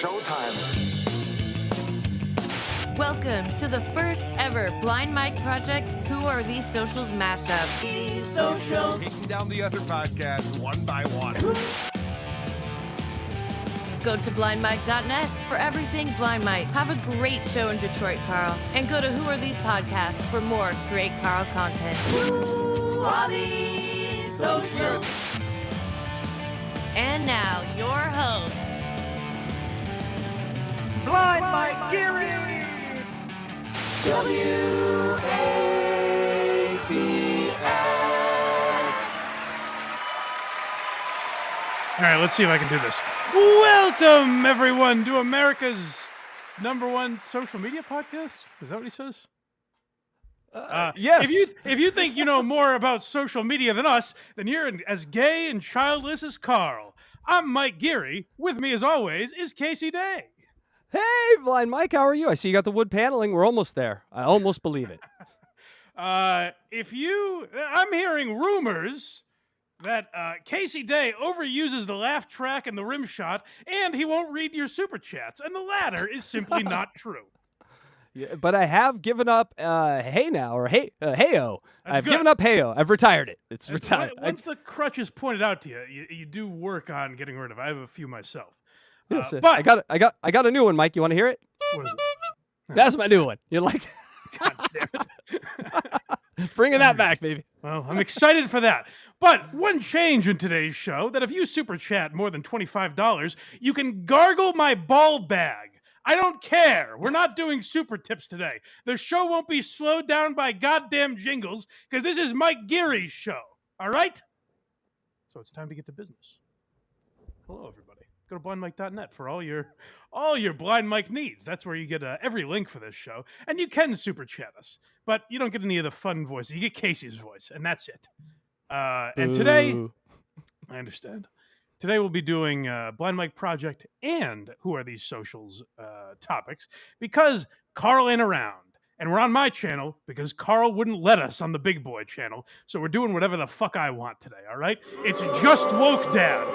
showtime. Welcome to the first ever Blind Mike Project Who Are These Socials mashup. These socials. Taking down the other podcasts one by one. Go to blindmike.net for everything Blind Mike. Have a great show in Detroit, Carl. And go to Who Are These Podcasts for more great Carl content. Who are these socials? And now, your host, Blind Mike Geary! All right, let's see if I can do this. Welcome, everyone, to America's #1 social media podcast. Is that what he says? Yes. If you think you know more about social media than us, then you're as gay and childless as Carl. I'm Mike Geary. With me, as always, is Casey Day. Hey, Blind Mike, how are you? I see you got the wood paneling. We're almost there. I almost believe it. I'm hearing rumors that Casey Day overuses the laugh track and the rim shot, and he won't read your super chats, and the latter is simply not true. Yeah, but I have given up Heyo. I've good. given up Heyo. I've retired it. It's retired. Once the crutch is pointed out to you, you do work on getting rid of it. I have a few myself. Yes, But I got a new one, Mike. You want to hear it? what is it? That's my new one. You like God damn it. bringing that back, baby? Well, I'm excited for that. But one change in today's show, that if you super chat more than $25, you can gargle my ball bag. I don't care. We're not doing super tips today. The show won't be slowed down by goddamn jingles because this is Mike Geary's show. All right? So it's time to get to business. Hello, everybody. Go to blindmike.net for all your Blind Mike needs. That's where you get every link for this show. And you can super chat us. But you don't get any of the fun voices. You get Casey's voice, and that's it. And today, I understand. Today we'll be doing Blind Mike Project and Who Are These Socials topics because Carl ain't around. And we're on my channel because Carl wouldn't let us on the Big Boy channel. So we're doing whatever the fuck I want today, all right? It's just Woke Dad,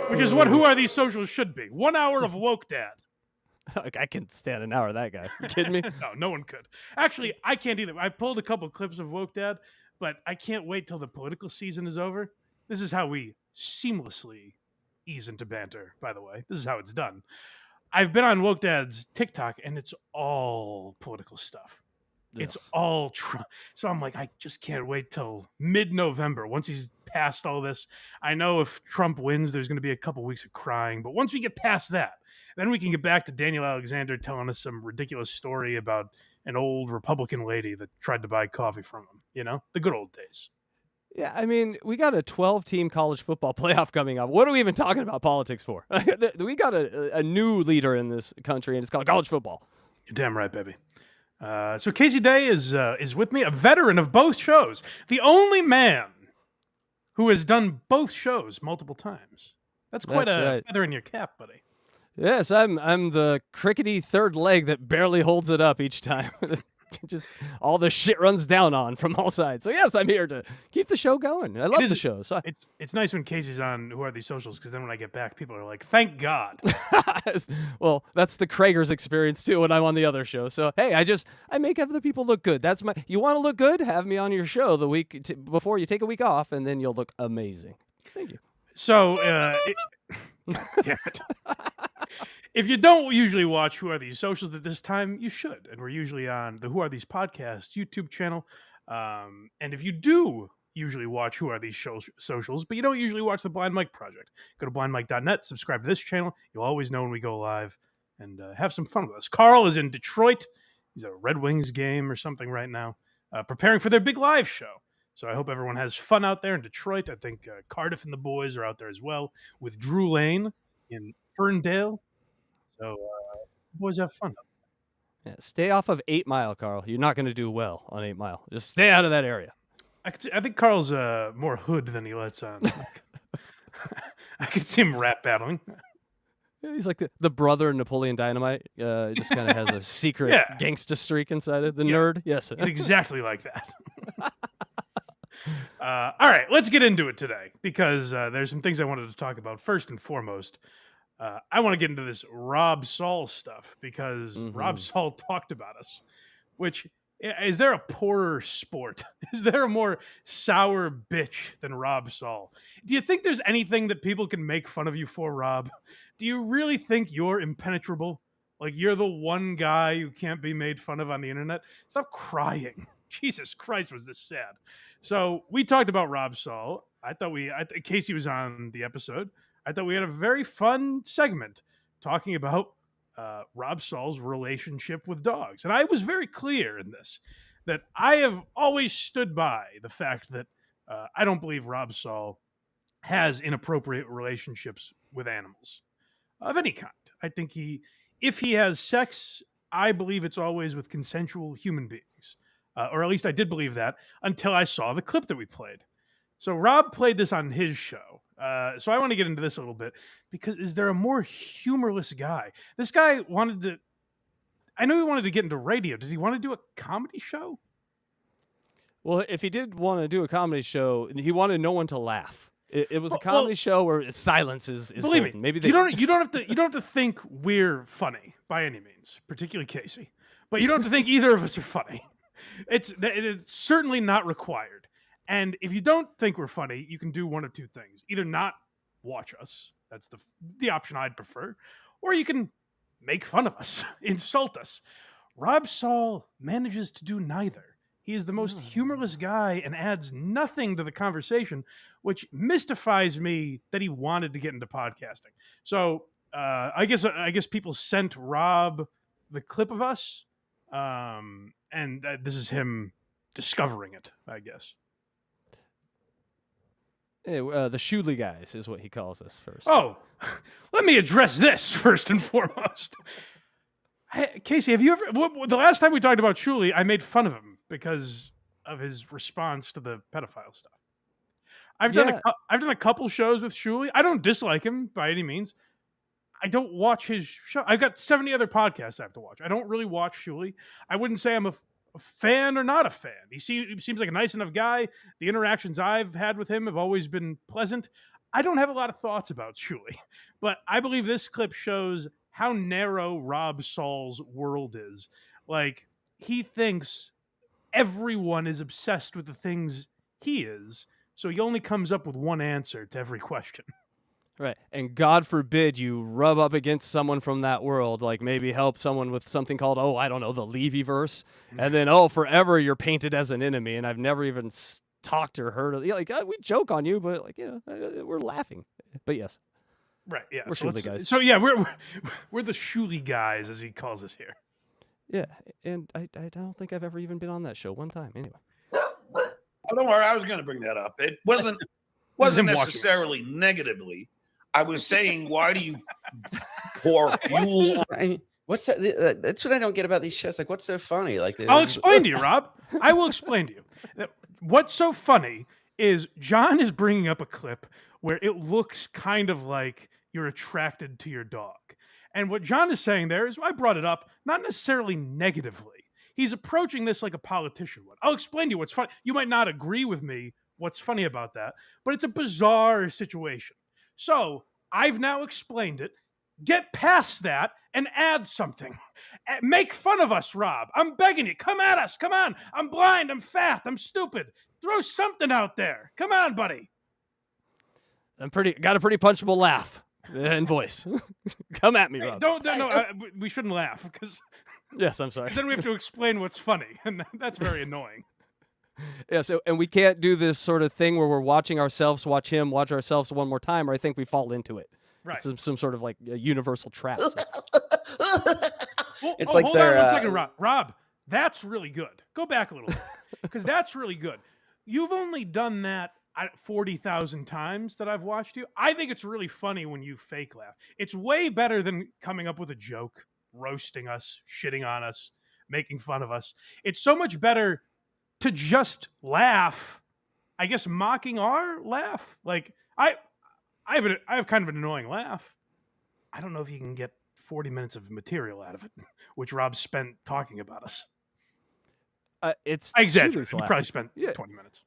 which is what Who Are These Socials should be. 1 hour of Woke Dad. I can stand an hour of that guy. You kidding me? No one could. Actually, I can't either. I pulled a couple clips of Woke Dad, but I can't wait till the political season is over. This is how we seamlessly ease into banter, by the way. This is how it's done. I've been on Woke Dad's TikTok, and it's all political stuff. Yeah. It's all Trump. So I'm like, I just can't wait till mid-November. Once he's past all this, I know if Trump wins, there's going to be a couple weeks of crying. But once we get past that, then we can get back to Daniel Alexander telling us some ridiculous story about an old Republican lady that tried to buy coffee from him. You know, the good old days. Yeah, I mean, we got a 12-team college football playoff coming up. What are we even talking about politics for? We got a new leader in this country, and it's called college football. You're damn right, baby. So Casey Day is with me, a veteran of both shows, the only man who has done both shows multiple times. That's quite a feather in your cap, buddy. Yes, I'm the crickety third leg that barely holds it up each time. Just all the shit runs down on from all sides. So yes, I'm here to keep the show going. I love the show. So it's nice when Casey's on Who Are These Socials, because then when I get back, people are like, "Thank God." Well, that's the Krager's experience too when I'm on the other show. So hey, I make other people look good. That's my. You want to look good? Have me on your show the week before you take a week off, and then you'll look amazing. Thank you. So, if you don't usually watch Who Are These Socials at this time, you should. And we're usually on the Who Are These Podcasts YouTube channel. And if you do usually watch Who Are These Socials, but you don't usually watch the Blind Mike Project, go to blindmike.net, subscribe to this channel. You'll always know when we go live, and have some fun with us. Carl is in Detroit. He's at a Red Wings game or something right now, preparing for their big live show. So I hope everyone has fun out there in Detroit. I think Cardiff and the boys are out there as well with Drew Lane in Ferndale. So boys have fun. Yeah, stay off of 8 Mile, Carl. You're not going to do well on 8 Mile. Just stay out of that area. I think Carl's more hood than he lets on. I can see him rap battling. Yeah, he's like the brother of Napoleon Dynamite. Just kind of has a secret gangsta streak inside it. The nerd. Yes. He's exactly like that. All right, let's get into it today because there's some things I wanted to talk about. First and foremost, I want to get into this Rob Saul stuff because Rob Mhm. Saul talked about us. Which is there a poorer sport? Is there a more sour bitch than Rob Saul? Do you think there's anything that people can make fun of you for, Rob? Do you really think you're impenetrable? Like you're the one guy who can't be made fun of on the internet? Stop crying. Jesus Christ, was this sad? So we talked about Rob Saul. Casey was on the episode. I thought we had a very fun segment talking about Rob Saul's relationship with dogs. And I was very clear in this that I have always stood by the fact that I don't believe Rob Saul has inappropriate relationships with animals of any kind. I think if he has sex, I believe it's always with consensual human beings. Or at least I did believe that until I saw the clip that we played. So Rob played this on his show. So I want to get into this a little bit because is there a more humorless guy? This guy I know he wanted to get into radio. Did he want to do a comedy show? Well, if he did want to do a comedy show, he wanted no one to laugh. It was a comedy show where silence is believe golden. me, Maybe you don't have to think we're funny by any means, particularly Casey. But you don't have to think either of us are funny. It's certainly not required. And if you don't think we're funny, you can do one of two things: either not watch us. That's the option I'd prefer, or you can make fun of us, insult us. Rob Saul manages to do neither. He is the most humorless guy and adds nothing to the conversation, which mystifies me that he wanted to get into podcasting. So I guess people sent Rob the clip of us, and this is him discovering it, I guess. Hey, the Shuley guys is what he calls us first. Oh, let me address this first and foremost. Hey, Casey, have you ever? The last time we talked about Shuley, I made fun of him because of his response to the pedophile stuff. I've done a couple shows with Shuley. I don't dislike him by any means. I don't watch his show. I've got 70 other podcasts I have to watch. I don't really watch Shuley. I wouldn't say I'm a fan or not a fan. He seems like a nice enough guy. The interactions I've had with him have always been pleasant. I don't have a lot of thoughts about Shuley, but I believe this clip shows how narrow Rob Saul's world is. Like, he thinks everyone is obsessed with the things he is, so he only comes up with one answer to every question. Right. And God forbid you rub up against someone from that world, like maybe help someone with something called, I don't know, the Leviverse. And then, forever you're painted as an enemy. And I've never even talked or heard of we joke on you, but we're laughing. But yes. Right. Yeah. We're Shuley guys. So yeah, we're the Shuley guys, as he calls us here. Yeah. And I don't think I've ever even been on that show one time. Anyway. Oh, don't worry. I was going to bring that up. It wasn't necessarily negatively. I was saying, why do you pour fuel? What's that? That's what I don't get about these shows. Like, what's so funny? Like, I'll explain to you, Rob. I will explain to you. What's so funny is John is bringing up a clip where it looks kind of like you're attracted to your dog. And what John is saying there is, I brought it up, not necessarily negatively. He's approaching this like a politician would. I'll explain to you what's funny. You might not agree with me what's funny about that, but it's a bizarre situation. So I've now explained it. Get past that and add something. Make fun of us, Rob. I'm begging you. Come at us. Come on. I'm blind. I'm fat. I'm stupid. Throw something out there. Come on, buddy. Got a pretty punchable laugh and voice. Come at me, Rob. We shouldn't laugh because. Yes, I'm sorry. Then we have to explain what's funny, and that's very annoying. Yeah, and we can't do this sort of thing where we're watching ourselves, watch ourselves one more time, or I think we fall into it. Right. It's some sort of like a universal trap. It's like hold on 1 second, Rob. Rob, that's really good. Go back a little bit, because that's really good. You've only done that 40,000 times that I've watched you. I think it's really funny when you fake laugh. It's way better than coming up with a joke, roasting us, shitting on us, making fun of us. It's so much better to just laugh, I guess, mocking our laugh. Like, I have kind of an annoying laugh. I don't know if you can get 40 minutes of material out of it, which Rob spent talking about us. It's I exaggerate. Shuley's He laugh. probably spent 20 minutes.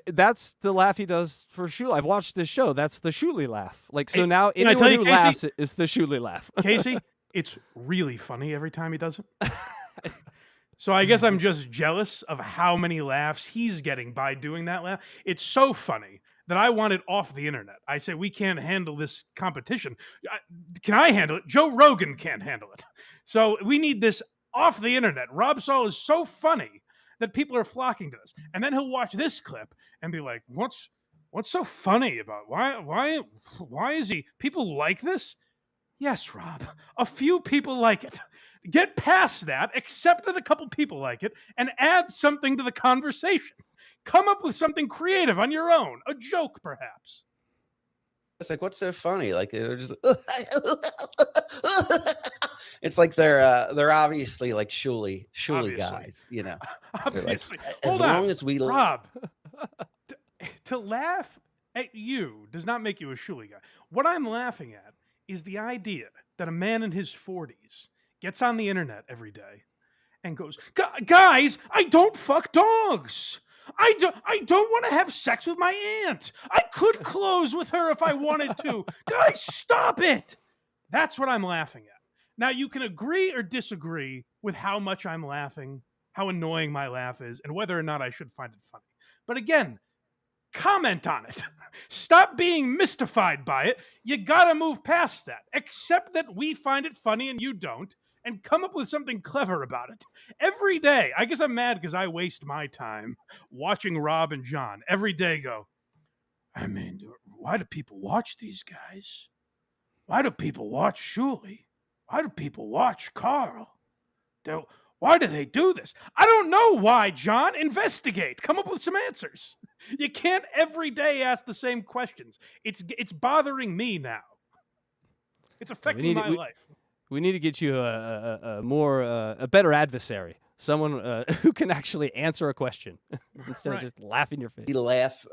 That's the laugh he does for Shuli. I've watched this show. That's the Shuli laugh. Like, so Hey, now can I tell anyone you, who Casey- laughs is the Shuli laugh. Casey, it's really funny every time he does it. So I guess I'm just jealous of how many laughs he's getting by doing that laugh. It's so funny that I want it off the internet. I say, we can't handle this competition. Can I handle it? Joe Rogan can't handle it. So we need this off the internet. Rob Saul is so funny that people are flocking to this. And then he'll watch this clip and be like, what's so funny about why is he? People like this? Yes, Rob. A few people like it. Get past that, accept that a couple people like it, and add something to the conversation. Come up with something creative on your own. A joke, perhaps. It's like, what's so funny? Like they're just it's like they're obviously like Shuli Obviously. guys, you know. Obviously. As Hold long on. as we Rob, to laugh at you does not make you a Shuli guy. What I'm laughing at is the idea that a man in his 40s gets on the internet every day and goes, guys, I don't fuck dogs. I don't want to have sex with my aunt. I could close with her if I wanted to. Guys, stop it. That's what I'm laughing at. Now, you can agree or disagree with how much I'm laughing, how annoying my laugh is, and whether or not I should find it funny. But again, comment on it. Stop being mystified by it. You gotta move past that. Accept that we find it funny and you don't, and come up with something clever about it. Every day, I guess I'm mad because I waste my time watching Rob and John. Every day go, I mean, why do people watch these guys? Why do people watch Shuli? Why do people watch Carl? Why do they do this? I don't know why, John. Investigate. Come up with some answers. You can't every day ask the same questions. It's bothering me now. It's affecting my life. We need to get you a better adversary, someone who can actually answer a question instead of just laugh in your face. we laugh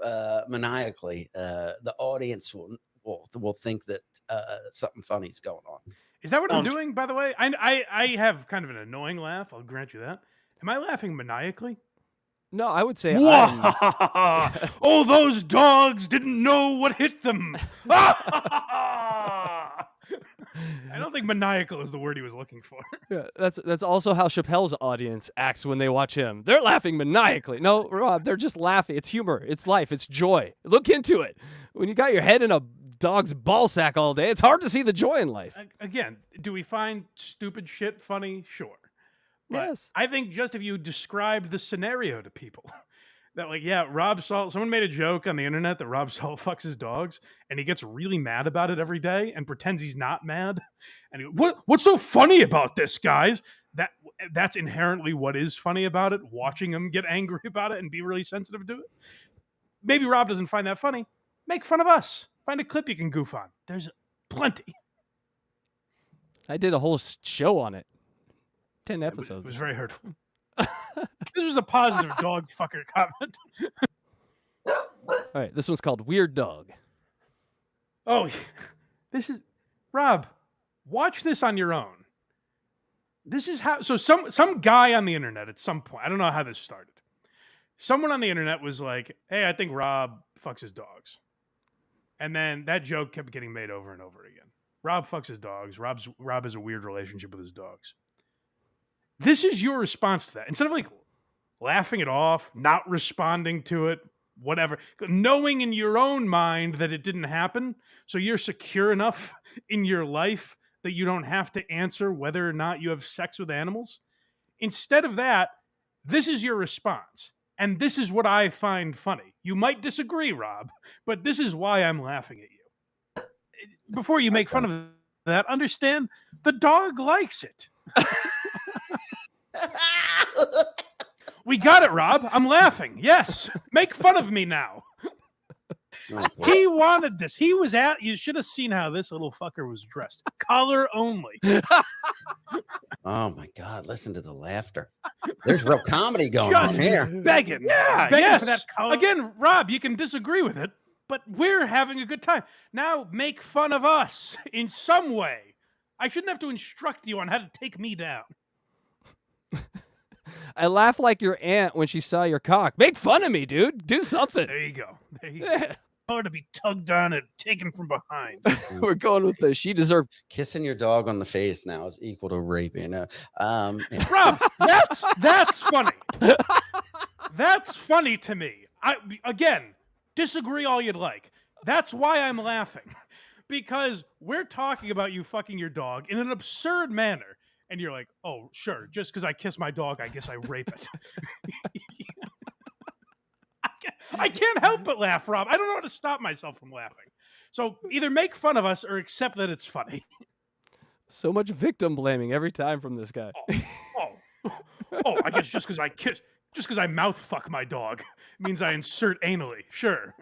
maniacally, the audience will think that something funny is going on. Is that what I'm doing, by the way? I have kind of an annoying laugh. I'll grant you that. Am I laughing maniacally? No, I would say oh, those dogs didn't know what hit them. I don't think maniacal is the word he was looking for. Yeah, that's also how Chappelle's audience acts when they watch him. They're laughing maniacally. No, Rob, they're just laughing. It's humor. It's life. It's joy. Look into it. When you got your head in a dog's ball sack all day, it's hard to see the joy in life. Again, do we find stupid shit funny? Sure. But Yes. I think just if you described the scenario to people, that like, yeah, Rob Saul, someone made a joke on the internet that Rob Saul fucks his dogs, and he gets really mad about it every day and pretends he's not mad. And what's so funny about this, guys? That's inherently what is funny about it, watching him get angry about it and be really sensitive to it. Maybe Rob doesn't find that funny. Make fun of us. Find a clip you can goof on. There's plenty. I did a whole show on it. 10 episodes. It was very hurtful. This was a positive dog fucker comment. All right, this one's called Weird Dog. Oh, this is Rob. Watch this on your own. This is how. So some guy on the internet at some point. I don't know how this started. Someone on the internet was like, "Hey, I think Rob fucks his dogs," and then that joke kept getting made over and over again. Rob fucks his dogs. Rob has a weird relationship with his dogs. This is your response to that. Instead of like laughing it off, not responding to it, whatever, knowing in your own mind that it didn't happen, so you're secure enough in your life that you don't have to answer whether or not you have sex with animals. Instead of that, this is your response. And this is what I find funny. You might disagree, Rob, but this is why I'm laughing at you. Before you make fun of that, understand the dog likes it. We got it, Rob. I'm laughing. Yes. Make fun of me now. He wanted this. He was you should have seen how this little fucker was dressed. Collar only. Oh my God! Listen to the laughter. There's real comedy going Just on here. begging. Yeah, Begging yes. for that collar. Again, Rob, you can disagree with it, but we're having a good time. Now make fun of us in some way. I shouldn't have to instruct you on how to take me down. I laugh like your aunt when she saw your cock. Make fun of me, dude. Do something. There you go. Oh, to be tugged on and taken from behind. We're going with the she deserved. Kissing your dog on the face now is equal to raping. Yeah. Rob, that's funny. That's funny to me. Again, disagree all you'd like. That's why I'm laughing. Because we're talking about you fucking your dog in an absurd manner. And you're like, oh, sure, just because I kiss my dog, I guess I rape it. I can't help but laugh, Rob. I don't know how to stop myself from laughing. So either make fun of us or accept that it's funny. So much victim blaming every time from this guy. I guess just because I mouth fuck my dog means I insert anally. Sure.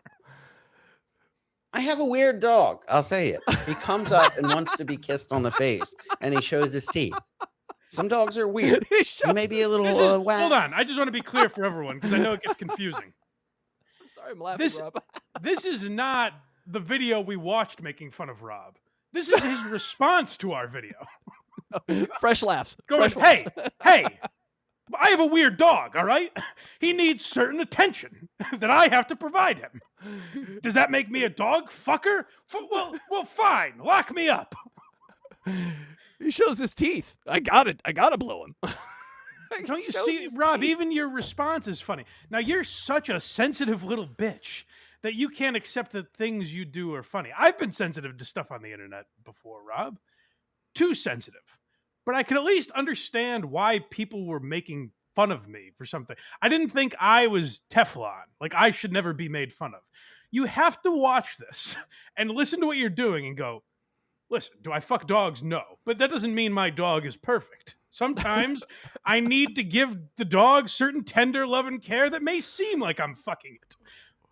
I have a weird dog. I'll say it. He comes up and wants to be kissed on the face, and he shows his teeth. Some dogs are weird. He may be a little whack. Hold on. I just want to be clear for everyone because I know it gets confusing. I'm sorry, I'm laughing, Rob. This is not the video we watched making fun of Rob. This is his response to our video. Fresh laughs. Hey, I have a weird dog, all right? He needs certain attention that I have to provide him. Does that make me a dog fucker? Well, fine. Lock me up. He shows his teeth. I got it. I got to blow him. Don't you see, Rob, even your response is funny. Now, you're such a sensitive little bitch that you can't accept that things you do are funny. I've been sensitive to stuff on the internet before, Rob. Too sensitive. But I can at least understand why people were making fun of me for something. I didn't think I was Teflon. Like, I should never be made fun of. You have to watch this and listen to what you're doing and go, listen, do I fuck dogs? No. But that doesn't mean my dog is perfect. Sometimes I need to give the dog certain tender love and care that may seem like I'm fucking it.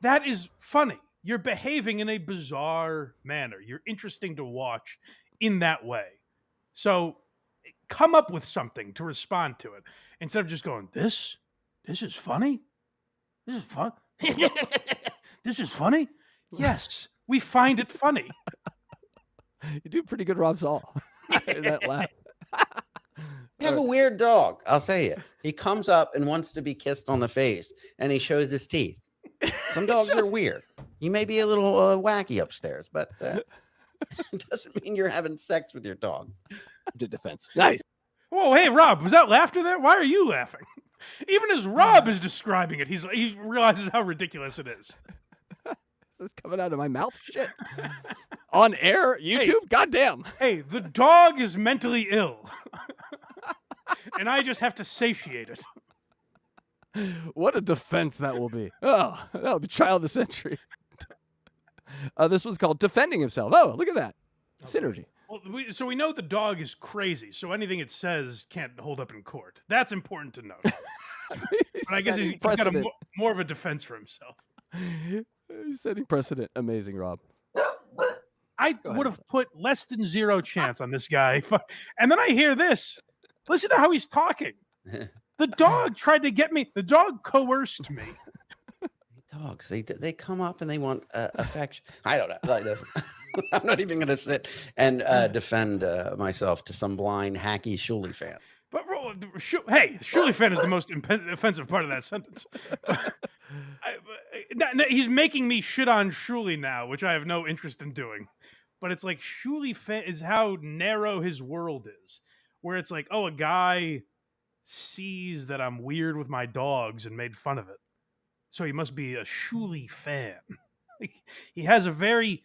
That is funny. You're behaving in a bizarre manner. You're interesting to watch in that way. So come up with something to respond to it instead of just going, this is funny? This is fun? This is funny? Yes, we find it funny. You do pretty good, Rob Saul. That laugh. I have a weird dog. I'll say it. He comes up and wants to be kissed on the face, and he shows his teeth. Some dogs are weird. You may be a little wacky upstairs, but it doesn't mean you're having sex with your dog. To defense. Nice. Whoa, hey, Rob, was that laughter there? Why are you laughing? Even as Rob is describing it, he realizes how ridiculous it is. This is coming out of my mouth? Shit. On air? YouTube? Hey, goddamn. Hey, the dog is mentally ill. And I just have to satiate it. What a defense that will be. Oh, that'll be trial of the century. This one's called Defending Himself. Oh, look at that. Synergy. Well, so we know the dog is crazy, so anything it says can't hold up in court. That's important to note. But I guess he's got more of a defense for himself. He's setting precedent. Amazing, Rob. I would have put less than 0 chance on this guy. And then I hear this. Listen to how he's talking. The dog tried to get me. The dog coerced me. Dogs, they come up and they want affection. I don't know. Like this. I'm not even going to sit and defend myself to some blind, hacky Shuley fan. But hey, Shuley fan is the most offensive part of that sentence. He's making me shit on Shuley now, which I have no interest in doing. But it's like Shuley fan is how narrow his world is, where it's like, oh, a guy sees that I'm weird with my dogs and made fun of it, so he must be a Shuley fan. He has a very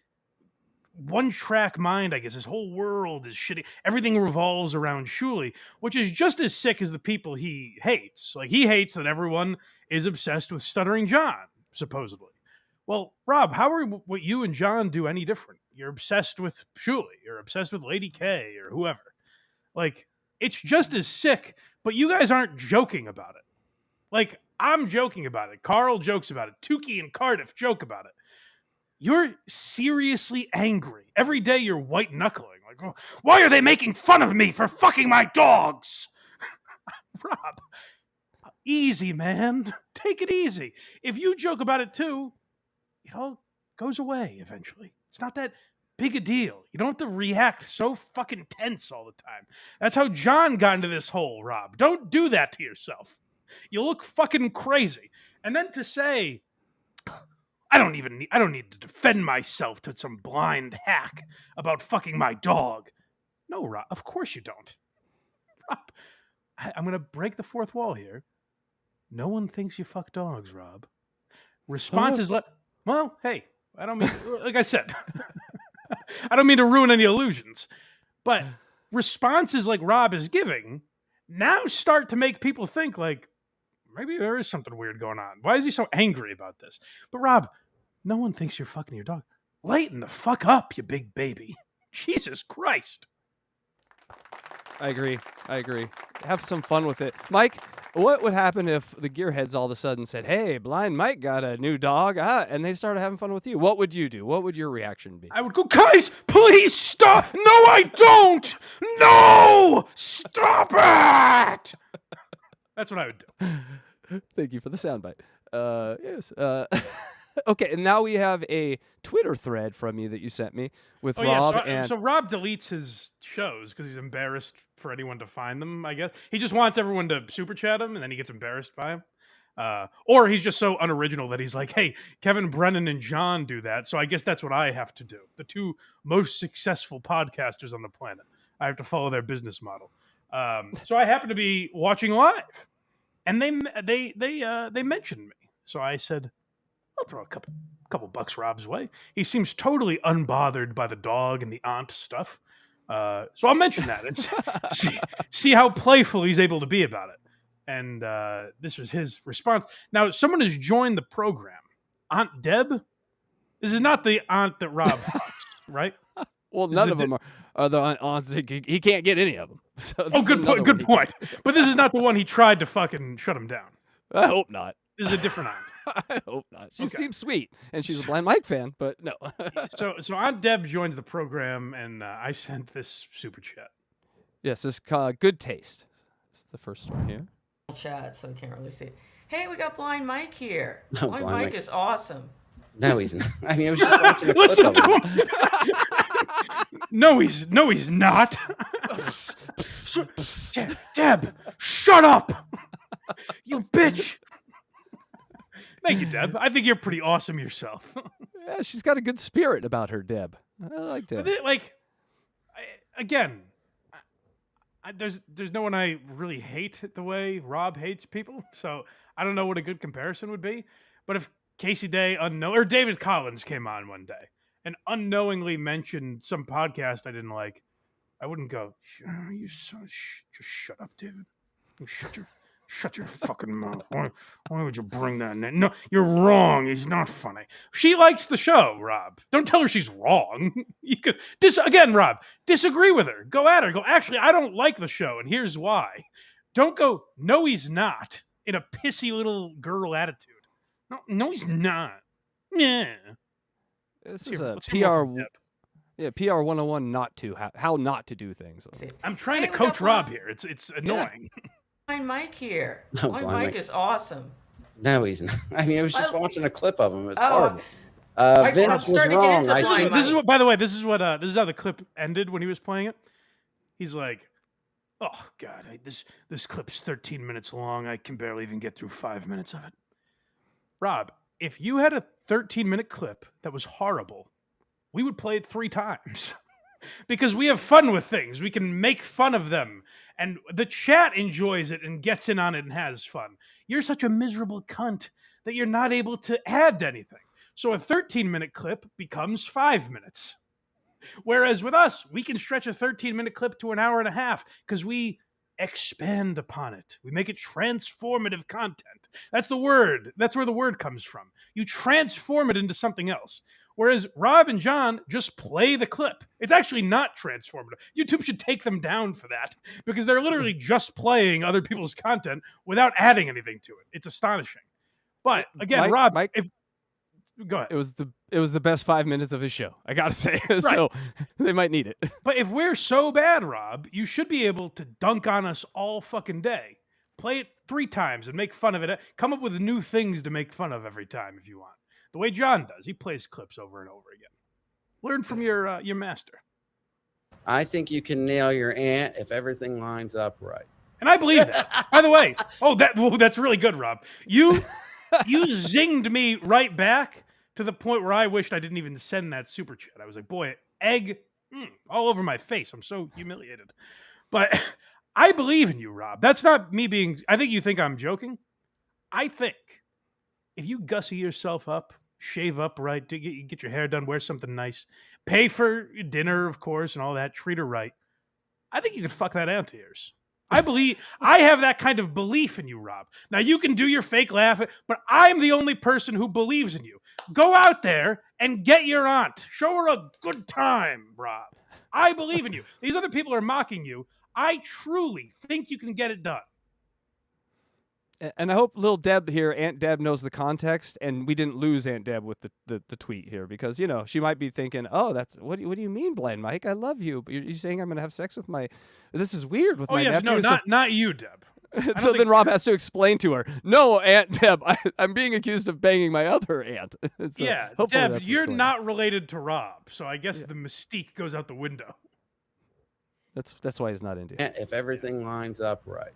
one-track mind, I guess. His whole world is shitty. Everything revolves around Shuley, which is just as sick as the people he hates. Like, he hates that everyone is obsessed with Stuttering John, supposedly. Well, Rob, how are what you and John do any different? You're obsessed with Shuley. You're obsessed with Lady K or whoever. Like, it's just as sick, but you guys aren't joking about it. Like, I'm joking about it. Carl jokes about it. Tukey and Cardiff joke about it. You're seriously angry. Every day you're white knuckling. Like, why are they making fun of me for fucking my dogs? Rob, easy, man. Take it easy. If you joke about it too, it all goes away eventually. It's not that big a deal. You don't have to react so fucking tense all the time. That's how John got into this hole, Rob. Don't do that to yourself. You look fucking crazy. And then to say, I don't need to defend myself to some blind hack about fucking my dog. No, Rob, of course you don't. Rob, I'm going to break the fourth wall here. No one thinks you fuck dogs, Rob. Response is well, hey, I don't mean, like I said, I don't mean to ruin any illusions, but responses like Rob is giving now start to make people think like, maybe there is something weird going on. Why is he so angry about this? But Rob, no one thinks you're fucking your dog. Lighten the fuck up, you big baby. Jesus Christ. I agree. Have some fun with it. Mike, what would happen if the gearheads all of a sudden said, hey, Blind Mike got a new dog, and they started having fun with you? What would you do? What would your reaction be? I would go, guys, please stop. No, I don't. No, stop it. That's what I would do. Thank you for the soundbite. Yes. Okay, and now we have a Twitter thread from you that you sent me with Rob. So Rob deletes his shows because he's embarrassed for anyone to find them, I guess. He just wants everyone to super chat him, and then he gets embarrassed by him. Or he's just so unoriginal that he's like, hey, Kevin Brennan and John do that, so I guess that's what I have to do. The two most successful podcasters on the planet. I have to follow their business model. So I happen to be watching live, and they mentioned me. So I said, I'll throw a couple bucks Rob's way. He seems totally unbothered by the dog and the aunt stuff. So I'll mention that and see how playful he's able to be about it. And this was his response. Now, someone has joined the program. Aunt Deb? This is not the aunt that Rob fucks, right? Well, none of them are the aunts. He can't get any of them. So good point. But this is not the one he tried to fucking shut him down. I hope not. This is a different aunt. I hope not. She seems sweet, and she's a Blind Mike fan, but no. So Aunt Deb joins the program, and I sent this super chat. Yes, this good taste. This is the first one here. Chat, so we can't really see it. Hey, we got Blind Mike here. No, Blind Blind Mike Mike. is awesome. No, he's not. I mean, I was just watching a clip Listen of to him. him. No, he's not. Deb, shut up. You bitch. Thank you, Deb. I think you're pretty awesome yourself. Yeah, she's got a good spirit about her, Deb. I like Deb. There's no one I really hate the way Rob hates people, so I don't know what a good comparison would be. But if Casey Day or David Collins came on one day and unknowingly mentioned some podcast I didn't like, I wouldn't go, "You son of just shut up, David. Shut your fucking mouth. Why would you bring that in? No, you're wrong. He's not funny." She likes the show, Rob. Don't tell her she's wrong. You could again, Rob, disagree with her. Go at her. Go, actually, I don't like the show, and here's why. Don't go, no, he's not, in a pissy little girl attitude. No, he's not. Yeah. This is a PR. Yeah, PR 101 how not to do things. I'm trying to coach Rob here. It's annoying. Yeah. Blind Mike here. No, Blind Blind Mike Mike. is awesome. No, he's not. I mean, I was just watching a clip of him. It's Oh, horrible. Vince was starting to get wrong. into I Blind said, This is what, by the way, this is how the clip ended when he was playing it. He's like, "Oh God, this clip's 13 minutes long. I can barely even get through 5 minutes of it." Rob, if you had a 13-minute clip that was horrible, we would play it 3 times. Because we have fun with things. We can make fun of them. And the chat enjoys it and gets in on it and has fun. You're such a miserable cunt that you're not able to add anything. So a 13-minute clip becomes 5 minutes. Whereas with us, we can stretch a 13-minute clip to an hour and a half because we expand upon it. We make it transformative content. That's the word. That's where the word comes from. You transform it into something else. Whereas Rob and John just play the clip. It's actually not transformative. YouTube should take them down for that because they're literally just playing other people's content without adding anything to it. It's astonishing. But again, Rob, go ahead. It was the best 5 minutes of his show, I gotta say. So they might need it. But if we're so bad, Rob, you should be able to dunk on us all fucking day. Play it 3 times and make fun of it. Come up with new things to make fun of every time if you want. The way John does, he plays clips over and over again. Learn from your master. I think you can nail your aunt if everything lines up right. And I believe that. By the way, that's really good, Rob. You zinged me right back to the point where I wished I didn't even send that super chat. I was like, boy, egg all over my face. I'm so humiliated. But I believe in you, Rob. That's not me being... I think you think I'm joking. I think if you gussy yourself up, shave up right, get your hair done, wear something nice, pay for dinner, of course, and all that, treat her right, I think you could fuck that aunt of yours. I have that kind of belief in you, Rob. Now, you can do your fake laugh, but I'm the only person who believes in you. Go out there and get your aunt. Show her a good time, Rob. I believe in you. These other people are mocking you. I truly think you can get it done. And I hope Lil Deb here, Aunt Deb, knows the context, and we didn't lose Aunt Deb with the tweet here, because, you know, she might be thinking, oh, that's what do you mean, Blind Mike? I love you, but you're saying I'm going to have sex with my... This is weird with my nephew. No, not you, Deb. So then Rob has to explain to her, no, Aunt Deb, I'm being accused of banging my other aunt. So yeah, Deb, you're not related to Rob, so I guess the mystique goes out the window. That's why he's not into it. If everything lines up right.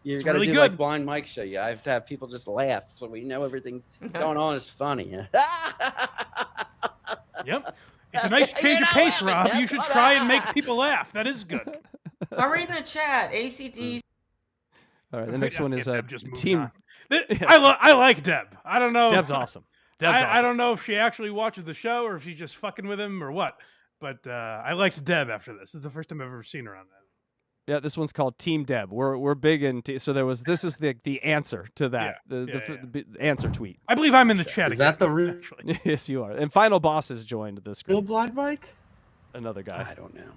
You got to really do good. like Blind Mike show. You have to have people just laugh so we know everything's going on is funny. Yep. It's a nice change of pace, Rob. You should try and make people laugh. That is good. I'm reading the chat. ACD. All right, the next one is Deb just moves Team. on. I like Deb. I don't know. Deb's awesome. Deb's awesome. I don't know if she actually watches the show or if she's just fucking with him or what. But I liked Deb after this. This is the first time I've ever seen her on that. Yeah, this one's called Team Deb. We're big into... So this is the answer to that. The answer tweet. I believe I'm in the chat Is again. that the real Yes, you are. And Final Boss has joined this group. Blind Mike? Another guy. I don't know.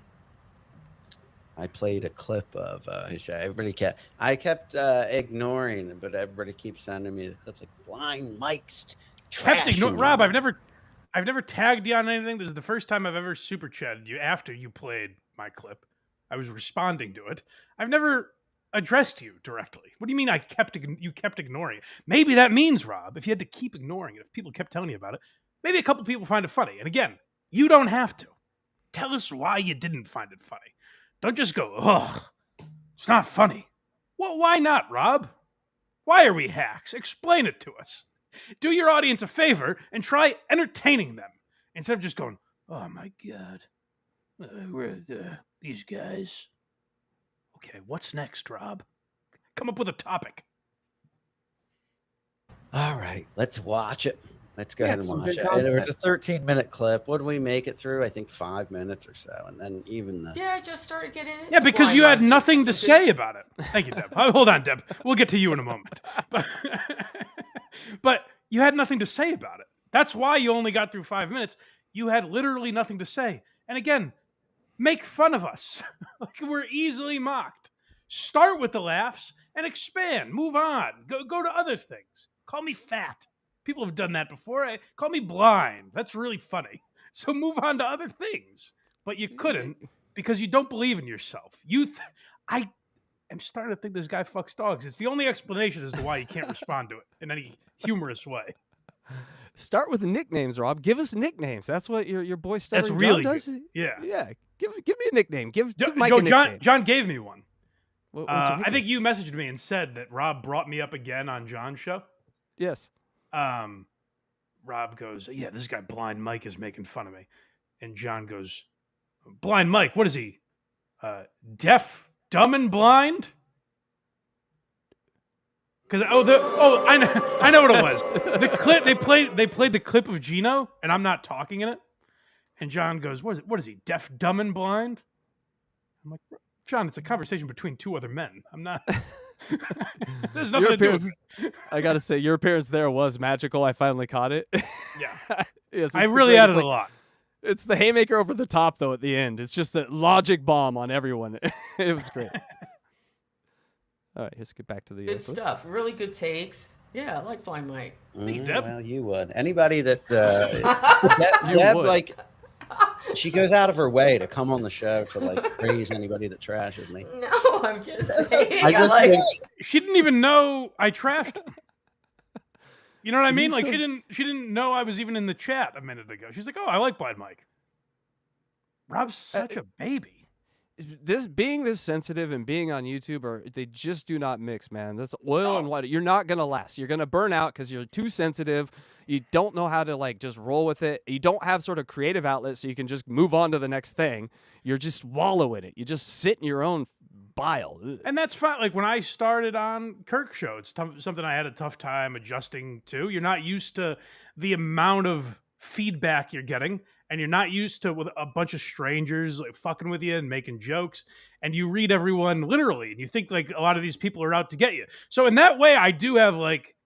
I played a clip of everybody kept... I kept ignoring, but everybody keeps sending me the clips like Blind Mike's trash. Rob, I've never tagged you on anything. This is the first time I've ever super chatted you after you played my clip. I was responding to it. I've never addressed you directly. What do you mean you kept ignoring it? Maybe that means, Rob, if you had to keep ignoring it, if people kept telling you about it, maybe a couple people find it funny. And again, you don't have to. Tell us why you didn't find it funny. Don't just go, ugh, it's not funny. Well, why not, Rob? Why are we hacks? Explain it to us. Do your audience a favor and try entertaining them instead of just going, oh my God. These guys. Okay, what's next, Rob? Come up with a topic. All right, let's watch it. Let's go ahead and watch it. content. It was a 13-minute clip. What did we make it through? I think 5 minutes or so. And then even the... Yeah, I just started getting into Yeah, because Blind you had Mike. nothing to Some say about it. Thank you, Deb. Hold on, Deb. We'll get to you in a moment. But you had nothing to say about it. That's why you only got through 5 minutes. You had literally nothing to say. And again, make fun of us. Like we're easily mocked. Start with the laughs and expand. Move on. Go to other things. Call me fat. People have done that before. Call me blind. That's really funny. So move on to other things. But you couldn't because you don't believe in yourself. I am starting to think this guy fucks dogs. It's the only explanation as to why you can't respond to it in any humorous way. Start with the nicknames, Rob. Give us nicknames. That's what your boy Stuttering That's really John does. good. Yeah. Yeah. Give me a nickname. Give Mike a nickname. John gave me one. What's your I nickname? think you messaged me and said that Rob brought me up again on John's show. Yes. Rob goes, yeah, this guy Blind Mike is making fun of me. And John goes, Blind Mike, what is he? Deaf, dumb, and blind? Because I know what it was. The clip they played the clip of Gino, and I'm not talking in it. And John goes, what is he? Deaf, dumb, and blind? I'm like, John, it's a conversation between two other men. I'm not. There's nothing to do with it. I gotta say, your appearance there was magical. I finally caught it. Yeah. Yes, I really added a lot. It's the haymaker over the top, though, at the end. It's just a logic bomb on everyone. It was great. All right, let's get back to the good stuff. Really good takes. Yeah, I like Blind Mike. Well, you would. Anybody that Deb, like, she goes out of her way to come on the show to like praise anybody that trashes me. No, I'm just saying. I just think, She didn't even know I trashed her. You know what I mean? Like said- she didn't know I was even in the chat a minute ago. She's like, "Oh, I like Blind Mike." Rob's such a baby. this being this sensitive and being on YouTube they just do not mix, man. That's oil and water. You're not gonna last. You're gonna burn out because you're too sensitive. You don't know how to like just roll with it. You don't have sort of creative outlets so you can just move on to the next thing. You're just wallow in it. You just sit in your own bile. Ugh. And that's fine. Like when I started on Kirk's show, it's something I had a tough time adjusting to. You're not used to the amount of feedback you're getting, and you're not used to with a bunch of strangers like fucking with you and making jokes, and you read everyone literally, and you think like a lot of these people are out to get you. So in that way, I do have like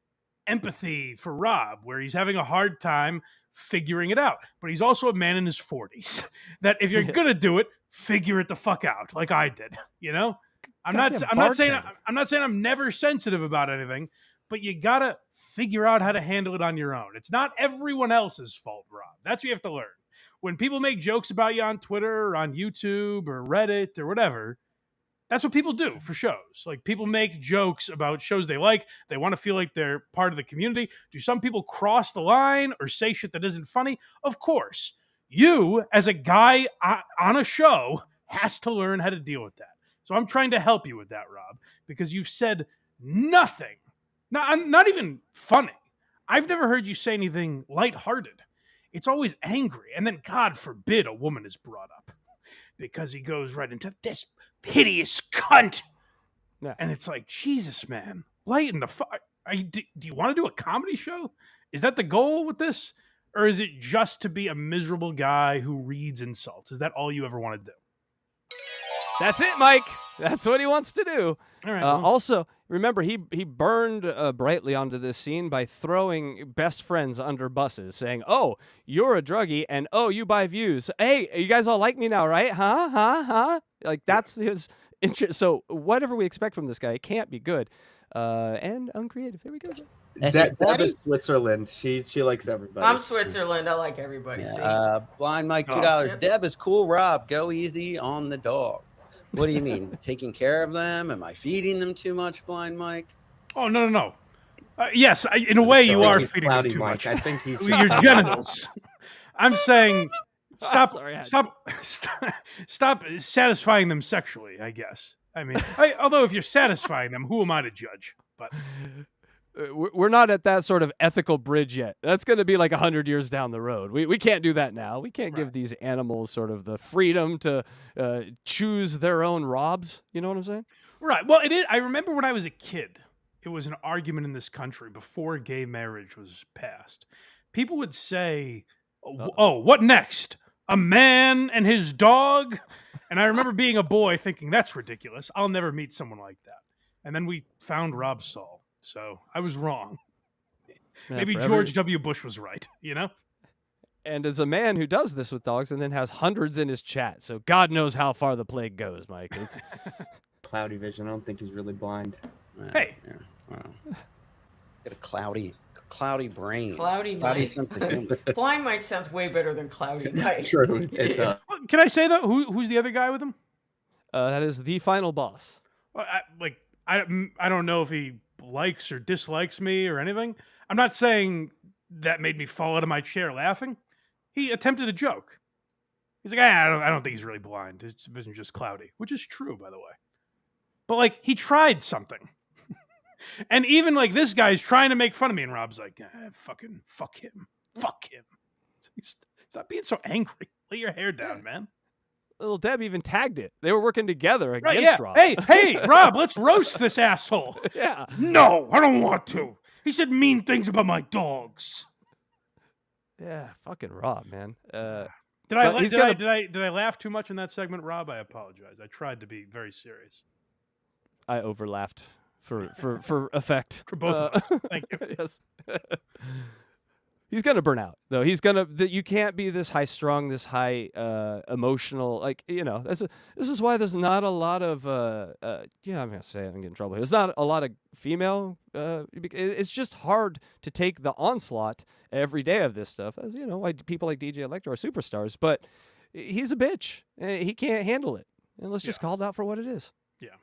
empathy for Rob, where he's having a hard time figuring it out, but he's also a man in his 40s. That if you're gonna do it, figure it the fuck out, like I did. You know, I'm not saying I'm never sensitive about anything, but you gotta figure out how to handle it on your own. It's not everyone else's fault, Rob. That's what you have to learn. When people make jokes about you on Twitter or on YouTube or Reddit or whatever, that's what people do for shows. Like people make jokes about shows they like. They want to feel like they're part of the community. Do some people cross the line or say shit that isn't funny? Of course. You, as a guy on a show, has to learn how to deal with that. So I'm trying to help you with that, Rob, because you've said nothing. Not even funny. I've never heard you say anything lighthearted. It's always angry. And then, God forbid, a woman is brought up because he goes right into this hideous cunt. Yeah. And it's like, Jesus, man, lighten the fuck. Do you want to do a comedy show? Is that the goal with this? Or is it just to be a miserable guy who reads insults? Is that all you ever want to do? That's it, Mike. That's what he wants to do. All right. Also, remember, he burned brightly onto this scene by throwing best friends under buses, saying, "Oh, you're a druggie, and oh, you buy views. Hey, you guys all like me now, right? Huh? Like that's his interest. So whatever we expect from this guy, it can't be good and uncreative. Here we go. Deb is Switzerland. She likes everybody. I'm Switzerland. I like everybody. Blind Mike, $2. Yep. Deb is cool. Rob, go easy on the dog. What do you mean? Taking care of them? Am I feeding them too much, Blind Mike? Oh, no. Yes, in a way you are He's feeding them Cloudy too Mike. much. I think he's Your genitals. I'm saying stop satisfying them sexually, I guess. I mean, although if you're satisfying them, who am I to judge? But we're not at that sort of ethical bridge yet. That's going to be like 100 years down the road. We can't do that now. We can't give these animals sort of the freedom to choose their own Robs. You know what I'm saying? Right. Well, it is. I remember when I was a kid, it was an argument in this country before gay marriage was passed. People would say, "Oh, what next? A man and his dog?" And I remember being a boy thinking, "That's ridiculous. I'll never meet someone like that." And then we found Rob Saul. So I was wrong. Yeah, Maybe George W. Bush was right, you know? And as a man who does this with dogs and then has hundreds in his chat, so God knows how far the plague goes, Mike. It's cloudy vision. I don't think he's really blind. Hey. Yeah. Wow. Got a cloudy brain. Cloudy Mike. sense of humor. Blind Mike sounds way better than Cloudy Mike. True. It does. Well, can I say though? Who's the other guy with him? that is the final boss. Well, I don't know if he likes or dislikes me or anything. I'm not saying that made me fall out of my chair laughing. He attempted a joke. He's like, I don't think he's really blind. His vision's just cloudy, which is true, by the way. But like, he tried something. And even like this guy's trying to make fun of me, and Rob's like, fucking fuck him. Stop being so angry. Lay your hair down, man. Little Deb even tagged it. They were working together against Rob. Hey, Rob, let's roast this asshole. Yeah. No, I don't want to. He said mean things about my dogs. Yeah, fucking Rob, man. Did I laugh too much in that segment, Rob? I apologize. I tried to be very serious. I overlapped for effect. For both of us. Thank you. Yes. He's gonna burn out, though. You can't be this high strung, this high emotional. Like, you know, this is why there's not a lot of I'm gonna say it and get in trouble here. There's not a lot of female. It's just hard to take the onslaught every day of this stuff. As you know, why people like DJ ELECTRA are superstars, but he's a bitch and he can't handle it. And let's just call it out for what it is. Yeah.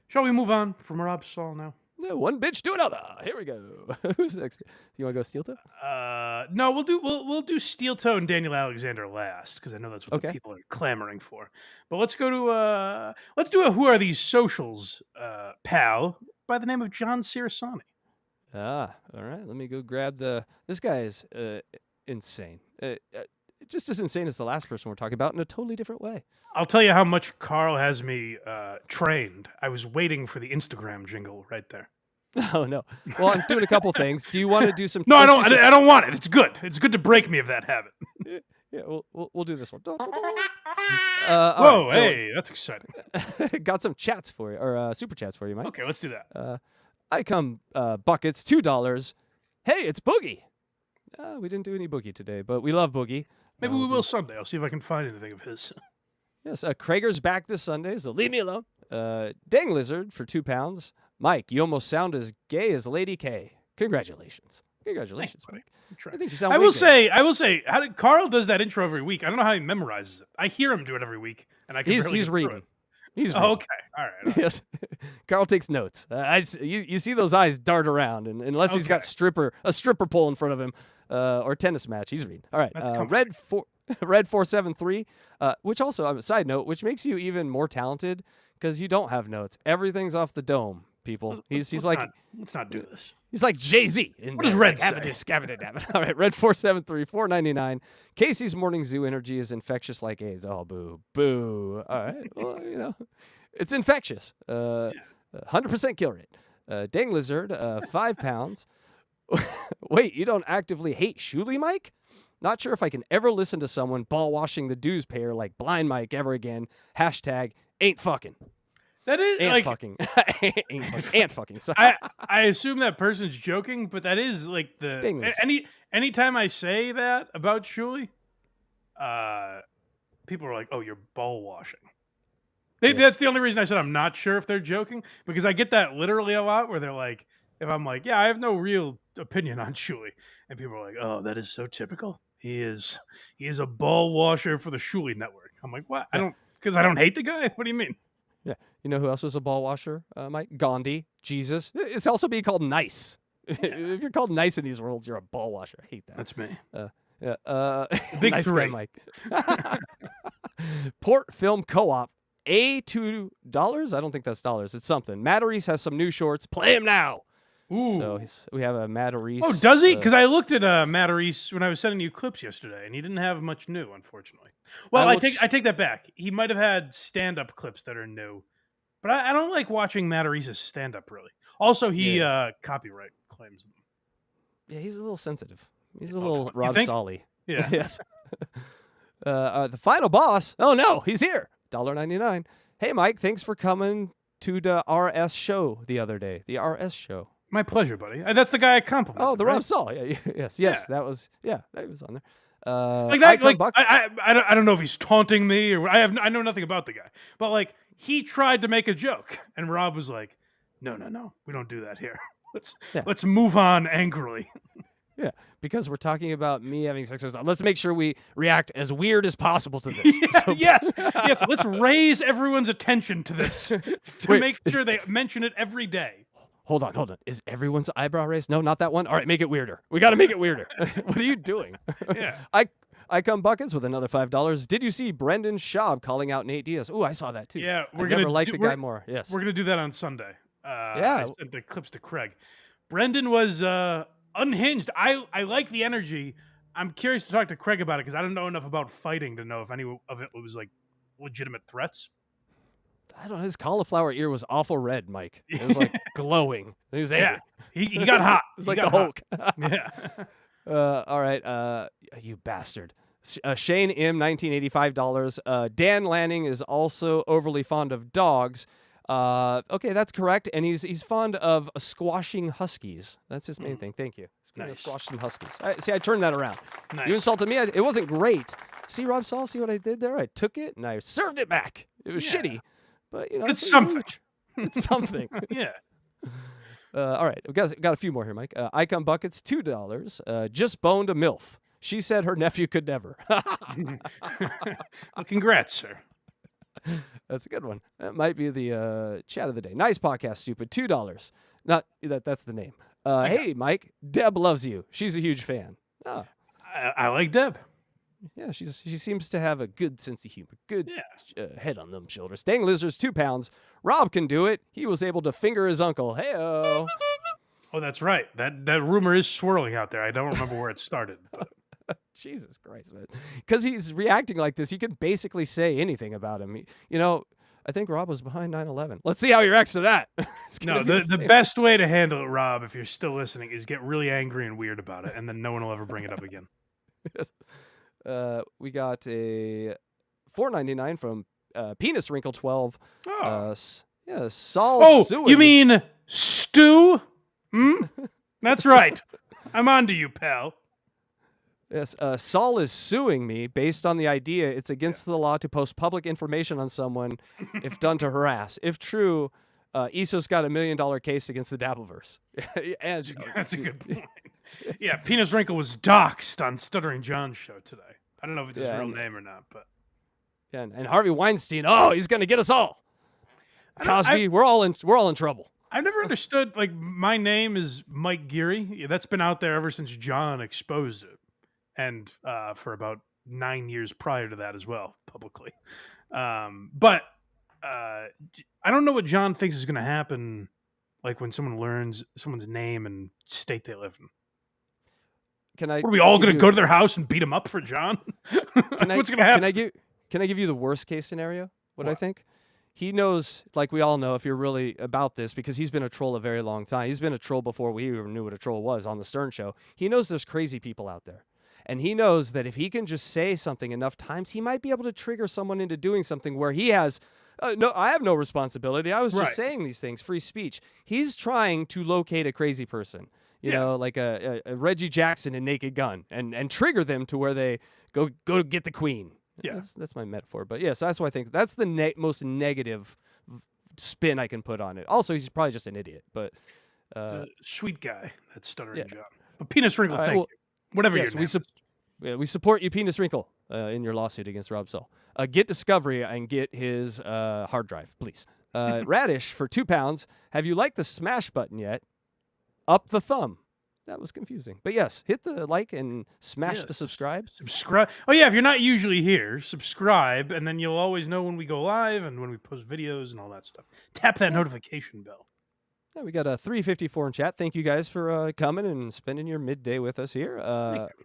Shall we move on from Rob Saul now? One bitch to another. Here we go. Who's next? You want to go steel toe? No, we'll do Steel Toe and Daniel Alexander last because I know that's what the Okay. people are clamoring for. But let's go to let's do a Who Are These Socials pal by the name of John Cirasani. All right. Let me go grab the. This guy is insane. Just as insane as the last person we're talking about in a totally different way. I'll tell you how much Carl has me trained. I was waiting for the Instagram jingle right there. Oh no. Well, I'm doing a couple things. Do you want to do some? No, let's I do don't. some- I don't want it. It's good. It's good to break me of that habit. Yeah, we'll do this one. Whoa, All right, so hey, that's exciting. got some chats for you, or super chats for you, Mike. Okay, let's do that. I come buckets $2. Hey, it's Boogie. We didn't do any Boogie today, but we love Boogie. Maybe we will Sunday. I'll see if I can find anything of his. Yes, Krager's back this Sunday, so leave me alone. Dang Lizard for £2. Mike, you almost sound as gay as Lady K. Congratulations. Congratulations, Mike. I think you sound I way will gay. say, Carl does that intro every week. I don't know how he memorizes it. I hear him do it every week, and I can barely He's get through reading. it. He's Oh, reading. okay. All right. Yes. Carl takes notes. You see those eyes dart around, and unless he's got a stripper pole in front of him, or tennis match, he's reading. All right. That's Red 473, which also, side note, which makes you even more talented because you don't have notes. Everything's off the dome, people. He's like let's not do this. He's like Jay-Z. What does Red say? All right, Red 473, $4.99. Casey's morning zoo energy is infectious like AIDS. Oh, boo, boo. All right, well, it's infectious. 100% kill rate. Dang Lizard, 5 pounds. Wait, you don't actively hate Shuley, Mike? Not sure if I can ever listen to someone ball washing the dues payer like Blind Mike ever again. Hashtag ain't fucking. That is Ain't like fucking. Ain't fucking. Sorry. I assume that person's joking, but that is like Dang the Lizard. anytime I say that about Shuley, people are like, "Oh, you're ball washing." That's the only reason I said I'm not sure if they're joking, because I get that literally a lot where they're like, if I'm like, "Yeah, I have no real opinion on Shuley," and people are like, "Oh, that is so typical. He is a ball washer for the Shuley network." I'm like, "What? Because I don't hate the guy. What do you mean?" Yeah. You know who else was a ball washer, Mike? Gandhi, Jesus. It's also being called nice. If you're called nice in these worlds, you're a ball washer. I hate that. That's me. Big nice three. guy, Mike. Port Film Co-op, $2. I don't think that's dollars. It's something. Matt Reese has some new shorts. Play him now. Ooh. So we have a Matt Reese. Oh, does he? Because I looked at Matt Reese when I was sending you clips yesterday, and he didn't have much new, unfortunately. Well, I take that back. He might have had stand-up clips that are new, but I don't like watching Matt Reese's stand-up really. Also, he copyright claims them. Yeah, he's a little sensitive. He's a little Rob think? Solly. Yeah. Yes. The final boss. Oh no, he's here. $1.99. Hey Mike, thanks for coming to the RS show the other day. The RS show. My pleasure, buddy. That's the guy I complimented. Oh, the right? Rob Saul. Yeah, yes. Yeah. That was he was on there. Like that. Icon Like Buck- I don't know if he's taunting me or I know nothing about the guy, but like he tried to make a joke, and Rob was like, "No, we don't do that here. Let's move on angrily." Yeah, because we're talking about me having sex with. Let's make sure we react as weird as possible to this. Yes. Let's raise everyone's attention to this to make sure they mention it every day. Hold on. Is everyone's eyebrow raised? No, not that one. All right, make it weirder. We got to make it weirder. What are you doing? Yeah. I come buckets with another $5. Did you see Brendan Schaub calling out Nate Diaz? Oh, I saw that too. Yeah, I never liked the guy more. Yes, we're gonna do that on Sunday. Yeah. I sent the clips to Craig. Brendan was unhinged. I like the energy. I'm curious to talk to Craig about it because I don't know enough about fighting to know if any of it was like legitimate threats. I don't know. His cauliflower ear was awful red, Mike. It was like glowing. He was angry. Yeah, he got hot. It was like the Hulk. Yeah. All right. You bastard. Shane M, $1985. Dan Lanning is also overly fond of dogs. Okay, that's correct. And he's fond of squashing huskies. That's his main thing. Thank you. He's gonna Nice. squash some huskies. I turned that around. Nice. You insulted me. It wasn't great. See, Rob Saul, see what I did there? I took it and I served it back. It was shitty. But, it's something. It's something. Yeah. All right, we got a few more here, Mike. Icon Buckets, $2. Just boned a MILF. She said her nephew could never. Well, congrats, sir. That's a good one. That might be the chat of the day. Nice podcast, stupid. $2. Not that. That's the name. Hey, Mike. Deb loves you. She's a huge fan. Oh, I like Deb. yeah. She seems to have a good sense of humor. Good head on them shoulders. Dang lizards, 2 pounds. Rob can do it. He was able to finger his uncle. Hey-o. Oh, that's right. That rumor is swirling out there. I don't remember where it started. But. Jesus Christ, man. Because he's reacting like this, you can basically say anything about him. I think Rob was behind 9/11. Let's see how he reacts to that. No, the best way to handle it, Rob, if you're still listening, is get really angry and weird about it, and then no one will ever bring it up again. We got a $4.99 from Penis Wrinkle 12. Oh, Saul. You mean Stu? That's right. I'm on to you, pal. Yes, Saul is suing me based on the idea it's against the law to post public information on someone if done to harass. If true, Iso's got $1 million case against the Dabbleverse. And, that's a good point. Yeah, Penis Wrinkle was doxxed on Stuttering John's show today. I don't know if it's his real name or not, but and Harvey Weinstein. Oh, he's gonna get us all. Cosby, we're all in trouble. I've never understood. Like, my name is Mike Geary. Yeah, that's been out there ever since John exposed it. And for about 9 years prior to that as well, publicly. But I don't know what John thinks is going to happen, like when someone learns someone's name and state they live in. Are we all going to go to their house and beat them up for John? What's going to happen? Can I give you the worst case scenario? What I think? He knows, like we all know, if you're really about this, because he's been a troll a very long time. He's been a troll before we even knew what a troll was on the Stern Show. He knows there's crazy people out there. And he knows that if he can just say something enough times, he might be able to trigger someone into doing something where he has, no, I have no responsibility. I was just saying these things, free speech. He's trying to locate a crazy person, you know, like a Reggie Jackson in Naked Gun, and trigger them to where they go get the queen. Yeah, that's my metaphor. But yes, that's what I think. That's the most negative spin I can put on it. Also, he's probably just an idiot, but sweet guy, that's Stuttering John. But Penis Wrinkle, thank you. Whatever your name is. We support you, Penis Wrinkle, in your lawsuit against Rob Saul. Get Discovery and get his hard drive, please. Radish for 2 pounds. Have you liked the smash button yet? Up the thumb. That was confusing. But yes, hit the like and smash the subscribe. Subscribe. Oh, yeah, if you're not usually here, subscribe, and then you'll always know when we go live and when we post videos and all that stuff. Tap that notification bell. Yeah, we got a 354 in chat. Thank you guys for coming and spending your midday with us here.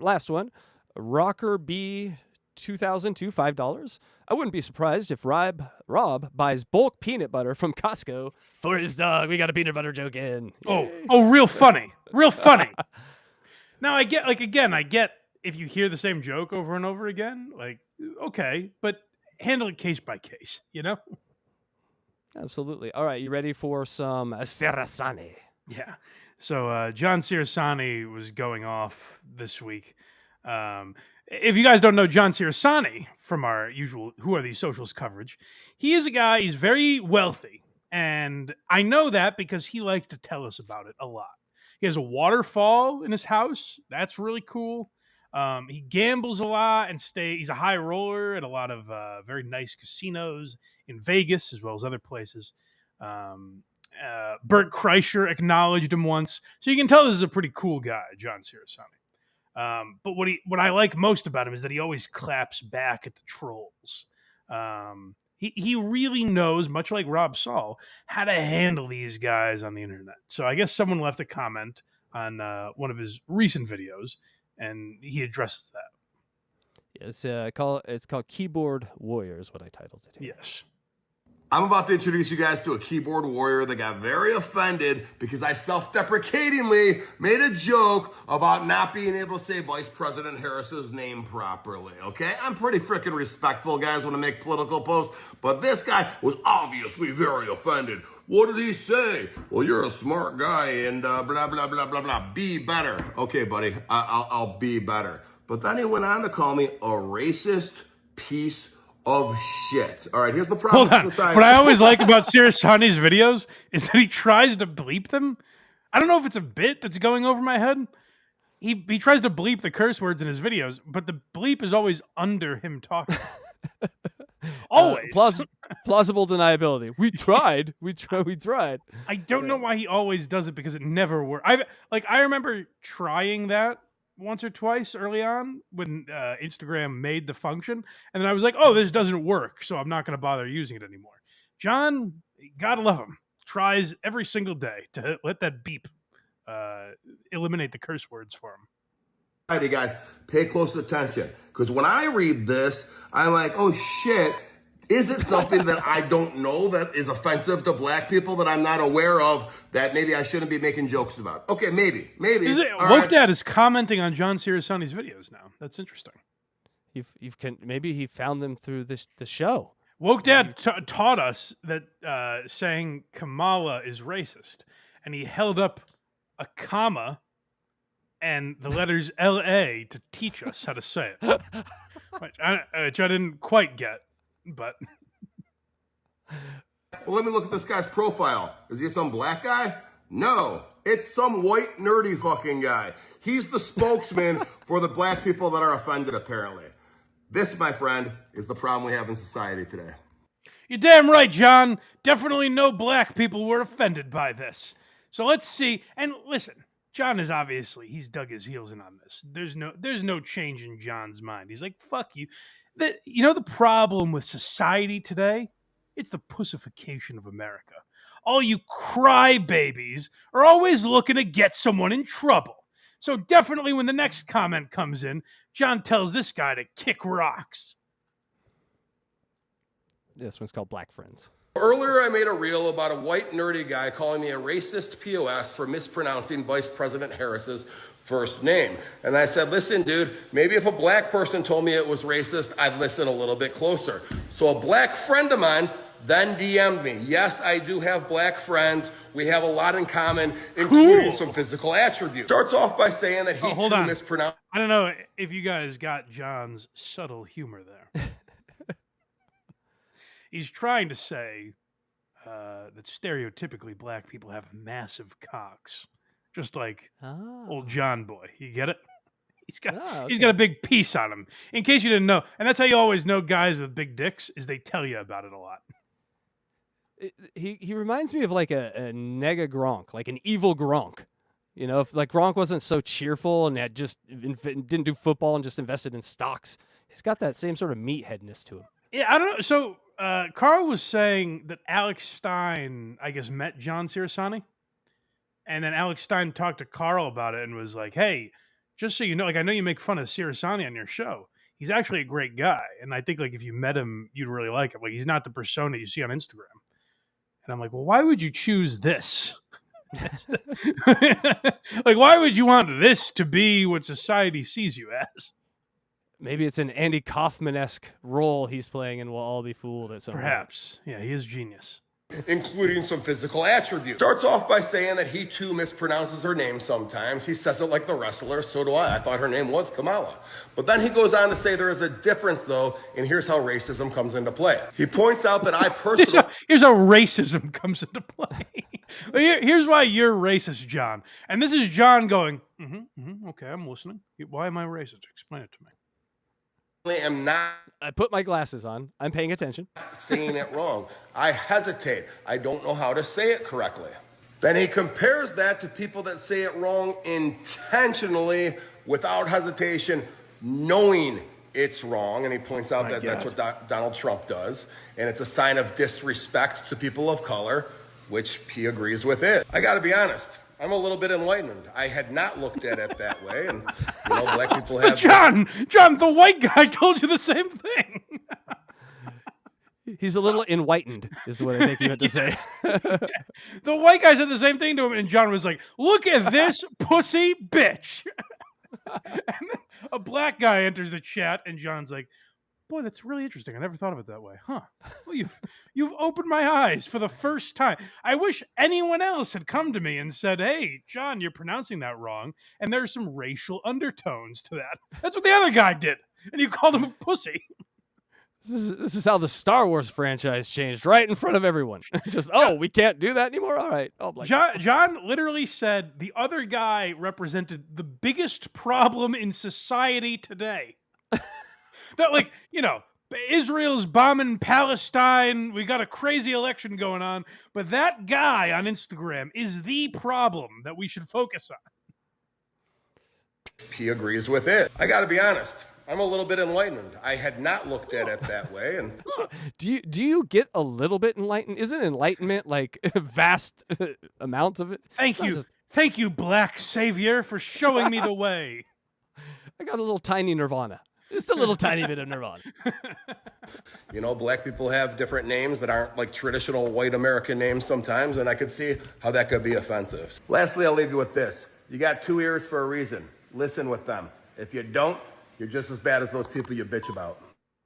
Last one, Rocker B 2002, $5. I wouldn't be surprised if Rob buys bulk peanut butter from Costco for his dog. We got a peanut butter joke in. Oh, real funny. Real funny. Now, I get, if you hear the same joke over and over again, like, okay, but handle it case by case, you know? Absolutely. All right, you ready for some Cerasani? Yeah. So John Cerasani was going off this week. If you guys don't know John Cerasani from our usual Who Are These Socials coverage, he is a guy, he's very wealthy. And I know that because he likes to tell us about it a lot. He has a waterfall in his house. That's really cool. He gambles a lot and he's a high roller at a lot of very nice casinos in Vegas as well as other places. Bert Kreischer acknowledged him once. So you can tell this is a pretty cool guy, John Cerasani. But what I like most about him is that he always claps back at the trolls. He really knows, much like Rob Saul, how to handle these guys on the internet. So I guess someone left a comment on one of his recent videos, and he addresses that. It's called Keyboard Warrior is what I titled it. Yes. I'm about to introduce you guys to a keyboard warrior that got very offended because I self-deprecatingly made a joke about not being able to say Vice President Harris's name properly, okay? I'm pretty freaking respectful, guys, when I make political posts, but this guy was obviously very offended. What did he say? Well, you're a smart guy and blah, blah, blah, blah, blah. Be better. Okay, buddy, I'll be better. But then he went on to call me a racist piece of shit. All right, here's the problem with society. What I always like about Cerasani's videos is that he tries to bleep them. I don't know if it's a bit that's going over my head. He tries to bleep the curse words in his videos, but the bleep is always under him talking. Always. Plausible deniability. We tried. We tried. I don't know why he always does it because it never worked. I remember trying that once or twice early on when Instagram made the function, and then I was like, "Oh, this doesn't work, so I'm not going to bother using it anymore." John, gotta love him. Tries every single day to let that beep eliminate the curse words for him. All right, guys, pay close attention, because when I read this, I'm like, oh shit, is it something that I don't know that is offensive to black people that I'm not aware of that maybe I shouldn't be making jokes about? Okay, maybe. Woke Dad is commenting on John Cirasani's videos now. That's interesting. Maybe he found them through the show. Woke Dad taught us that saying Kamala is racist, and he held up a comma and the letters L-A to teach us how to say it, which I didn't quite get, but... Well, let me look at this guy's profile. Is he some black guy? No, it's some white nerdy fucking guy. He's the spokesman for the black people that are offended, apparently. This, my friend, is the problem we have in society today. You're damn right, John. Definitely no black people were offended by this. So let's see. And listen, John is he's dug his heels in on this. There's no change in John's mind. He's like, fuck you. The problem with society today? It's the pussification of America. All you crybabies are always looking to get someone in trouble. So definitely when the next comment comes in, John tells this guy to kick rocks. This one's called Black Friends. Earlier, I made a reel about a white nerdy guy calling me a racist POS for mispronouncing Vice President Harris's first name. And I said, listen, dude, maybe if a black person told me it was racist, I'd listen a little bit closer. So a black friend of mine then DM'd me. Yes, I do have black friends. We have a lot in common, including some physical attributes. Starts off by saying that he too mispronounced. I don't know if you guys got John's subtle humor there. He's trying to say that stereotypically black people have massive cocks, just like old John boy. You get it? He's got a big piece on him. In case you didn't know, and that's how you always know guys with big dicks is they tell you about it a lot. He reminds me of like a nega Gronk, like an evil Gronk. You know, if like Gronk wasn't so cheerful and had just didn't do football and just invested in stocks, he's got that same sort of meatheadness to him. Yeah, I don't know. So Carl was saying that Alex Stein, I guess, met John Cerasani, and then Alex Stein talked to Carl about it and was like, "Hey, just so you know, like I know you make fun of Cerasani on your show. He's actually a great guy, and I think like if you met him, you'd really like him. Like he's not the persona you see on Instagram." And I'm like, "Well, why would you choose this? Like, why would you want this to be what society sees you as?" Maybe it's an Andy Kaufman-esque role he's playing and we'll all be fooled at some point. Perhaps. Yeah, he is genius. Including some physical attributes. Starts off by saying that he too mispronounces her name sometimes. He says it like the wrestler, so do I. I thought her name was Kamala. But then he goes on to say there is a difference though, and here's how racism comes into play. He points out that I personally... here's how racism comes into play. Here's why you're racist, John. And this is John going, okay, I'm listening. Why am I racist? Explain it to me. Am not. I put my glasses on. I'm paying attention. Saying it wrong. I hesitate. I don't know how to say it correctly. Then he compares that to people that say it wrong intentionally, without hesitation, knowing it's wrong. And he points out that that's what Donald Trump does. And it's a sign of disrespect to people of color, which he agrees with it. I got to be honest. I'm a little bit enlightened. I had not looked at it that way, and black people have. John, the white guy told you the same thing. He's a little enlightened, is what I think you meant to say. The white guy said the same thing to him, and John was like, "Look at this pussy bitch." And then a black guy enters the chat, and John's like, "Boy, that's really interesting. I never thought of it that way, huh? Well, you've opened my eyes for the first time. I wish anyone else had come to me and said, 'Hey, John, you're pronouncing that wrong, and there's some racial undertones to that.'" That's what the other guy did, and you called him a pussy. This is how the Star Wars franchise changed, right in front of everyone. Just we can't do that anymore. All right. John literally said the other guy represented the biggest problem in society today. That, like, Israel's bombing Palestine. We got a crazy election going on. But that guy on Instagram is the problem that we should focus on. He agrees with it. I got to be honest. I'm a little bit enlightened. I had not looked at it that way. And Do you get a little bit enlightened? Isn't enlightenment like vast amounts of it? Thank you, Black Savior, for showing me the way. I got a little tiny nirvana. Just a little tiny bit of nirvana. you know, black people have different names that aren't like traditional white American names sometimes, and I could see how that could be offensive. Lastly, I'll leave you with this. You got 2 ears for a reason. Listen with them. If you don't, you're just as bad as those people you bitch about.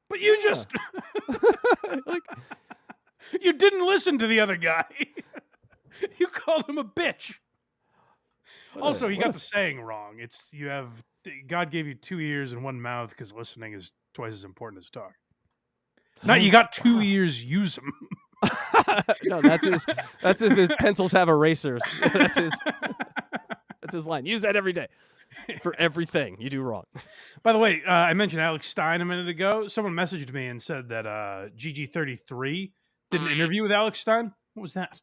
But you just... you didn't listen to the other guy. You called him a bitch. Also, he got the saying wrong. It's God gave you 2 ears and 1 mouth because listening is twice as important as talking. Not you got 2 ears, use them. No, that's if his pencils have erasers. That's his line. Use that every day for everything you do wrong. By the way, I mentioned Alex Stein a minute ago. Someone messaged me and said that GG33 did an interview with Alex Stein. What was that?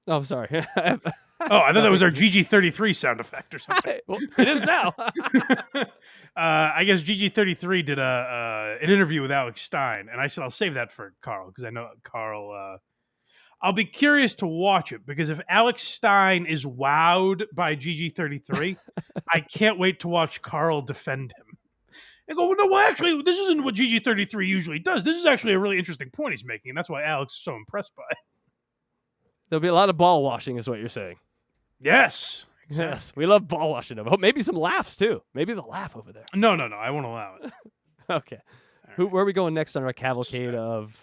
Oh, sorry. Oh, I thought that was our GG33 sound effect or something. Well, it is now. I guess GG33 did an interview with Alex Stein, and I said I'll save that for Carl because I know Carl. I'll be curious to watch it because if Alex Stein is wowed by GG33, I can't wait to watch Carl defend him. And go, no, well, actually, this isn't what GG33 usually does. This is actually a really interesting point he's making, and that's why Alex is so impressed by it. There'll be a lot of ball washing, is what you're saying. Yes. Exactly. Yes, we love ball washing. Oh, maybe some laughs too. Maybe they'll laugh over there. No, I won't allow it. Okay. Where are we going next on our cavalcade of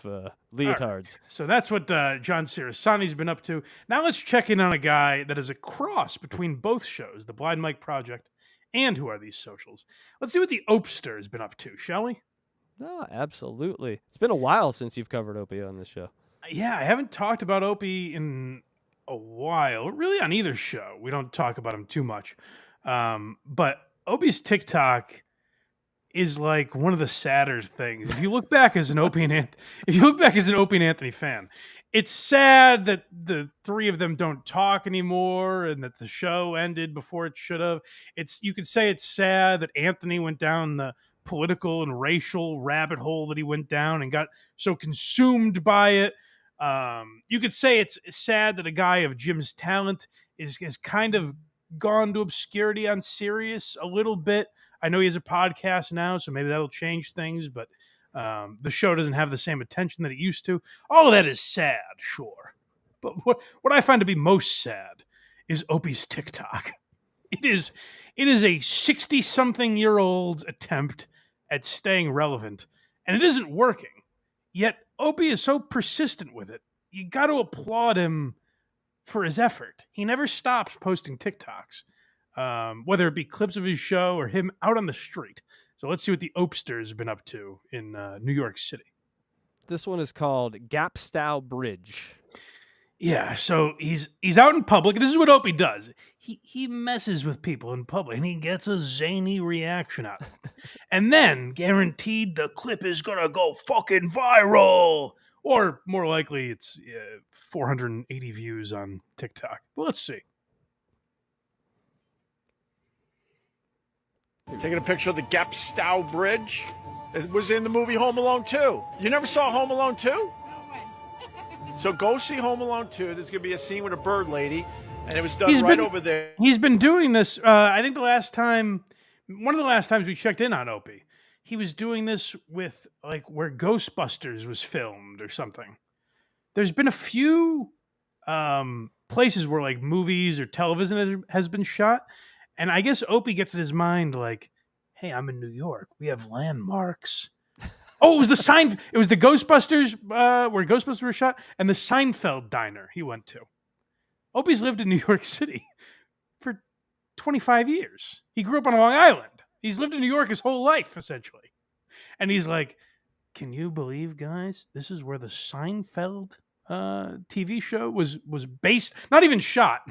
leotards? Right. So that's what John Cerasani's been up to. Now let's check in on a guy that is a cross between both shows, the Blind Mike Project and Who Are These Socials. Let's see what the Opester has been up to, shall we? Oh, absolutely. It's been a while since you've covered Opie on this show. Yeah, I haven't talked about Opie in a while. Really on either show. We don't talk about him too much. But Opie's TikTok is like one of the sadder things. If you look back as an Opie and Anthony fan, it's sad that the three of them don't talk anymore and that the show ended before it should have. You could say it's sad that Anthony went down the political and racial rabbit hole that he went down and got so consumed by it. You could say it's sad that a guy of Jim's talent has kind of gone to obscurity on Sirius a little bit. I know he has a podcast now, so maybe that'll change things, but the show doesn't have the same attention that it used to. All of that is sad, sure. But what I find to be most sad is Opie's TikTok. It is a 60-something-year-old's attempt at staying relevant, and it isn't working. Yet Opie is so persistent with it. You got to applaud him for his effort. He never stops posting TikToks, whether it be clips of his show or him out on the street. So let's see what the Opester has been up to in New York City. This one is called Gapstow Bridge. Yeah, so he's out in public. This is what Opie does. He messes with people in public, and he gets a zany reaction out of them. And then, guaranteed, the clip is going to go fucking viral. Or, more likely, it's 480 views on TikTok. But let's see. Taking a picture of the Gapstow Bridge. It was in the movie Home Alone 2. You never saw Home Alone 2? So go see Home Alone 2. There's going to be a scene with a bird lady, and it was done over there. He's been doing this, I think one of the last times we checked in on Opie, he was doing this with, like, where Ghostbusters was filmed or something. There's been a few places where, like, movies or television has been shot, and I guess Opie gets in his mind, like, hey, I'm in New York. We have landmarks. Oh, it was the Ghostbusters, where Ghostbusters were shot, and the Seinfeld diner he went to. Opie's lived in New York City for 25 years. He grew up on Long Island. He's lived in New York his whole life, essentially. And he's like, can you believe, guys, this is where the Seinfeld TV show was based, not even shot.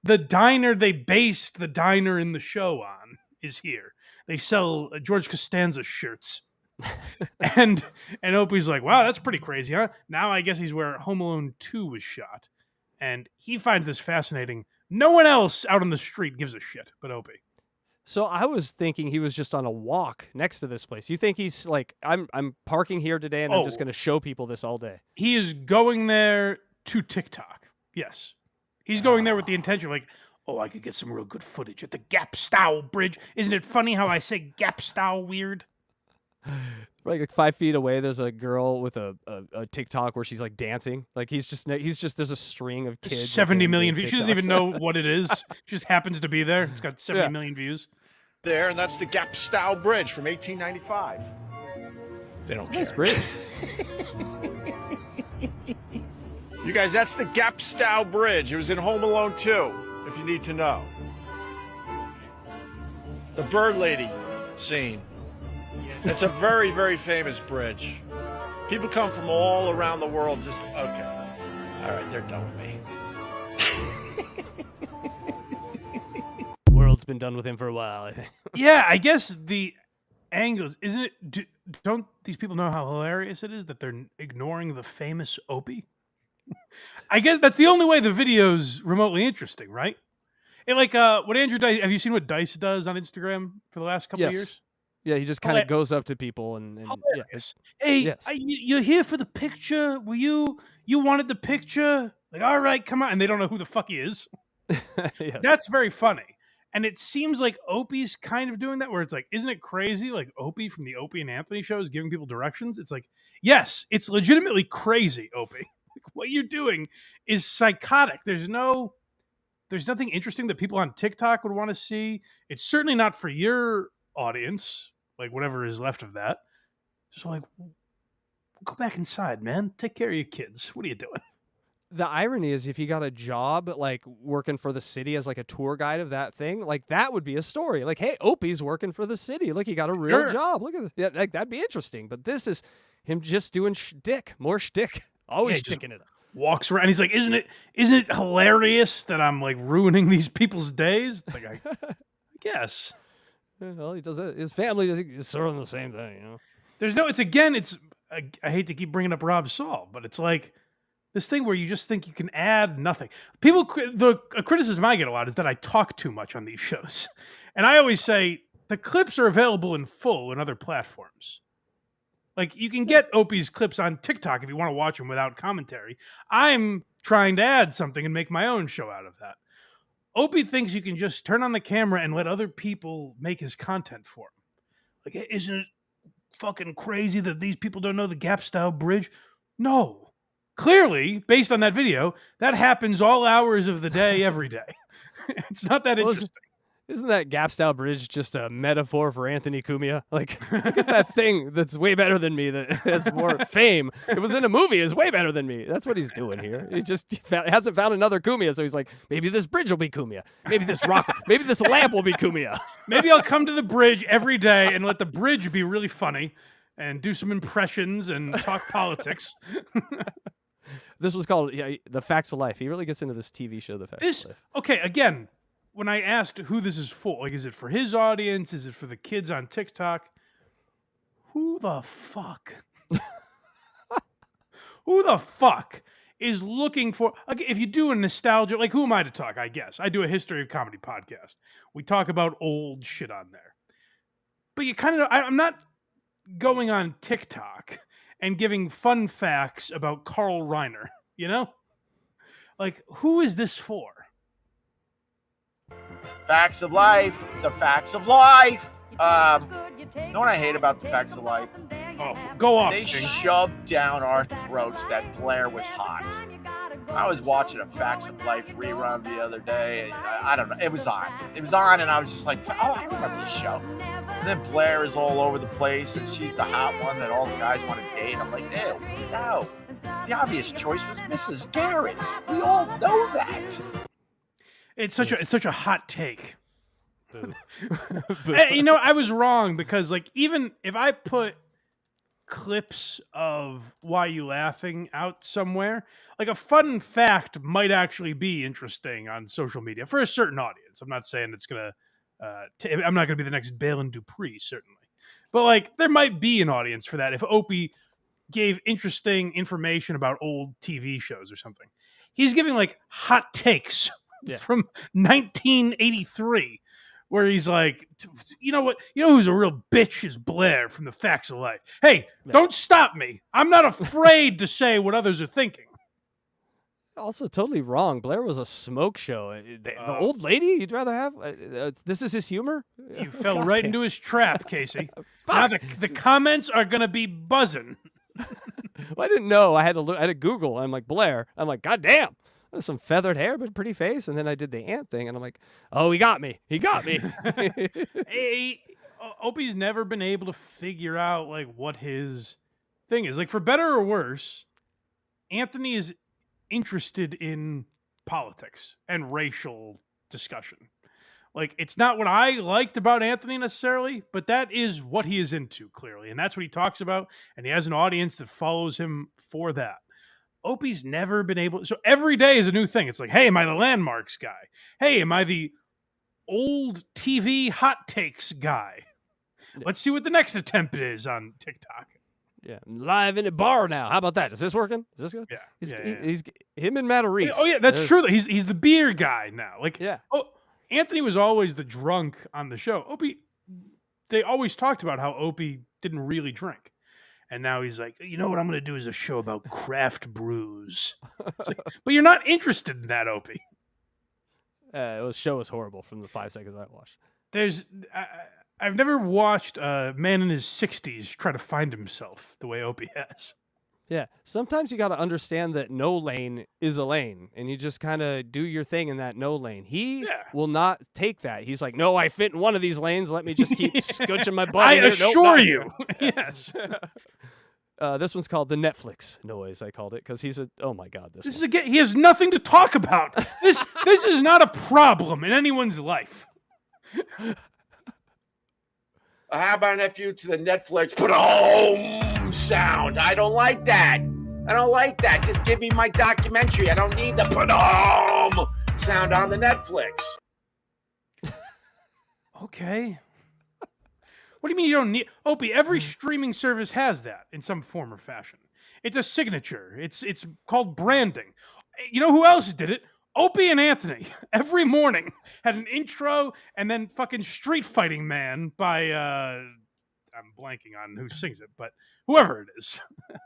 The diner they based the diner in the show on is here. They sell George Costanza shirts and Opie's like, wow, that's pretty crazy, huh? Now I guess he's where Home Alone 2 was shot. And he finds this fascinating. No one else out on the street gives a shit but Opie. So I was thinking he was just on a walk next to this place. You think he's like, I'm parking here today and I'm just going to show people this all day? He is going there to TikTok. Yes. He's going there with the intention like, oh, I could get some real good footage at the Gapstow Bridge. Isn't it funny how I say Gapstow weird? Like 5 feet away, there's a girl with a TikTok where she's like dancing. Like he's just there's a string of kids. 70 million views. She doesn't even know what it is. She just happens to be there. It's got 70 million views. There, and that's the Gapstow Bridge from 1895. They don't care. Nice bridge. You guys, that's the Gapstow Bridge. It was in Home Alone 2, if you need to know. The bird lady scene. It's a very, very famous bridge. People come from all around the world just, okay. All right, they're done with me. World's been done with him for a while, I think. Yeah, I guess the angles, isn't it? Don't these people know how hilarious it is that they're ignoring the famous Opie? I guess that's the only way the video's remotely interesting, right? And like, what Andrew Dice, have you seen what Dice does on Instagram for the last couple of years? Yeah, he just kind of goes up to people and hilarious. Yeah. Hey, yes. You're here for the picture? Were you wanted the picture? Like, all right, come on. And they don't know who the fuck he is. Yes. That's very funny. And it seems like Opie's kind of doing that, where it's like, isn't it crazy? Like Opie from the Opie and Anthony show is giving people directions. It's like, yes, it's legitimately crazy, Opie. Like, what you're doing is psychotic. There's nothing interesting that people on TikTok would want to see. It's certainly not for your audience, like whatever is left of that. So like, go back inside, man. Take care of your kids. What are you doing? The irony is if he got a job like working for the city as like a tour guide of that thing, like that would be a story. Like, hey, Opie's working for the city. Look, he got a real job. Look at this. Yeah, like, that'd be interesting. But this is him just doing shtick, more shtick, always sticking it up. Walks around. He's like, isn't it hilarious that I'm like ruining these people's days? It's like, I guess. Well, he does it. His family is sort of the same thing, you know. I hate to keep bringing up Rob Saul, but it's like this thing where you just think you can add nothing. The criticism I get a lot is that I talk too much on these shows. And I always say the clips are available in full in other platforms. Like, you can get Opie's clips on TikTok if you want to watch them without commentary. I'm trying to add something and make my own show out of that. Opie thinks you can just turn on the camera and let other people make his content for him. Like, isn't it fucking crazy that these people don't know the Gapstow Bridge? No. Clearly, based on that video, that happens all hours of the day, every day. It's not that interesting. Isn't that Gapstow Bridge just a metaphor for Anthony Cumia? Like, look at that thing that's way better than me, that has more fame. It was in a movie, it's way better than me. That's what he's doing here. He just hasn't found another Cumia, so he's like, maybe this bridge will be Cumia. Maybe this rock, maybe this lamp will be Cumia. Maybe I'll come to the bridge every day and let the bridge be really funny and do some impressions and talk politics. This was called The Facts of Life. He really gets into this TV show, The Facts of Life. Okay, again, when I asked who this is for, like, is it for his audience? Is it for the kids on TikTok? Who the fuck? Who the fuck is looking for, like, if you do a nostalgia, like, who am I to talk, I guess? I do a history of comedy podcast. We talk about old shit on there. But you kind of, I'm not going on TikTok and giving fun facts about Carl Reiner, you know? Like, who is this for? Facts of life. The facts of life. You know what I hate about the facts of life? Oh, go off. They shoved down our throats that Blair was hot. I was watching a Facts of Life rerun the other day. And I don't know. It was on. And I was just like, oh, I remember this show. And then Blair is all over the place, and she's the hot one that all the guys want to date. I'm like, ew, no. The obvious choice was Mrs. Garrett. We all know that. It's such a hot take. You know, I was wrong because, like, even if I put clips of Why You Laughing out somewhere, like, a fun fact might actually be interesting on social media for a certain audience. I'm not saying it's gonna I'm not gonna be the next Balin Dupree, certainly, But like, there might be an audience for that if Opie gave interesting information about old TV shows or something. He's giving like hot takes from 1983, where he's like, you know what? You know who's a real bitch is Blair from The Facts of Life. Hey, don't stop me. I'm not afraid to say what others are thinking. Also, totally wrong. Blair was a smoke show. The old lady you'd rather have? This is his humor? You fell right into his trap, Casey. Now the comments are going to be buzzing. Well, I didn't know. I had to Google. I'm like, Blair. I'm like, God damn. There's some feathered hair, but pretty face. And then I did the ant thing, and I'm like, oh, he got me. He got me. Opie's never been able to figure out like what his thing is. Like, for better or worse, Anthony is interested in politics and racial discussion. Like, it's not what I liked about Anthony necessarily, but that is what he is into, clearly. And that's what he talks about. And he has an audience that follows him for that. Opie's never been able. So every day is a new thing. It's like, hey, am I the landmarks guy? Hey, am I the old TV hot takes guy? Let's see what the next attempt is on TikTok. Yeah, live in a bar now. How about that? Is this working? Is this good? Yeah. He's him and Matt Reese. Oh yeah, that's true. He's the beer guy now. Like, yeah. Oh, Anthony was always the drunk on the show. Opie, they always talked about how Opie didn't really drink, and now he's like, you know what I'm going to do is a show about craft brews. Like, but you're not interested in that, Opie. The show was horrible from the 5 seconds I watched. I've never watched a man in his 60s try to find himself the way Opie has. Yeah. Sometimes you got to understand that no lane is a lane, and you just kind of do your thing in that no lane. He will not take that. He's like, no, I fit in one of these lanes. Let me just keep scooching my butt. I in here. assure you. Yes. This one's called the Netflix noise. I called it because he's oh my God. This is again. He has nothing to talk about. This is not a problem in anyone's life. How about an FU to the Netflix boom sound? I don't like that. I don't like that. Just give me my documentary. I don't need the boom sound on the Netflix. Okay. What do you mean you don't need Opie? Every streaming service has that in some form or fashion. It's a signature. It's called branding. You know who else did it? Opie and Anthony every morning had an intro and then fucking Street Fighting Man by I'm blanking on who sings it, but whoever it is.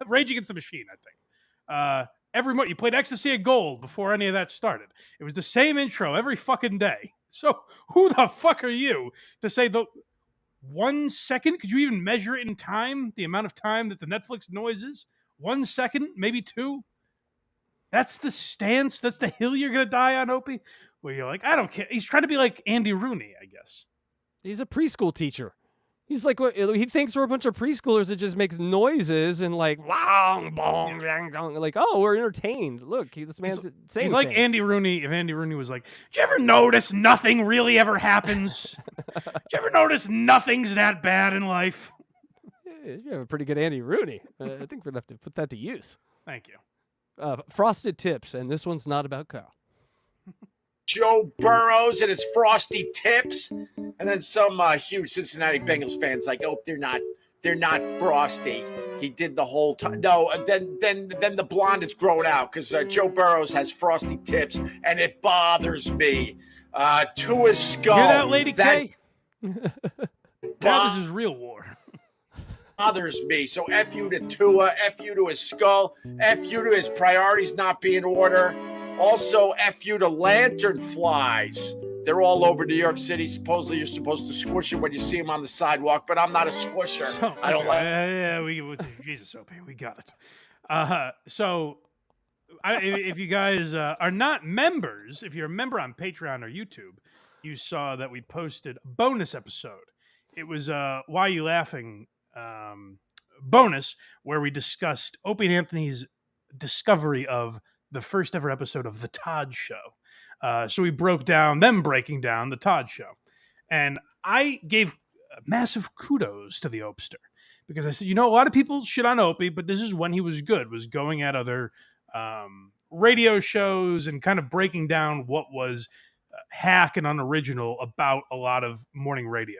Rage Against the Machine, I think. Every morning you played Ecstasy of Gold before any of that started. It was the same intro every fucking day. So who the fuck are you to say the 1 second? Could you even measure it in time? The amount of time that the Netflix noise is? 1 second, maybe 2. That's the stance. That's the hill you're going to die on, Opie, where you're like, I don't care. He's trying to be like Andy Rooney, I guess. He's a preschool teacher. He's like, he thinks we're a bunch of preschoolers that just makes noises and like, bong, bong, bong, bong. Like, oh, we're entertained. Look, this man's saying He's like things. Andy Rooney. If Andy Rooney was like, did you ever notice nothing really ever happens? Did you ever notice nothing's that bad in life? Yeah, you have a pretty good Andy Rooney. I think we're going to have to put that to use. Thank you. Frosted Tips, and this one's not about Carl. Joe Burrows and his frosty tips, and then some huge Cincinnati Bengals fans like, oh, they're not frosty. He did the whole time. No, then the blonde is grown out because Joe Burrows has frosty tips, and it bothers me. To his skull. Hear that, Lady K? Now this is real war. Bothers me. So F you to Tua, F you to his skull, F you to his priorities not being in order. Also, F you to lantern flies. They're all over New York City. Supposedly you're supposed to squish them when you see them on the sidewalk, but I'm not a squisher. So, I don't like Jesus, Opie, we got it. If you guys are not members, if you're a member on Patreon or YouTube, you saw that we posted a bonus episode. It was Why Are You Laughing bonus, where we discussed Opie and Anthony's discovery of the first ever episode of The Todd Show. So we broke down them breaking down The Todd Show. And I gave massive kudos to the Opster because I said, you know, a lot of people shit on Opie, but this is when he was good, was going at other radio shows and kind of breaking down what was hack and unoriginal about a lot of morning radio.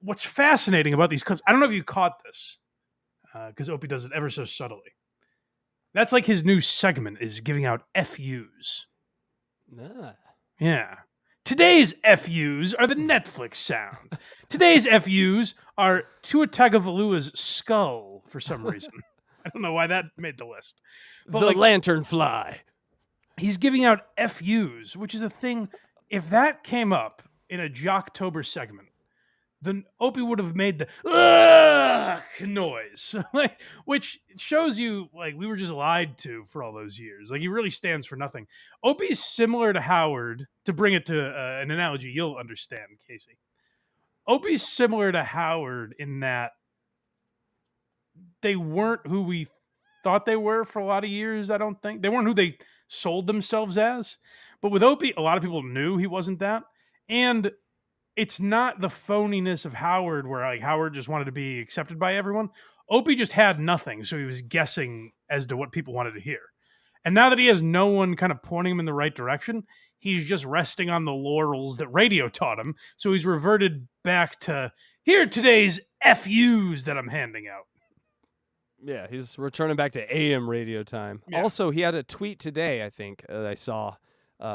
what's fascinating about these clips, I don't know if you caught this, because Opie does it ever so subtly. That's like his new segment is giving out FUs. Yeah. Today's FUs are the Netflix sound. Today's FUs are Tua Tagovailoa's skull for some reason. I don't know why that made the list. But the lantern fly. He's giving out FUs, which is a thing. If that came up in a Jocktober segment, then Opie would have made the noise, which shows you like we were just lied to for all those years. Like he really stands for nothing. Opie's similar to Howard. To bring it to an analogy you'll understand, Casey. Opie's similar to Howard in that they weren't who we thought they were for a lot of years. I don't think they weren't who they sold themselves as. But with Opie, a lot of people knew he wasn't that, and it's not the phoniness of Howard where like Howard just wanted to be accepted by everyone. Opie just had nothing, so he was guessing as to what people wanted to hear. And now that he has no one kind of pointing him in the right direction, he's just resting on the laurels that radio taught him. So he's reverted back to, here are today's FUs that I'm handing out. Yeah, he's returning back to AM radio time. Yeah. Also, he had a tweet today, I think, I saw.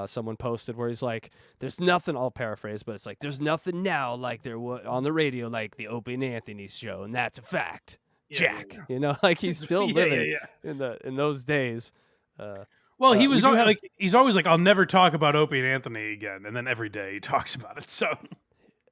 Someone posted where he's like, there's nothing, I'll paraphrase, but it's like, there's nothing now like there was on the radio, like the Opie and Anthony show, and that's a fact. Yeah, Jack. Yeah. You know, like he's still living in those days. Well, he was like, he's always like, I'll never talk about Opie and Anthony again. And then every day he talks about it. So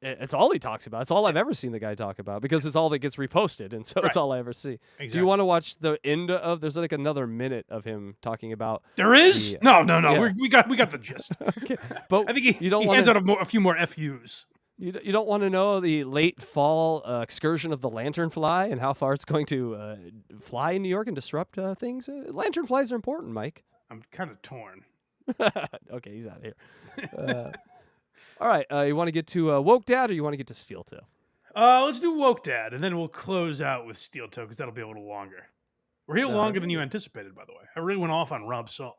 it's all he talks about. It's all I've ever seen the guy talk about because it's all that gets reposted. And so it's all I ever see. Exactly. Do you want to watch the end of, there's like another minute of him talking about. There is? No. Yeah. We got the gist. Okay. But I think he hands out a few more FUs. You don't want to know the late fall excursion of the lanternfly and how far it's going to fly in New York and disrupt things? Lanternflies are important, Mike. I'm kind of torn. Okay, he's out of here. All right, you want to get to Woke Dad or you want to get to Steel Toe? Let's do Woke Dad, and then we'll close out with Steel Toe because that'll be a little longer. We're here longer than you anticipated, by the way. I really went off on Rob Saul.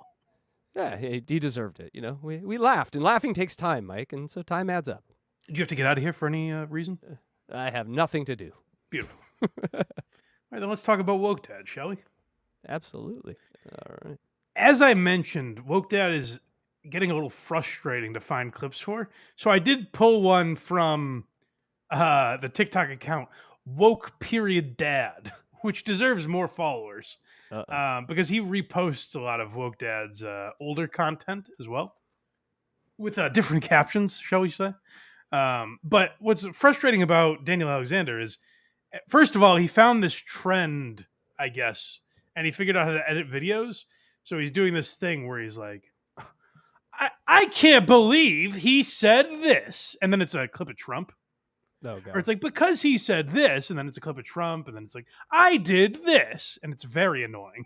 Yeah, he deserved it. You know, we laughed, and laughing takes time, Mike, and so time adds up. Did you have to get out of here for any reason? I have nothing to do. Beautiful. All right, then let's talk about Woke Dad, shall we? Absolutely. All right. As I mentioned, Woke Dad is getting a little frustrating to find clips for. So I did pull one from the TikTok account, Woke.Dad, which deserves more followers because he reposts a lot of Woke Dad's older content as well with different captions, shall we say. But what's frustrating about Daniel Alexander is, first of all, he found this trend, I guess, and he figured out how to edit videos. So he's doing this thing where he's like, I can't believe he said this. And then it's a clip of Trump. Oh, God. Or it's like, because he said this, and then it's a clip of Trump, and then it's like, I did this. And it's very annoying.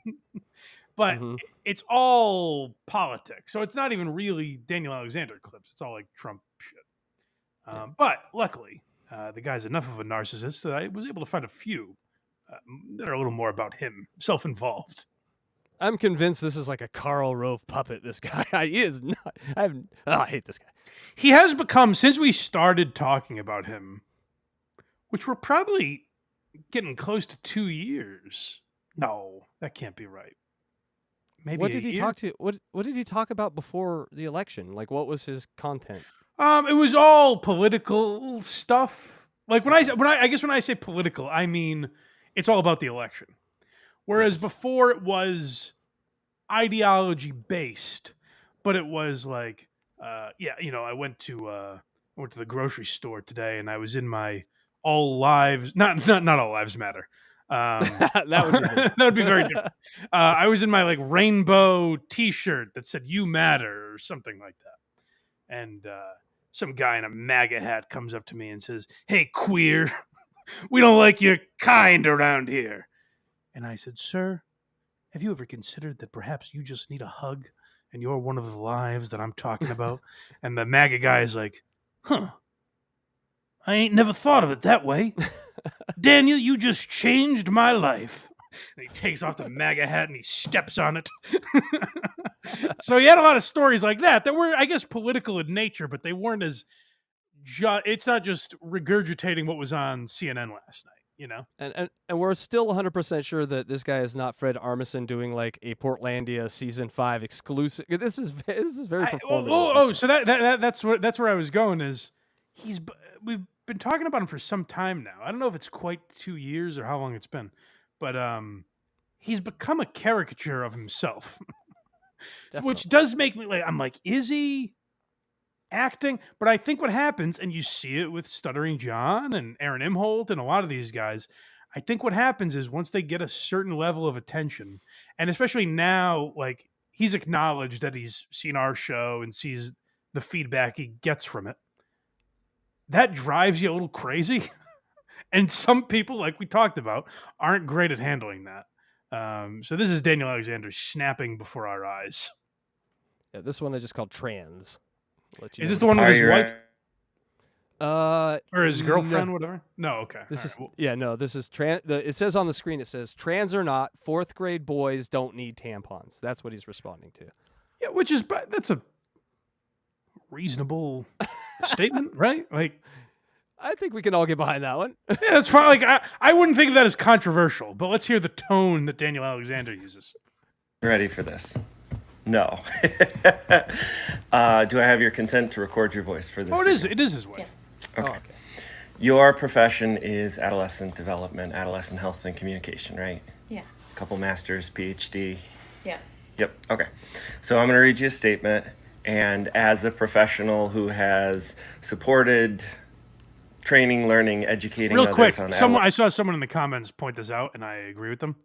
But it's all politics. So it's not even really Daniel Alexander clips. It's all like Trump shit. But luckily, the guy's enough of a narcissist that I was able to find a few that are a little more about him, self-involved. I'm convinced this is like a Karl Rove puppet, this guy. He is not. I hate this guy. He has become, since we started talking about him, which we're probably getting close to 2 years. No, that can't be right. Maybe what did he talk to? What did he talk about before the election? Like, what was his content? It was all political stuff. Like when I say political, I mean it's all about the election. Whereas before it was ideology based, but it was like, I went to the grocery store today, and I was in my all lives, not all lives matter. That would be very different. I was in my like rainbow T-shirt that said "You Matter" or something like that, and some guy in a MAGA hat comes up to me and says, "Hey, queer, we don't like your kind around here." And I said, "Sir, have you ever considered that perhaps you just need a hug and you're one of the lives that I'm talking about?" And the MAGA guy is like, "Huh, I ain't never thought of it that way. Daniel, you just changed my life." And he takes off the MAGA hat and he steps on it. So he had a lot of stories like that were, I guess, political in nature, but they weren't as it's not just regurgitating what was on CNN last night. You know, and we're still 100% sure that this guy is not Fred Armisen doing like a Portlandia season 5 exclusive. This is very performative. So that's where I was going. Is we've been talking about him for some time now. I don't know if it's quite 2 years or how long it's been, but he's become a caricature of himself, which does make me I'm like, is he acting? But I think what happens, and you see it with Stuttering John and Aaron Imholt and a lot of these guys, I think what happens is once they get a certain level of attention, and especially now, like he's acknowledged that he's seen our show and sees the feedback he gets from it, that drives you a little crazy. And some people, like we talked about, aren't great at handling that. So this is Daniel Alexander snapping before our eyes. Yeah, this one I just called Trans. Is this the one with his wife? Or his girlfriend, whatever? No, okay. This is no. This is trans. It says on the screen. It says trans or not, 4th grade boys don't need tampons. That's what he's responding to. Yeah, that's a reasonable statement, right? Like, I think we can all get behind that one. Yeah, that's fine. Like, I wouldn't think of that as controversial, but let's hear the tone that Daniel Alexander uses. Ready for this? No. Do I have your consent to record your voice for this? Oh, it is his wife. Yeah. Okay. Your profession is adolescent development, adolescent health and communication, right? Yeah. Couple masters, PhD. Yeah. Yep. Okay. So I'm going to read you a statement, and as a professional who has supported training, learning, educating real quick, others on I saw someone in the comments point this out, and I agree with them.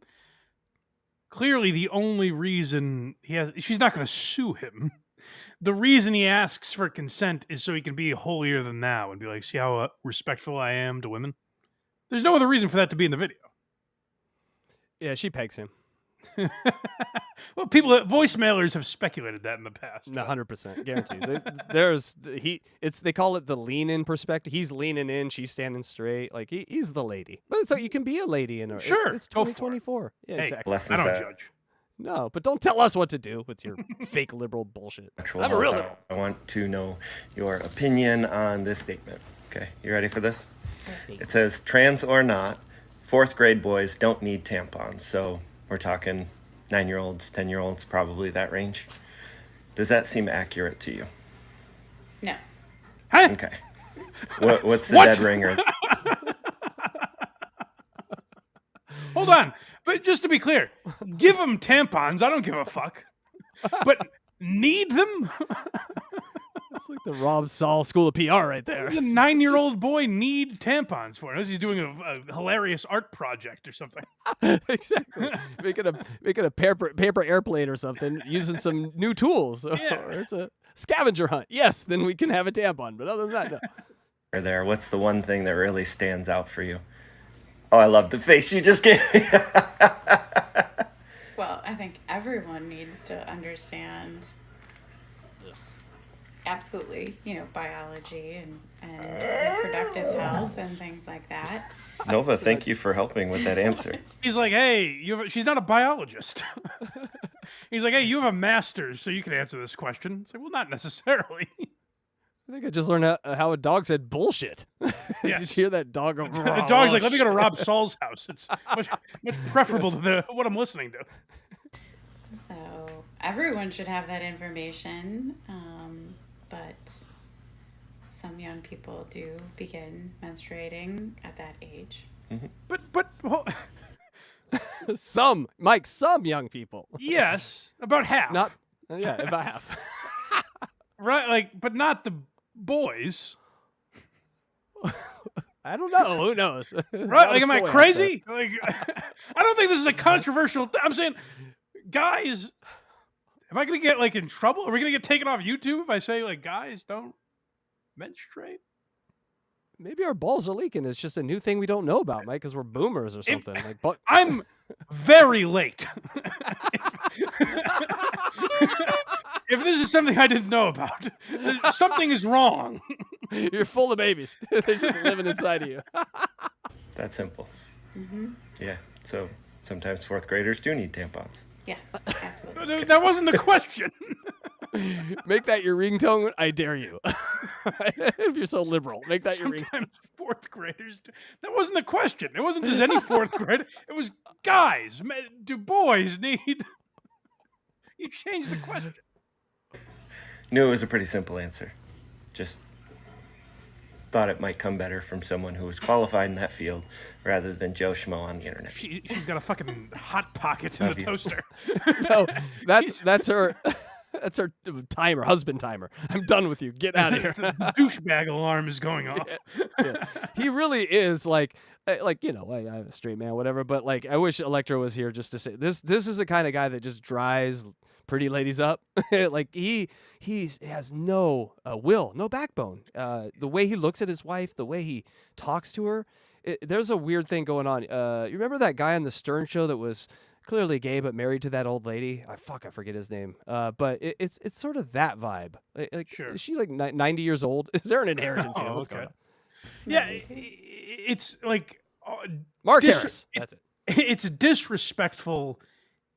Clearly, the only reason she's not going to sue him. The reason he asks for consent is so he can be holier than thou and be like, see how respectful I am to women? There's no other reason for that to be in the video. Yeah, she pegs him. Well, voicemailers have speculated that in the past. 100%, guaranteed. They call it the lean-in perspective. He's leaning in, she's standing straight. Like he's the lady. But so you can be a lady in her. Sure, it's 2024. Yeah, hey, exactly. I don't judge. No, but don't tell us what to do with your fake liberal bullshit. I'm a real liberal. I want to know your opinion on this statement. Okay, you ready for this? It says, trans or not, 4th grade boys don't need tampons. So we're talking 9-year-olds, 10-year-olds, probably that range. Does that seem accurate to you? No. Huh? Okay. What's the dead ringer? Hold on. But just to be clear, give them tampons. I don't give a fuck. But need them? That's like the Rob Saul School of PR right there. Does a 9-year-old boy need tampons for? Unless he's doing a hilarious art project or something. Exactly. Making a paper airplane or something using some new tools. Yeah. Or it's a scavenger hunt. Yes, then we can have a tampon. But other than that, no. There. What's the one thing that really stands out for you? Oh, I love the face you just gave me. Well, I think everyone needs to understand absolutely, biology and reproductive health and things like that. Nova, thank you for helping with that answer. He's like, hey, she's not a biologist. He's like, hey, you have a master's, so you can answer this question. It's like, well, not necessarily. I think I just learned how a dog said bullshit. Did you hear that dog go? The dog's like, let me go to Rob Saul's house. It's much preferable to what I'm listening to. So everyone should have that information, but some young people do begin menstruating at that age. Mm-hmm. But some young people. Yes, about half. Not about half. Right, but not the boys. I don't know. Who knows? Right? Am I crazy? I don't think this is a controversial. I'm saying, guys, am I going to get in trouble? Are we going to get taken off YouTube if I say guys don't menstruate? Maybe our balls are leaking. It's just a new thing we don't know about, Mike, because we're boomers or something. I'm very late. If this is something I didn't know about, something is wrong. You're full of babies. They're just living inside of you. That simple. Mm-hmm. Yeah. So sometimes 4th graders do need tampons. Yes, absolutely. That wasn't the question. Make that your ringtone. I dare you. if you're so liberal, make that your ringtone. Sometimes fourth graders. That wasn't the question. It wasn't just any fourth grader. It was guys. Do boys need? You changed the question. Knew it was a pretty simple answer. Just thought it might come better from someone who was qualified in that field rather than Joe Schmo on the internet. She's got a fucking hot pocket in the toaster. No, that's her. That's her timer, husband timer. I'm done with you. Get out of here. The douchebag alarm is going off. Yeah. He really is like I'm a straight man, whatever. But like, I wish Electra was here just to say this. This is the kind of guy that just dries pretty ladies up. Like he has no will, no backbone. The way he looks at his wife, the way he talks to her. There's a weird thing going on. You remember that guy on the Stern Show that was clearly gay but married to that old lady? I forget his name. But it's sort of that vibe. Like, sure. Is she like 90 years old? Is there an inheritance here? What's going on? Yeah, it's like Mark Harris. That's it. It's disrespectful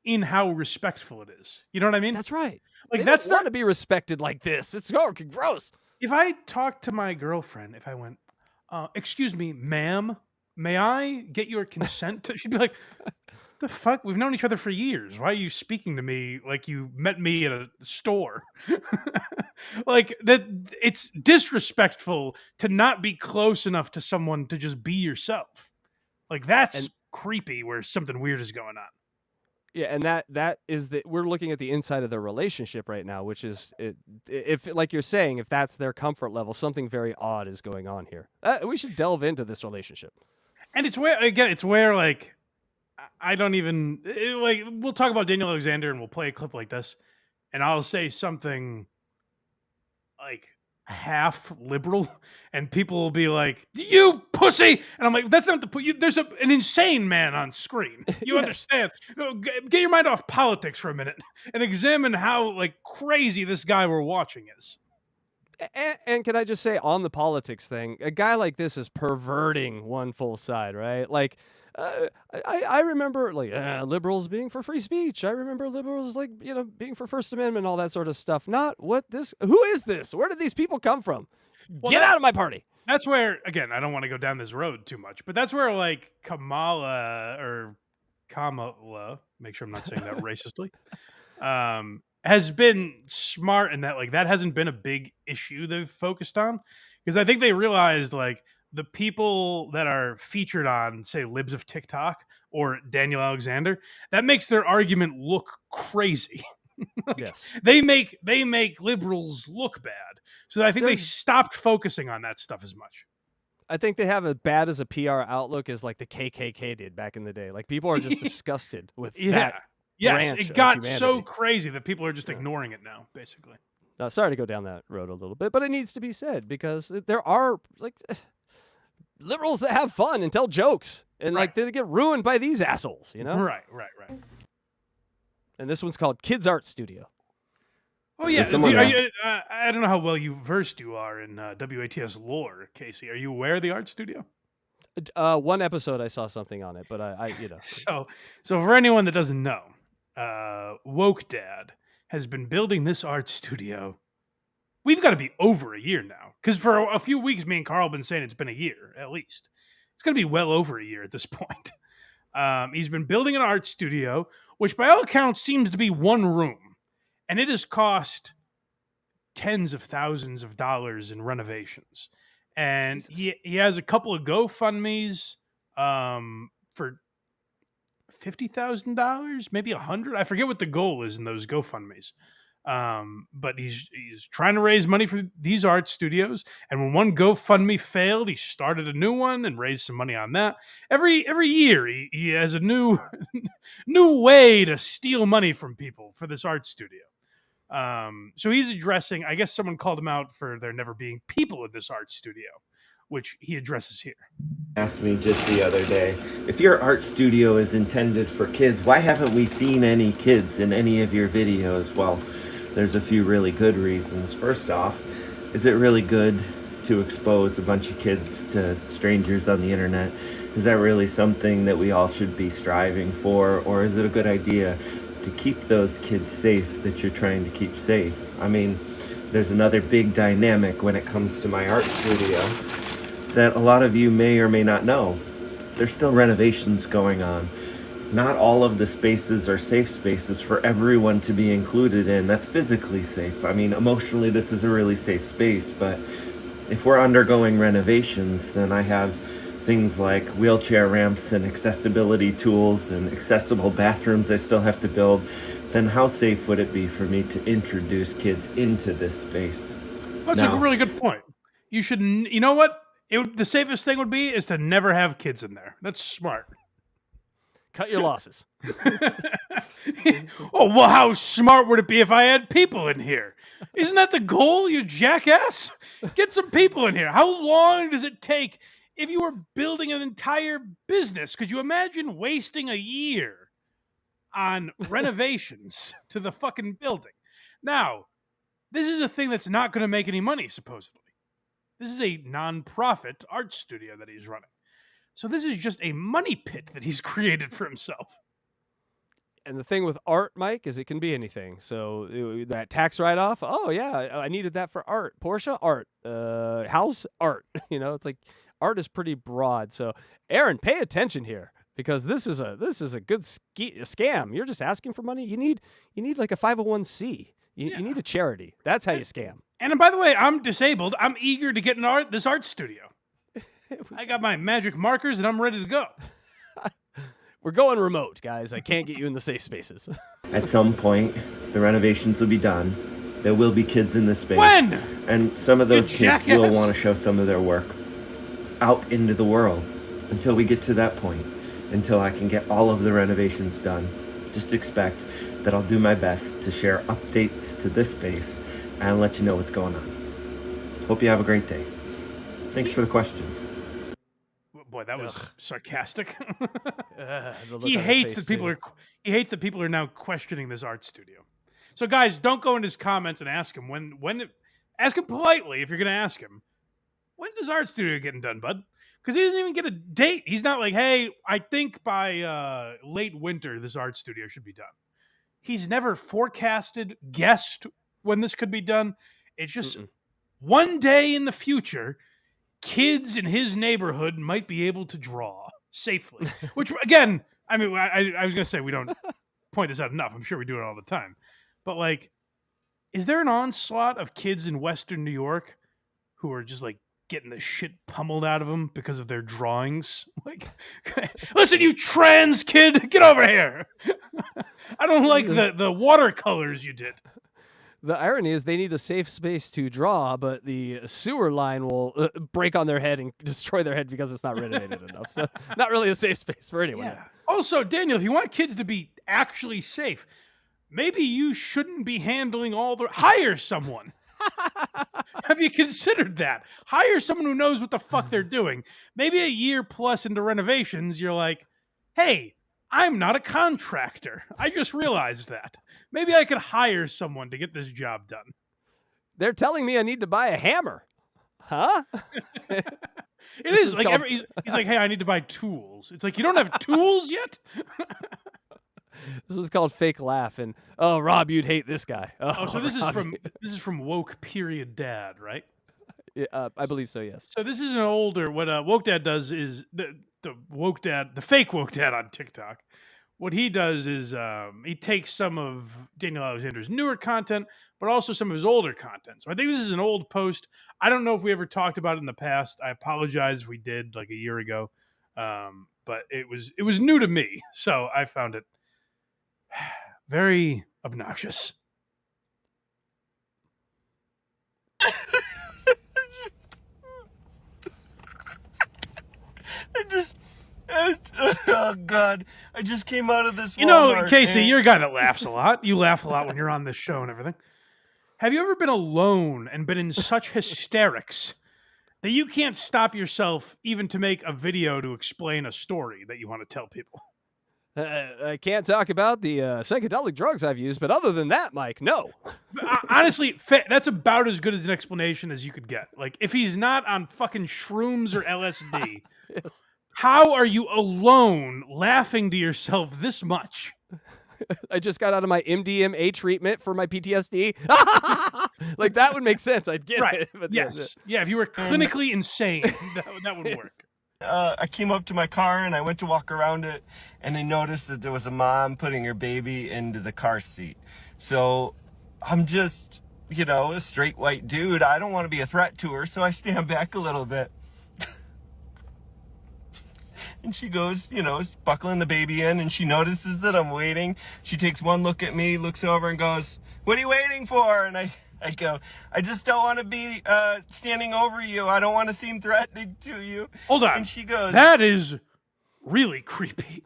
in how respectful it is. You know what I mean? That's right. Like that's not to be respected like this. It's gross. If I talked to my girlfriend, if I went, "Excuse me, ma'am, may I get your consent?" She'd be like, "The fuck? We've known each other for years. Why are you speaking to me like you met me at a store?" Like that. It's disrespectful to not be close enough to someone to just be yourself. Like that's creepy. Where something weird is going on. Yeah, and that is we're looking at the inside of their relationship right now, which is if like you're saying, if that's their comfort level, something very odd is going on here. We should delve into this relationship. And it's where like I don't even like we'll talk about Daniel Alexander and we'll play a clip like this, and I'll say something like half liberal, and people will be like, "You pussy," and I'm like, "That's not the point. There's an insane man on screen. You understand? Get your mind off politics for a minute and examine how like crazy this guy we're watching is." And can I just say on the politics thing, a guy like this is perverting one full side, right? Like, I remember like liberals being for free speech. I remember liberals like being for First Amendment, all that sort of stuff. Not what this. Who is this? Where did these people come from? Get out of my party. That's where again I don't want to go down this road too much, but that's where like Kamala, make sure I'm not saying that racistly, has been smart in that like that hasn't been a big issue they've focused on, because I think they realized like the people that are featured on, say, Libs of TikTok or Daniel Alexander, that makes their argument look crazy. Like, yes, they make liberals look bad. So I think they stopped focusing on that stuff as much. I think they have as bad as a PR outlook as like the KKK did back in the day. Like people are just disgusted with that. Yes, it got so crazy that people are just ignoring it now, basically. Sorry to go down that road a little bit, but it needs to be said because there are like liberals that have fun and tell jokes, and like they get ruined by these assholes, you know? Right. And this one's called Kids Art Studio. Oh yeah, I don't know how well versed you are in WATS lore, Casey. Are you aware of the art studio? One episode I saw something on it, but I So for anyone that doesn't know, Woke Dad has been building this art studio. We've got to be over a year now, because for a few weeks, me and Carl have been saying it's been a year at least. It's going to be well over a year at this point. He's been building an art studio, which by all accounts seems to be one room, and it has cost tens of thousands of dollars in renovations. And he has a couple of GoFundMes for $50,000, maybe $100,000. I forget what the goal is in those GoFundMes. But he's trying to raise money for these art studios. And when one GoFundMe failed, he started a new one and raised some money on that. Every year he has a new way to steal money from people for this art studio. So he's addressing, I guess someone called him out for there never being people in this art studio, which he addresses here. Asked me just the other day, if your art studio is intended for kids, why haven't we seen any kids in any of your videos? Well, there's a few really good reasons. First off, is it really good to expose a bunch of kids to strangers on the internet? Is that really something that we all should be striving for? Or is it a good idea to keep those kids safe that you're trying to keep safe? I mean, there's another big dynamic when it comes to my art studio that a lot of you may or may not know. There's still renovations going on. Not all of the spaces are safe spaces for everyone to be included in. That's physically safe. I mean, emotionally, this is a really safe space, but if we're undergoing renovations, then I have things like wheelchair ramps and accessibility tools and accessible bathrooms I still have to build. Then how safe would it be for me to introduce kids into this space? That's a really good point. You should, you know what? The safest thing would be is to never have kids in there. That's smart. Cut your losses. Oh, well, how smart would it be if I had people in here? Isn't that the goal, you jackass? Get some people in here. How long does it take if you were building an entire business? Could you imagine wasting a year on renovations to the fucking building? Now, this is a thing that's not going to make any money, supposedly. This is a non-profit art studio that he's running. So this is just a money pit that he's created for himself. And the thing with art, Mike, is it can be anything. So that tax write-off, oh, yeah, I needed that for art. Porsche, art. House, art. You know, it's like art is pretty broad. So, Aaron, pay attention here. Because this is a good scam. You're just asking for money. You need like a 501c. You need a charity. That's how you scam. And by the way, I'm disabled. I'm eager to get in this art studio. I got my magic markers and I'm ready to go. We're going remote, guys. I can't get you in the safe spaces. At some point, the renovations will be done. There will be kids in this space. When? And some of those kids will jackass. want to show some of their work out into the world. Until we get to that point, until I can get all of the renovations done, just expect that I'll do my best to share updates to this space and let you know what's going on. Hope you have a great day. Thanks for the questions. Boy, that was sarcastic. The look He on his hates face, that people too. are. He hates that people are now questioning this art studio. So, guys, don't go in his comments and ask him ask him politely if you're going to ask him. When's this art studio getting done, bud? Because he doesn't even get a date. He's not like, hey, I think by late winter this art studio should be done. He's never guessed when this could be done. It's just one day in the future, kids in his neighborhood might be able to draw safely. Which, again, I mean, I was going to say we don't point this out enough. I'm sure we do it all the time. But, like, is there an onslaught of kids in Western New York who are just, like, getting the shit pummeled out of them because of their drawings? Like, listen, you trans kid, get over here. I don't like the watercolors you did. The irony is they need a safe space to draw, but the sewer line will break on their head and destroy their head because it's not renovated enough. So not really a safe space for anyone. Yeah. Also, Daniel, if you want kids to be actually safe, maybe you shouldn't be handling hire someone. Have you considered that? Hire someone who knows what the fuck they're doing. Maybe a year plus into renovations, you're like, hey, I'm not a contractor. I just realized that. Maybe I could hire someone to get this job done. They're telling me I need to buy a hammer. Huh? It is like he's like, hey, I need to buy tools. It's like, you don't have tools yet? This was called Fake Laugh, and oh, Rob, you'd hate this guy. Oh, so this Rob, is from Woke Period Dad, right? Yeah, I believe so. Yes. So this is an older. What Woke Dad does is the Woke Dad, the fake Woke Dad on TikTok. What he does is he takes some of Daniel Alexander's newer content, but also some of his older content. So I think this is an old post. I don't know if we ever talked about it in the past. I apologize if we did, like a year ago, but it was new to me, so I found it very obnoxious. Oh God! I just came out of this. You know, Casey, you're a guy that laughs a lot. You laugh a lot when you're on this show and everything. Have you ever been alone and been in such hysterics that you can't stop yourself even to make a video to explain a story that you want to tell people? I can't talk about the psychedelic drugs I've used, but other than that, Mike, no. Honestly, that's about as good as an explanation as you could get. Like, if he's not on fucking shrooms or LSD, Yes. How are you alone laughing to yourself this much? I just got out of my MDMA treatment for my PTSD. Like that would make sense. I'd get Right. it. But Yes. Yeah, if you were clinically insane, that would work. I came up to my car and I went to walk around it, and I noticed that there was a mom putting her baby into the car seat. So I'm just, a straight white dude. I don't want to be a threat to her, so I stand back a little bit. And she goes, buckling the baby in, and she notices that I'm waiting. She takes one look at me, looks over and goes, "What are you waiting for?" And I go, "I just don't want to be standing over you. I don't want to seem threatening to you." Hold on. And she goes, "That is really creepy."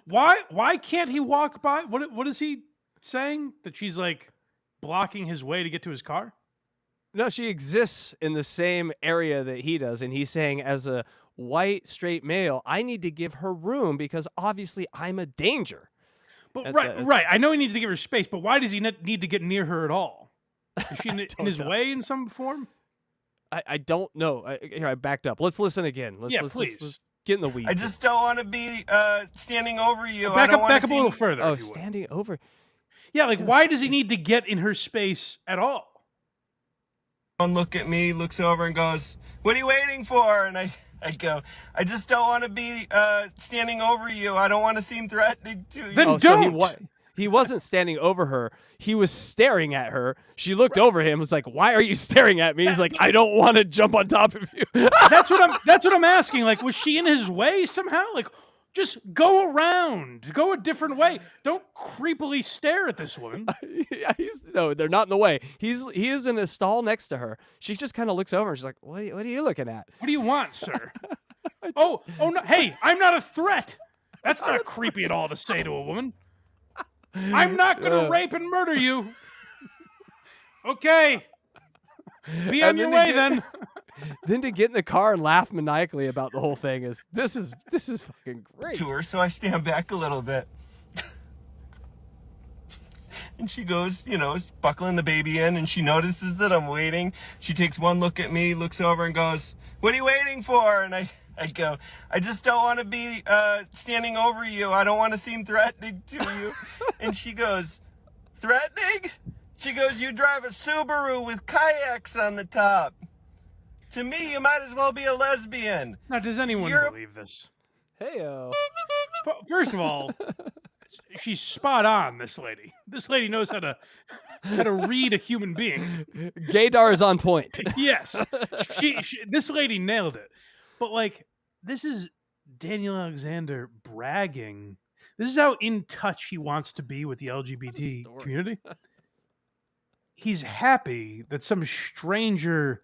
Why can't he walk by? What is he saying? That she's like blocking his way to get to his car? No, she exists in the same area that he does, and he's saying, as a white straight male, I need to give her room because obviously I'm a danger. But right. I know he needs to give her space, but why does he need to get near her at all? Is she in his way in some form? I don't know. Here, I backed up. Let's listen again. Let's get in the weeds. "I just don't want to be standing over you. Back I don't up a little further. Oh, if you would. standing over. Yeah, like why does he need to get in her space at all? One look at me, looks over and goes, "What are you waiting for?" And I go, "I just don't want to be standing over you. I don't want to seem threatening to you." Then don't. So he wasn't standing over her. He was staring at her. She looked over him. Was like, "Why are you staring at me?" He's like, "I don't want to jump on top of you." That's what I'm asking. Like, was she in his way somehow? Like, just go around. Go a different way. Don't creepily stare at this woman. No, they're not in the way. He is in a stall next to her. She just kind of looks over and she's like, what are you looking at? What do you want, sir? oh no. Hey, I'm not a threat. That's not creepy at all to say to a woman. I'm not going to rape and murder you. Okay. Be on your way then. Then to get in the car and laugh maniacally about the whole thing is this is fucking great. To her, so I stand back a little bit. And she goes, buckling the baby in, and she notices that I'm waiting. She takes one look at me, looks over and goes, "What are you waiting for?" And I go, "I just don't want to be standing over you. I don't want to seem threatening to you." And she goes, "Threatening?" She goes, "You drive a Subaru with kayaks on the top. To me, you might as well be a lesbian." Now, does anyone believe this? Hey-o. First of all, she's spot on, this lady. This lady knows how to read a human being. Gaydar is on point. Yes. This lady nailed it. But, like, this is Daniel Alexander bragging. This is how in touch he wants to be with the LGBT community. He's happy that some stranger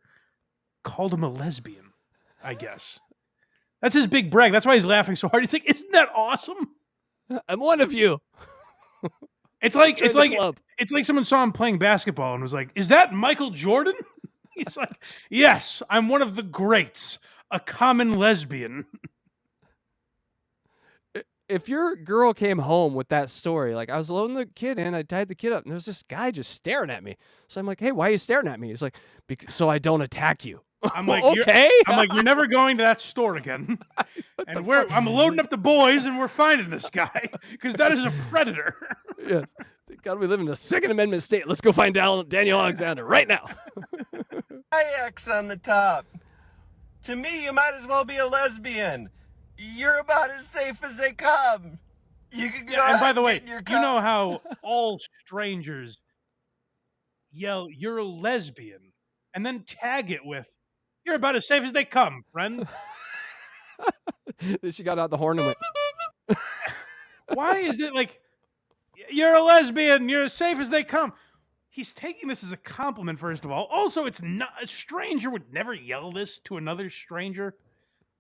called him a lesbian, I guess. That's his big brag. That's why he's laughing so hard. He's like, "Isn't that awesome? I'm one of you." It's like someone saw him playing basketball and was like, "Is that Michael Jordan?" He's like, "Yes, I'm one of the greats, a common lesbian." If your girl came home with that story, like I was loading the kid in, I tied the kid up, and there was this guy just staring at me. So I'm like, "Hey, why are you staring at me?" He's like, "So I don't attack you." I'm like, okay. I'm like, "You're never going to that store again." And I'm loading up the boys, and we're finding this guy because that is a predator. Yes. Thank God we live in a Second Amendment state. Let's go find Daniel Alexander right now. Kayaks on the top. To me, you might as well be a lesbian. You're about as safe as they come. You can go. And by the way, you know how all strangers yell, "You're a lesbian," and then tag it with, "You're about as safe as they come, friend." Then she got out the horn and went. Why is it like, "You're a lesbian, you're as safe as they come"? He's taking this as a compliment, first of all. Also, it's not a stranger would never yell this to another stranger.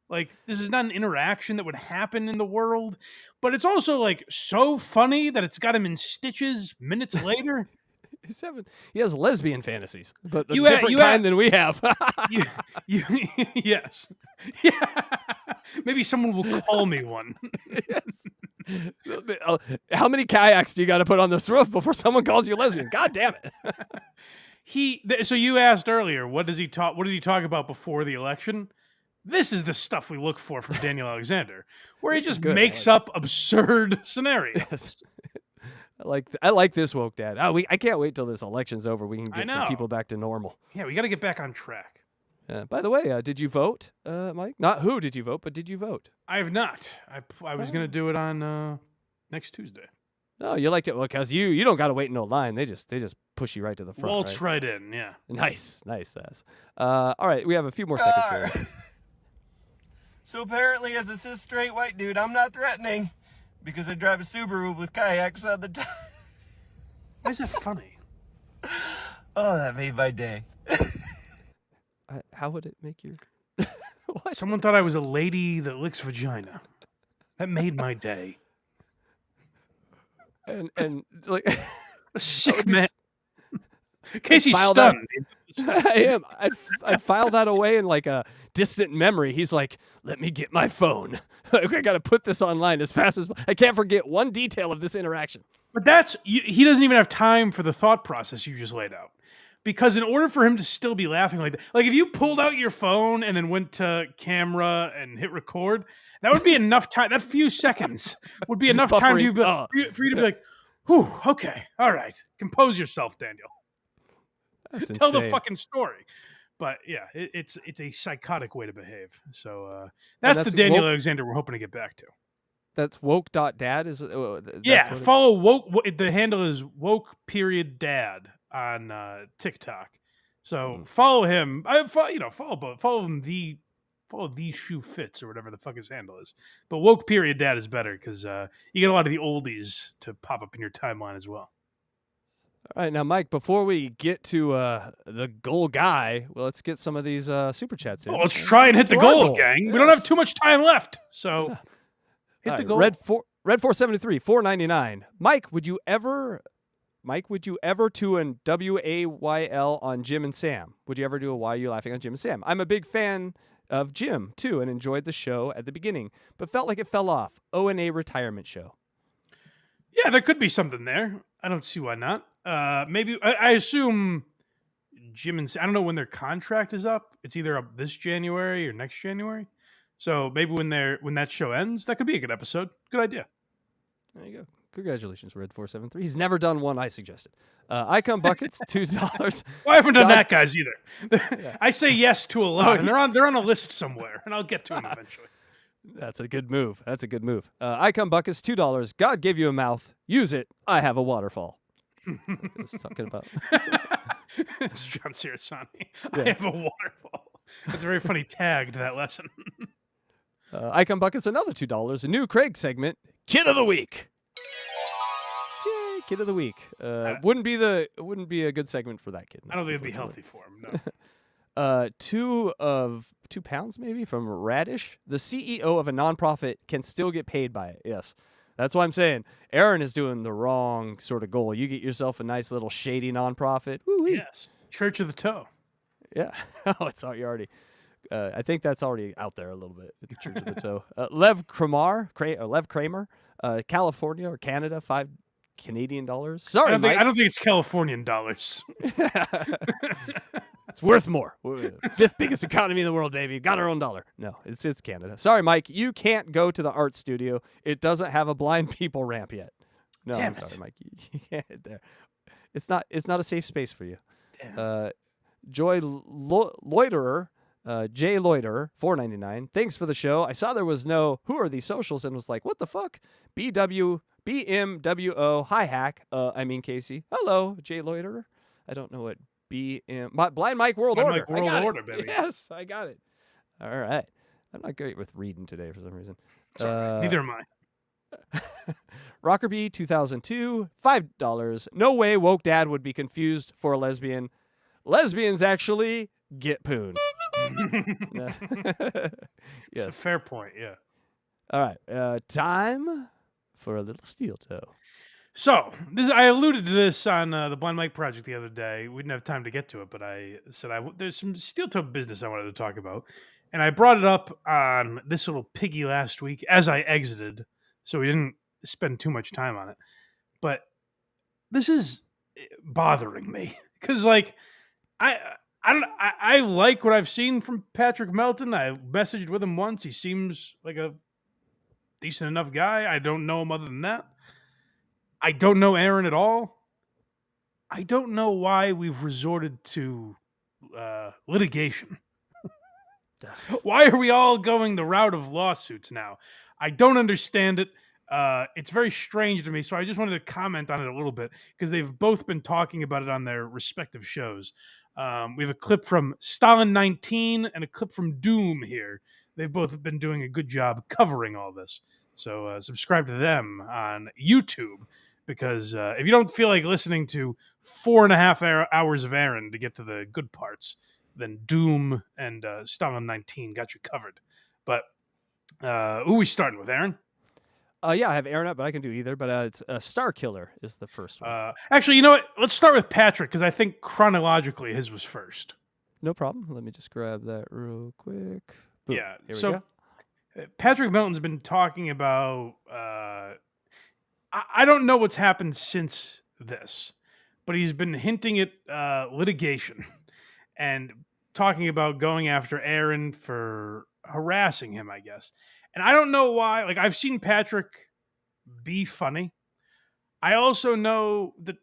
Like, this is not an interaction that would happen in the world. But it's also, like, so funny that it's got him in stitches minutes later. He has lesbian fantasies, but a You different kind than we have. Yes. Yeah. Maybe someone will call me one. Yes. How many kayaks do you got to put on this roof before someone calls you lesbian? God damn it. So you asked earlier, what did he talk about before the election? This is the stuff we look for from Daniel Alexander, where he just makes up absurd scenarios. Yes. I like this woke dad. I can't wait till this election's over. We can get some know. people back to normal. Yeah, we got to get back on track. By the way, did you vote, Mike? Not who did you vote, but did you vote? I have not. I was going to do it on next Tuesday. Oh, you liked it because you don't got to wait in no line. They just push you right to the front. Waltz right in, yeah. Nice. All right, we have a few more seconds here. So apparently, as a cis straight white dude, I'm not threatening because I drive a Subaru with kayaks on the top. Why is that funny? Oh, that made my day. How would it make your? What? Someone thought I was a lady that licks vagina. That made my day. And like a sick man. Casey's stunned. I am. I'd file that away in like a distant memory. He's like, let me get my phone. I got to put this online as fast as I can't forget one detail of this interaction. But he doesn't even have time for the thought process you just laid out. Because in order for him to still be laughing like that, like if you pulled out your phone and then went to camera and hit record, that would be enough time. That few seconds would be enough time for you to be like, whew, okay, all right. Compose yourself, Daniel. Tell the fucking story. But yeah, it's a psychotic way to behave. So that's the Daniel Alexander we're hoping to get back to. That's woke.dad is follow woke. The handle is woke.dad on TikTok. So follow him. Follow him. Follow the shoe fits or whatever the fuck his handle is. But woke.dad is better because you get a lot of the oldies to pop up in your timeline as well. All right, now Mike, before we get to the goal guy, well, let's get some of these super chats in. Well, let's try and hit the goal, gang. Yes. We don't have too much time left, so hit the goal. Red 473, $4.99. Mike, would you ever to an WAYL on Jim and Sam? Would you ever do a Why Are You Laughing on Jim and Sam? I'm a big fan of Jim too, and enjoyed the show at the beginning, but felt like it fell off. O&A retirement show. Yeah, there could be something there. I don't see why not. Maybe I assume Jim and Sam, I don't know when their contract is up. It's either up this January or next January. So maybe when that show ends, that could be a good episode. Good idea. There you go. Congratulations, Red 473. He's never done one I suggested. Icon buckets, $2. Well, I haven't done that, guys, either. Yeah. I say yes to a lot, and they're on a list somewhere, and I'll get to them eventually. That's a good move. Icon buckets, $2. God gave you a mouth. Use it. I have a waterfall. I was talking about. It's John Cerasani. Yeah. I have a waterfall. That's a very funny tag to that lesson. Icon buckets, another $2. A new Craig segment, Kid of the Week. Yay, Kid of the Week. Wouldn't be a good segment for that kid. I don't think it'd be healthy for him. No. 2 pounds maybe from Radish. The CEO of a nonprofit can still get paid by it. Yes. That's what I'm saying. Aaron is doing the wrong sort of goal. You get yourself a nice little shady nonprofit. Woo-wee. Yes. Church of the Toe. Yeah. Oh, it's already. I think that's already out there a little bit. The Church of the Toe. Lev Kramer, California or Canada, $5 Canadian. Sorry, Mike. I don't think it's Californian dollars. It's worth more. We're the 5th biggest economy in the world, baby. Got our own dollar. No, it's Canada. Sorry, Mike. You can't go to the art studio. It doesn't have a blind people ramp yet. No, I'm sorry, Mike. You can't hit there. It's not a safe space for you. Joy Loiterer, J Loiterer, $4.99. Thanks for the show. I saw there was no who are these socials and was like, what the fuck? BMWO. Hi, Hack. Casey. Hello, J Loiterer. I don't know what Blind Mike World Order. World Order, baby. Yes, I got it. All right. I'm not great with reading today for some reason. Right. Neither am I. Rockerbee 2002, $5. No way woke dad would be confused for a lesbian. Lesbians actually get poon. Yes. It's a fair point, yeah. All right. Time for a little steel toe. So, I alluded to this on the Blind Mike Project the other day. We didn't have time to get to it, but I said there's some steel toe business I wanted to talk about. And I brought it up on this little piggy last week as I exited, so we didn't spend too much time on it. But this is bothering me because, like, I like what I've seen from Patrick Melton. I messaged with him once. He seems like a decent enough guy. I don't know him other than that. I don't know Aaron at all. I don't know why we've resorted to litigation. Why are we all going the route of lawsuits now? I don't understand it. It's very strange to me, so I just wanted to comment on it a little bit because they've both been talking about it on their respective shows. We have a clip from Stalin 19 and a clip from Doom here. They've both been doing a good job covering all this. So subscribe to them on YouTube because if you don't feel like listening to 4.5 hours of Aaron to get to the good parts, then Doom and Stalin 19 got you covered. But who are we starting with, Aaron? Yeah, I have Aaron up, but I can do either. But it's Star Killer is the first one. Actually, you know what? Let's start with Patrick because I think chronologically his was first. No problem. Let me just grab that real quick. Boom. Yeah. Here we so go. Patrick Melton's been talking about. I don't know what's happened since this, but he's been hinting at litigation and talking about going after Aaron for harassing him, I guess. And I don't know why. Like, I've seen Patrick be funny. I also know that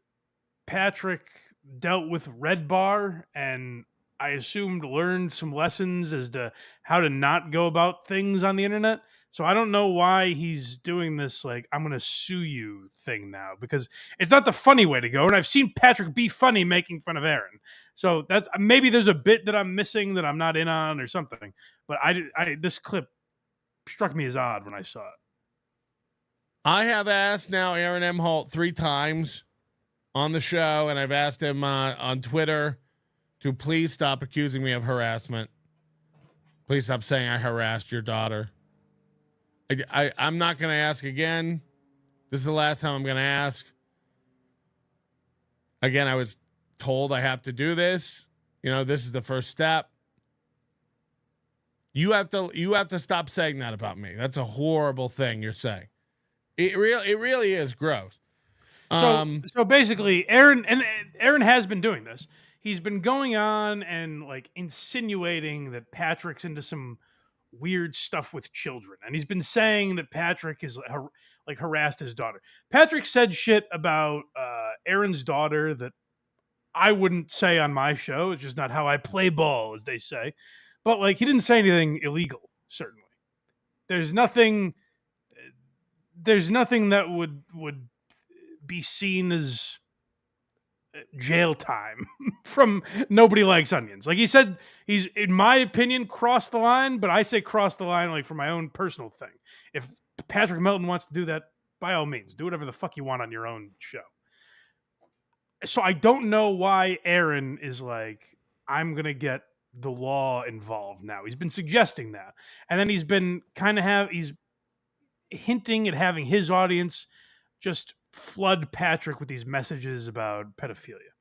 Patrick dealt with Red Bar and I assumed learned some lessons as to how to not go about things on the internet. So I don't know why he's doing this, like, I'm going to sue you thing now, because it's not the funny way to go. And I've seen Patrick be funny making fun of Aaron. So that's maybe there's a bit that I'm missing that I'm not in on or something. But this clip struck me as odd when I saw it. I have asked now Aaron M. Holt 3 times on the show, and I've asked him on Twitter to please stop accusing me of harassment. Please stop saying I harassed your daughter. I'm not going to ask again. This is the last time I'm going to ask. Again, I was told I have to do this. You know, this is the first step. You have to stop saying that about me. That's a horrible thing you're saying. It really is gross. So basically, Aaron has been doing this. He's been going on and like insinuating that Patrick's into some weird stuff with children, and he's been saying that Patrick is like harassed his daughter. Patrick said shit about Aaron's daughter that I wouldn't say on my show. It's just not how I play ball, as they say. But like, he didn't say anything illegal. Certainly, there's nothing that would be seen as jail time from Nobody Likes Onions. Like he said, he's, in my opinion, crossed the line, but I say cross the line like for my own personal thing. If Patrick Melton wants to do that, by all means, do whatever the fuck you want on your own show. So I don't know why Aaron is like, I'm going to get the law involved now. He's been suggesting that. And then he's been he's hinting at having his audience just flood Patrick with these messages about pedophilia.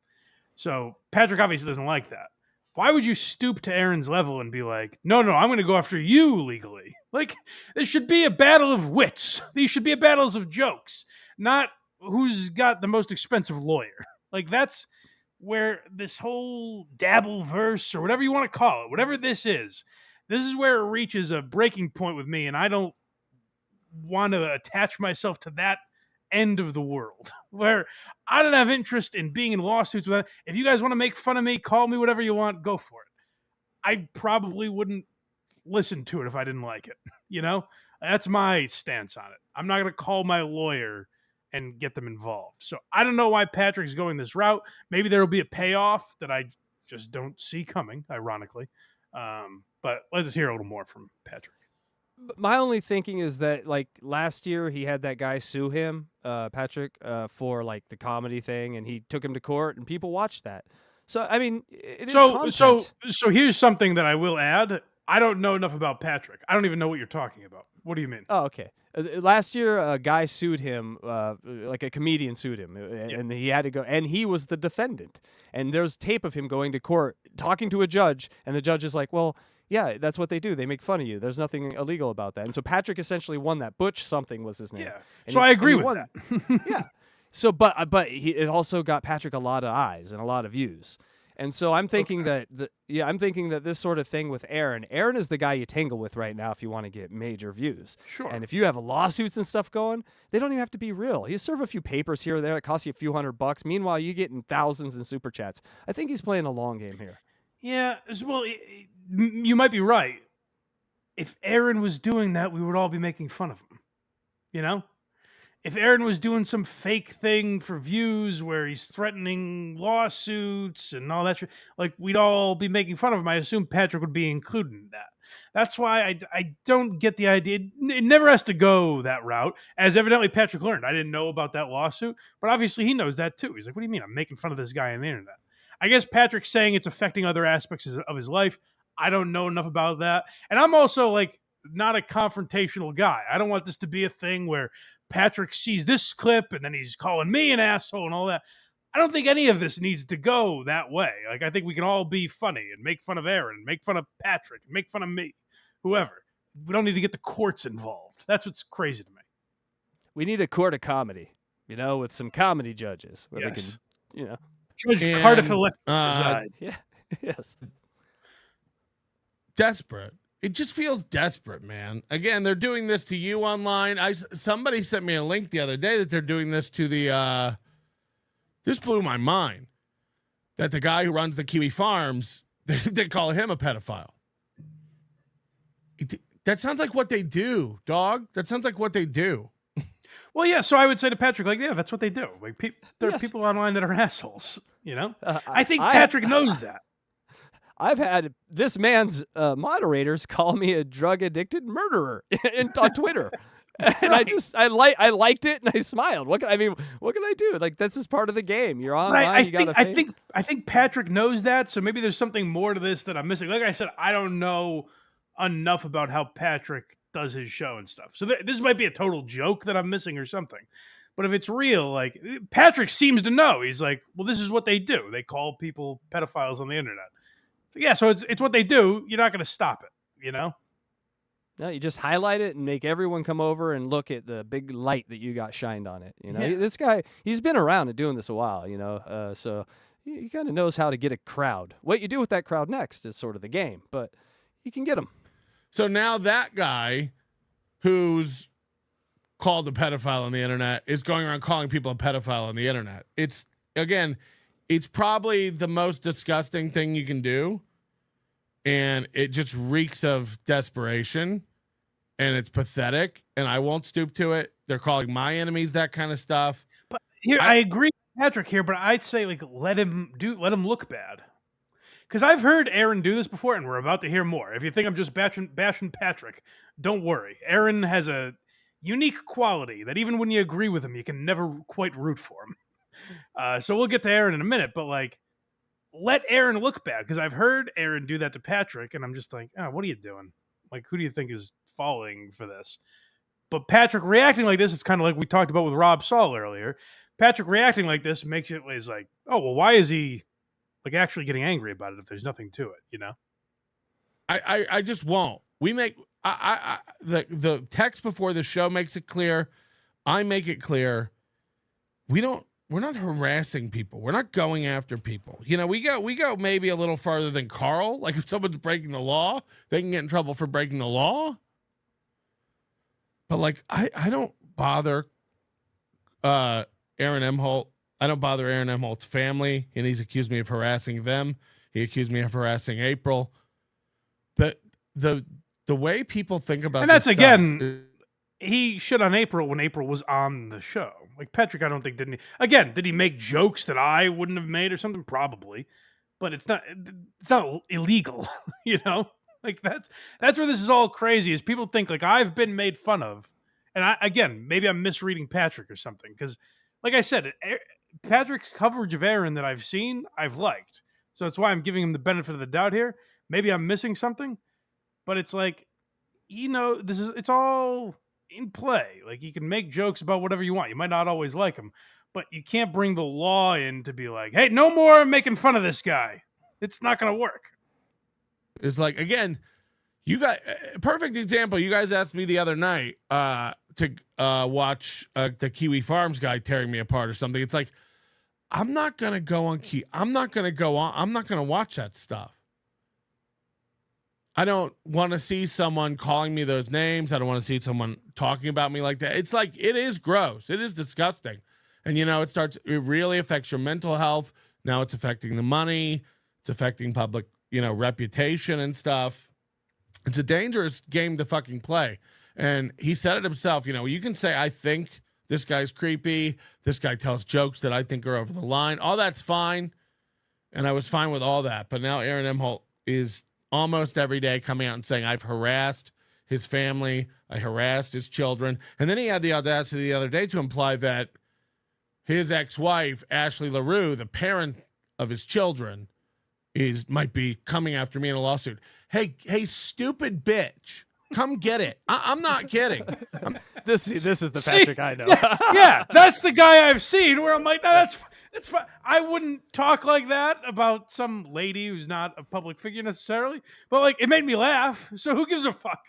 So Patrick obviously doesn't like that. Why would you stoop to Aaron's level and be like, no, I'm going to go after you legally? Like, there should be a battle of wits. These should be a battles of jokes, not who's got the most expensive lawyer. Like, that's where this whole dabble verse or whatever you want to call it, whatever this is where it reaches a breaking point with me, and I don't want to attach myself to that end of the world where I don't have interest in being in lawsuits with that. If you guys want to make fun of me, call me whatever you want, go for it. I probably wouldn't listen to it if I didn't like it. You know, that's my stance on it. I'm not going to call my lawyer and get them involved. So I don't know why Patrick's going this route. Maybe there will be a payoff that I just don't see coming, ironically. But let's just hear a little more from Patrick. My only thinking is that, like, last year he had that guy sue him, Patrick, for like the comedy thing, and he took him to court, and people watched that. So I mean, it is content. So here's something that I will add. I don't know enough about Patrick. I don't even know what you're talking about. What do you mean? Oh, okay. Last year, a guy sued him, like a comedian sued him, and he had to go, and he was the defendant. And there's tape of him going to court, talking to a judge, and the judge is like, well, yeah, that's what they do. They make fun of you. There's nothing illegal about that. And so Patrick essentially won that. Butch something was his name. Yeah. And so I agree with that. Yeah. So, but it also got Patrick a lot of eyes and a lot of views. And so I'm thinking that I'm thinking that this sort of thing with Aaron is the guy you tangle with right now if you want to get major views. Sure. And if you have lawsuits and stuff going, they don't even have to be real. You serve a few papers here or there, it costs you a few $100. Meanwhile, you get in thousands in super chats. I think he's playing a long game here. Yeah, well, you might be right. If Aaron was doing that, we would all be making fun of him. You know? If Aaron was doing some fake thing for views where he's threatening lawsuits and all that, like we'd all be making fun of him. I assume Patrick would be included in that. That's why I don't get the idea. It never has to go that route, as evidently Patrick learned. I didn't know about that lawsuit, but obviously he knows that too. He's like, what do you mean I'm making fun of this guy on the internet? I guess Patrick's saying it's affecting other aspects of his life. I don't know enough about that. And I'm also like not a confrontational guy. I don't want this to be a thing where Patrick sees this clip and then he's calling me an asshole and all that. I don't think any of this needs to go that way. Like, I think we can all be funny and make fun of Aaron, make fun of Patrick, and make fun of me, whoever. We don't need to get the courts involved. That's what's crazy to me. We need a court of comedy, with some comedy judges where they can, Judge Cardiff Electra. Yeah. Yes. Desperate. It just feels desperate, man. Again, they're doing this to you online. Somebody sent me a link the other day that they're doing this to the this blew my mind. That the guy who runs the Kiwi Farms, they call him a pedophile. That sounds like what they do, dog. That sounds like what they do. Well, yeah, so I would say to Patrick, like, yeah, that's what they do. Like, there are people online that are assholes, I think Patrick knows that. I've had this man's moderators call me a drug-addicted murderer on Twitter. And I liked it and I smiled. What can I do? Like, this is part of the game. You're online, I think Patrick knows that, so maybe there's something more to this that I'm missing. Like I said, I don't know enough about how Patrick does his show and stuff. So this might be a total joke that I'm missing or something. But if it's real, like, Patrick seems to know. He's like, well, this is what they do. They call people pedophiles on the internet. So yeah, so it's what they do. You're not going to stop it, No, you just highlight it and make everyone come over and look at the big light that you got shined on it. This guy, he's been around and doing this a while, so he kind of knows how to get a crowd. What you do with that crowd next is sort of the game, but you can get them. So now that guy who's called a pedophile on the internet is going around calling people a pedophile on the internet. It's probably the most disgusting thing you can do. And it just reeks of desperation and it's pathetic and I won't stoop to it. They're calling my enemies that kind of stuff. But here, I agree with Patrick here, but I'd say, like, let him look bad. Because I've heard Aaron do this before and we're about to hear more. If you think I'm just bashing Patrick, don't worry. Aaron has a unique quality that even when you agree with him, you can never quite root for him. So we'll get to Aaron in a minute, but like, let Aaron look bad, because I've heard Aaron do that to Patrick, and I'm just like, oh, what are you doing? Like, who do you think is falling for this? But Patrick reacting like this, it's kind of like we talked about with Rob Saul earlier. Patrick reacting like this makes it is like, oh, well, why is he like actually getting angry about it if there's nothing to it, I just won't. We make the text before the show makes it clear. I make it clear. We're not harassing people. We're not going after people. We go maybe a little farther than Carl. Like, if someone's breaking the law, they can get in trouble for breaking the law. But like, I don't bother Aaron Emholt. I don't bother Aaron Emholt's family, and he's accused me of harassing them. He accused me of harassing April. But the way people think about and that's this again. He shit on April when April was on the show. Like, Patrick, I don't think did he make jokes that I wouldn't have made or something? Probably, but it's not illegal, Like, that's where this is all crazy. Is people think like I've been made fun of, and maybe I'm misreading Patrick or something, because, like I said, Patrick's coverage of Aaron that I've seen, I've liked, so that's why I'm giving him the benefit of the doubt here. Maybe I'm missing something, but it's like, it's all in play. Like, you can make jokes about whatever you want. You might not always like them, but you can't bring the law in to be like, hey, no more making fun of this guy. It's not going to work. It's like, again, you got a perfect example. You guys asked me the other night to watch the Kiwi Farms guy tearing me apart or something. It's like, I'm not gonna go on key. I'm not gonna go on. I'm not gonna watch that stuff. I don't want to see someone calling me those names. I don't want to see someone talking about me like that. It's like, it is gross. It is disgusting. And, it really affects your mental health. Now it's affecting the money. It's affecting public, reputation and stuff. It's a dangerous game to fucking play. And he said it himself, you can say, I think this guy's creepy. This guy tells jokes that I think are over the line. All that's fine. And I was fine with all that. But now Aaron Emholt is almost every day coming out and saying, I've harassed his family. I harassed his children. And then he had the audacity the other day to imply that his ex-wife, Ashley LaRue, the parent of his children, might be coming after me in a lawsuit. Hey, stupid bitch. Come get it. I'm not kidding. This is the Patrick I know. Yeah, that's the guy I've seen where I'm like, no, that's fine. I wouldn't talk like that about some lady who's not a public figure necessarily, but like it made me laugh. So who gives a fuck?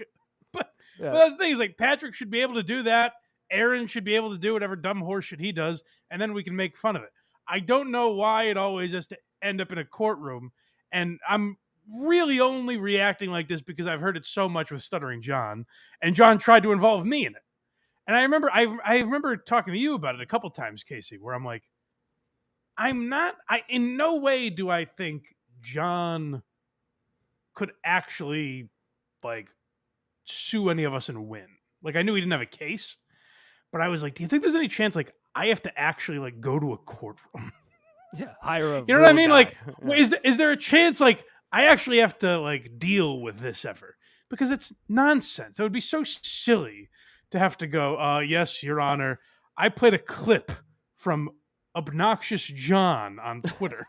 But that's the thing is like Patrick should be able to do that. Aaron should be able to do whatever dumb horse shit he does, and then we can make fun of it. I don't know why it always has to end up in a courtroom, and I'm really only reacting like this because I've heard it so much with Stuttering John, and John tried to involve me in it. And I remember talking to you about it a couple times, Casey, where I'm like, in no way do I think John could actually like sue any of us and win. Like I knew he didn't have a case, but I was like, do you think there's any chance like I have to actually like go to a courtroom? Yeah, hire a. You know what I mean? guy. Like, Yeah. is there a chance like I actually have to like deal with this ever? Because it's nonsense. It would be so silly to have to go, yes, Your Honor, I played a clip from Obnoxious John on Twitter.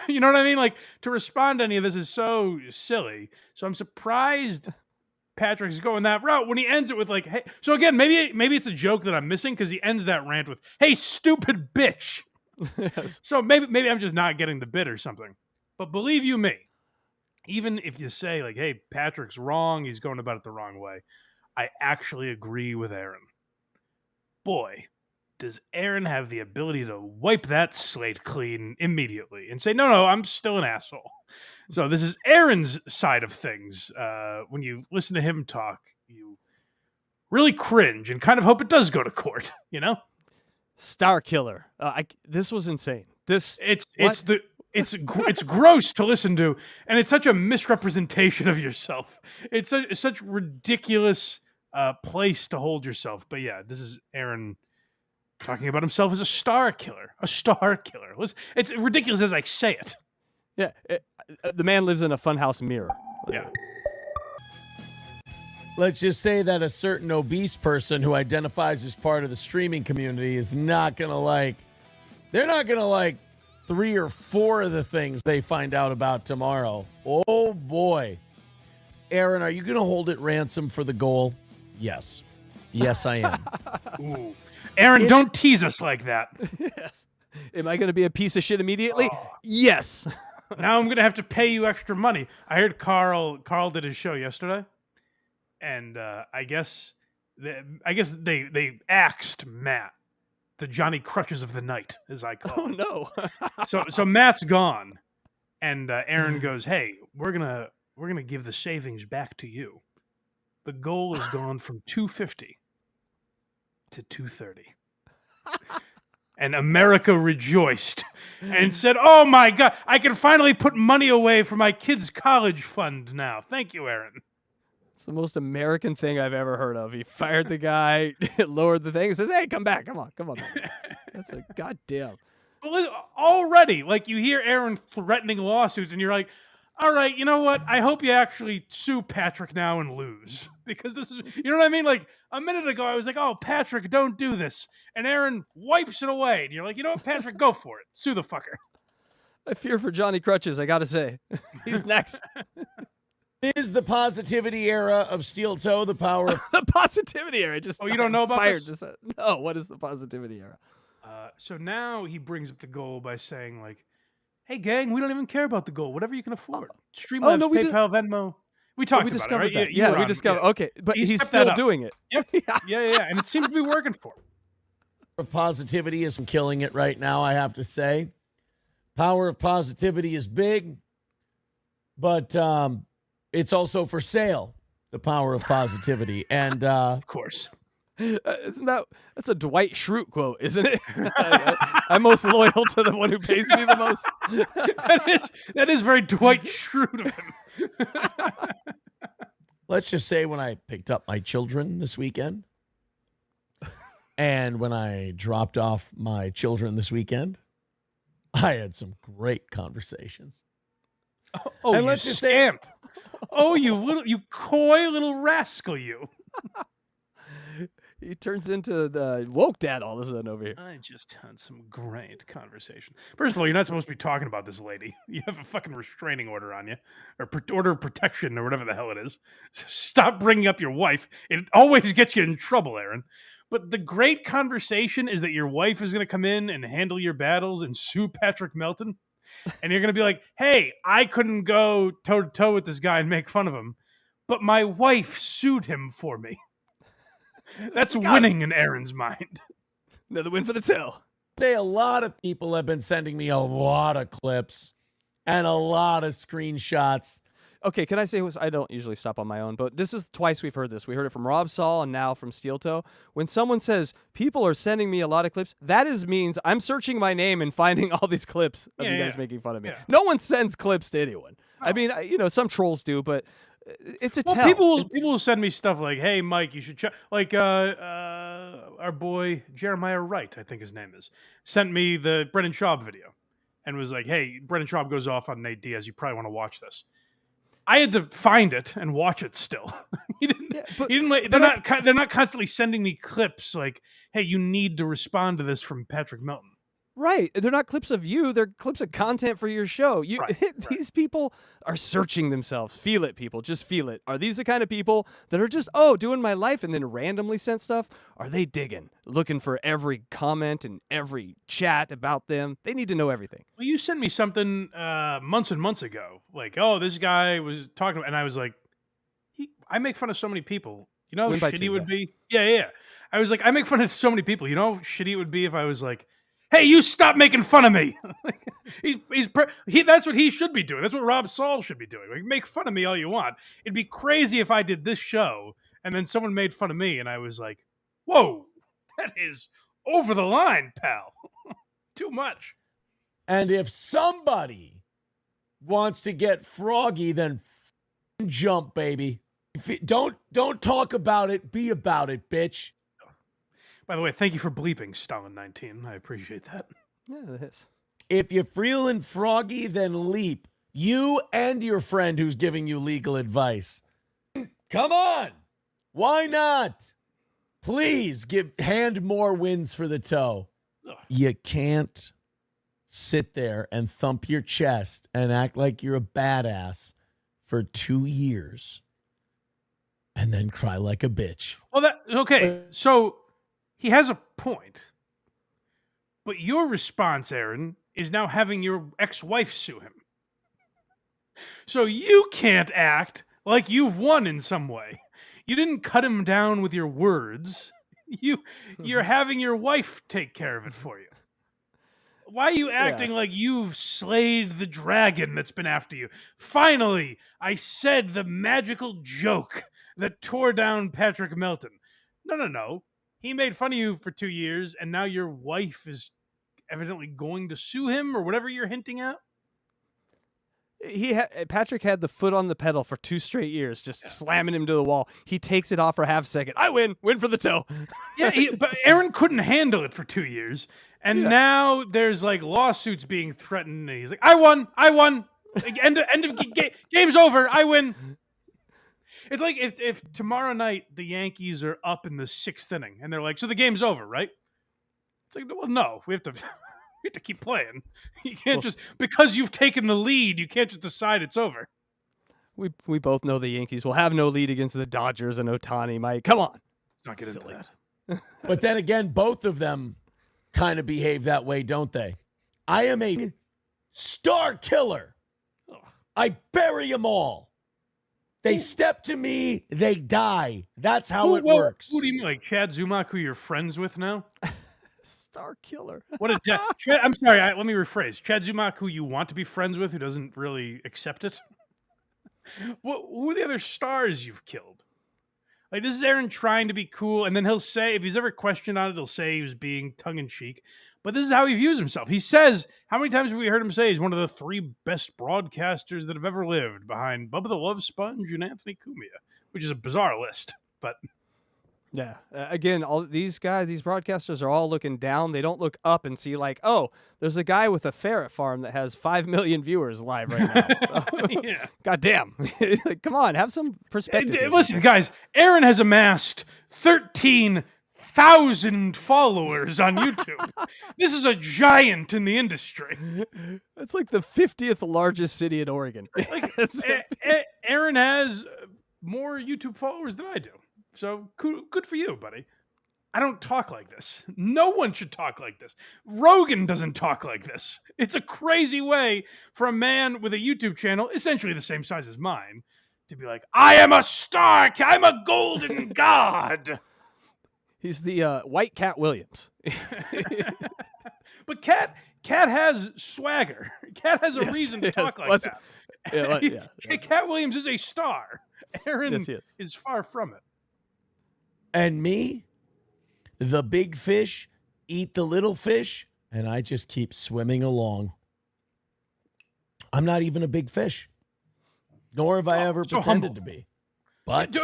You know what I mean? Like, to respond to any of this is so silly. So I'm surprised Patrick's going that route when he ends it with like, hey. So again, maybe it's a joke that I'm missing because he ends that rant with, hey, stupid bitch. Yes. So maybe I'm just not getting the bit or something. But believe you me, even if you say like, hey, Patrick's wrong, he's going about it the wrong way, I actually agree with Aaron. Boy, does Aaron have the ability to wipe that slate clean immediately and say, no, I'm still an asshole. So this is Aaron's side of things. When you listen to him talk, you really cringe and kind of hope it does go to court, you know? Star killer. This was insane. It's gross to listen to, and it's such a misrepresentation of yourself. It's such ridiculous place to hold yourself. But yeah, this is Aaron talking about himself as a star killer. A star killer. It's ridiculous as I say it. Yeah, the man lives in a funhouse mirror. Yeah. Let's just say that a certain obese person who identifies as part of the streaming community is not going to like, they're not going to like 3 or 4 of the things they find out about tomorrow. Oh boy. Aaron, are you going to hold it ransom for the goal? Yes. Yes, I am. Ooh. Aaron, don't tease us like that. Yes. Am I going to be a piece of shit immediately? Yes. Now I'm going to have to pay you extra money. I heard Carl did his show yesterday. And I guess they axed Matt, the Johnny Crutches of the night, as I call him. Oh no! so Matt's gone, and Aaron goes, "Hey, we're gonna give the savings back to you. The goal has gone from $250 to $230." And America rejoiced and said, "Oh my God, I can finally put money away for my kids' college fund now. Thank you, Aaron." It's the most American thing I've ever heard of. He fired the guy, lowered the thing, and says, "Hey, come back. Come on. That's a goddamn. Already, like you hear Aaron threatening lawsuits, and you're like, all right, you know what? I hope you actually sue Patrick now and lose. Because this is, you know what I mean? Like a minute ago, I was like, oh, Patrick, don't do this. And Aaron wipes it away. And you're like, you know what, Patrick, go for it. Sue the fucker. I fear for Johnny Crutches, I got to say. He's next. Is the positivity era of Steel Toe the power of the positivity era? Just you don't know about this? No, what is the positivity era? So now he brings up the goal by saying like, hey gang, we don't even care about the goal. Whatever you can afford. Streamlabs, PayPal, Venmo. We talked about it, right? That. Yeah, we discovered. Okay, but he's still doing it. Yep. Yeah. And it seems to be working for him. of positivity is killing it right now, I have to say. Power of positivity is big, but it's also for sale, the power of positivity. And of course. That's a Dwight Schrute quote, isn't it? I'm most loyal to the one who pays me the most. that is very Dwight Schrute of him. Let's just say when I picked up my children this weekend and when I dropped off my children this weekend, I had some great conversations. Oh, and you let's just scamp. Oh, you coy little rascal, you. He turns into the woke dad all of a sudden over here. I just had some great conversation. First of all, you're not supposed to be talking about this lady. You have a fucking restraining order on you, or order of protection, or whatever the hell it is. So stop bringing up your wife. It always gets you in trouble, Aaron. But the great conversation is that your wife is going to come in and handle your battles and sue Patrick Melton. And you're going to be like, hey, I couldn't go toe-to-toe with this guy and make fun of him, but my wife sued him for me. That's winning in Aaron's mind. Another win for the till. Say a lot of people have been sending me a lot of clips and a lot of screenshots. Okay, can I say I don't usually stop on my own, but this is twice we've heard this. We heard it from Rob Saul and now from Steel Toe. When someone says, people are sending me a lot of clips, that means I'm searching my name and finding all these clips of you guys making fun of me. Yeah. No one sends clips to anyone. Oh. I mean, some trolls do, but it's a tell. People will send me stuff like, hey, Mike, you should check. Like our boy Jeremiah Wright, I think his name is, sent me the Brendan Schaub video and was like, hey, Brendan Schaub goes off on Nate Diaz. You probably want to watch this. I had to find it and watch it still. They're not constantly sending me clips like, hey, you need to respond to this from Patrick Melton. Right. They're not clips of you. They're clips of content for your show. These people are searching themselves. Feel it, people. Just feel it. Are these the kind of people that are just, doing my life and then randomly sent stuff? Are they digging? Looking for every comment and every chat about them? They need to know everything. Well, you sent me something months and months ago. Like, this guy was talking, and I was like, I make fun of so many people. You know how shitty it would be? Yeah. I was like, I make fun of so many people. You know how shitty it would be if I was like, hey, you stop making fun of me. That's what he should be doing. That's what Rob Saul should be doing. Like, make fun of me all you want. It'd be crazy if I did this show and then someone made fun of me and I was like, whoa, that is over the line, pal. Too much. And if somebody wants to get froggy, then jump, baby. Don't talk about it. Be about it, bitch. By the way, thank you for bleeping Stalin 19. I appreciate that. Yeah, it is. If you're feeling froggy, then leap. You and your friend who's giving you legal advice. Come on. Why not? Please hand more wins for the toe. Ugh. You can't sit there and thump your chest and act like you're a badass for 2 years and then cry like a bitch. Well, so he has a point, but your response, Aaron, is now having your ex-wife sue him. So you can't act like you've won in some way. You didn't cut him down with your words. You're having your wife take care of it for you. Why are you acting like you've slayed the dragon that's been after you? Finally, I said the magical joke that tore down Patrick Melton. No. He made fun of you for 2 years, and now your wife is evidently going to sue him or whatever you're hinting at. Patrick had the foot on the pedal for 2 straight years, just slamming him to the wall. He takes it off for half a second. I win for the toe. But Aaron couldn't handle it for 2 years, and now there's like lawsuits being threatened, and he's like, I won. Like, end of game's over. I win. It's like if tomorrow night the Yankees are up in the 6th inning and they're like, so the game's over, right? It's like, well, no, we have to keep playing. You can't just because you've taken the lead, you can't just decide it's over. We both know the Yankees will have no lead against the Dodgers and Ohtani, Mike. Come on. Let's not get into that. But then again, both of them kind of behave that way, don't they? I am a star killer. I bury them all. They step to me, they die. That's how it works. Who do you mean, like Chad Zumach, who you're friends with now? Star killer. What a I'm sorry. Let me rephrase. Chad Zumock, who you want to be friends with, who doesn't really accept it. Who are the other stars you've killed? Like, this is Aaron trying to be cool, and then he'll say, if he's ever questioned on it, he'll say he was being tongue-in-cheek. But this is how he views himself. He says, how many times have we heard him say he's one of the 3 best broadcasters that have ever lived, behind Bubba the Love Sponge and Anthony Cumia, which is a bizarre list, but... Yeah. Again, all these guys, these broadcasters are all looking down. They don't look up and see like, oh, there's a guy with a ferret farm that has 5 million viewers live right now. Yeah. God damn. Like, come on, have some perspective. Listen, guys, Aaron has amassed 13,000 followers on YouTube. This is a giant in the industry. That's like the 50th largest city in Oregon. Like, Aaron has more YouTube followers than I do. So good for you, buddy. I don't talk like this. No one should talk like this. Rogan doesn't talk like this. It's a crazy way for a man with a YouTube channel, essentially the same size as mine, to be like, I am a star. I'm a golden god. He's the White Cat Williams. But Cat has swagger. Cat has a reason to talk like that. Yeah, Cat Williams is a star. Aaron is far from it. And me, the big fish, eat the little fish, and I just keep swimming along. I'm not even a big fish, nor have I ever pretended to be. But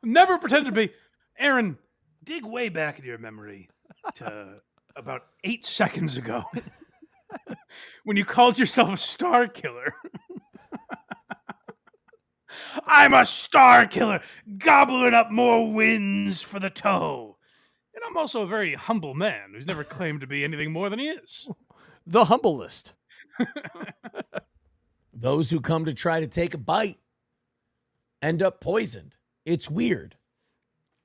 never pretended to be. Aaron, dig way back in your memory to about 8 seconds ago when you called yourself a star killer. I'm a star killer, gobbling up more wins for the toe. And I'm also a very humble man who's never claimed to be anything more than he is. The humblest. Those who come to try to take a bite end up poisoned. It's weird.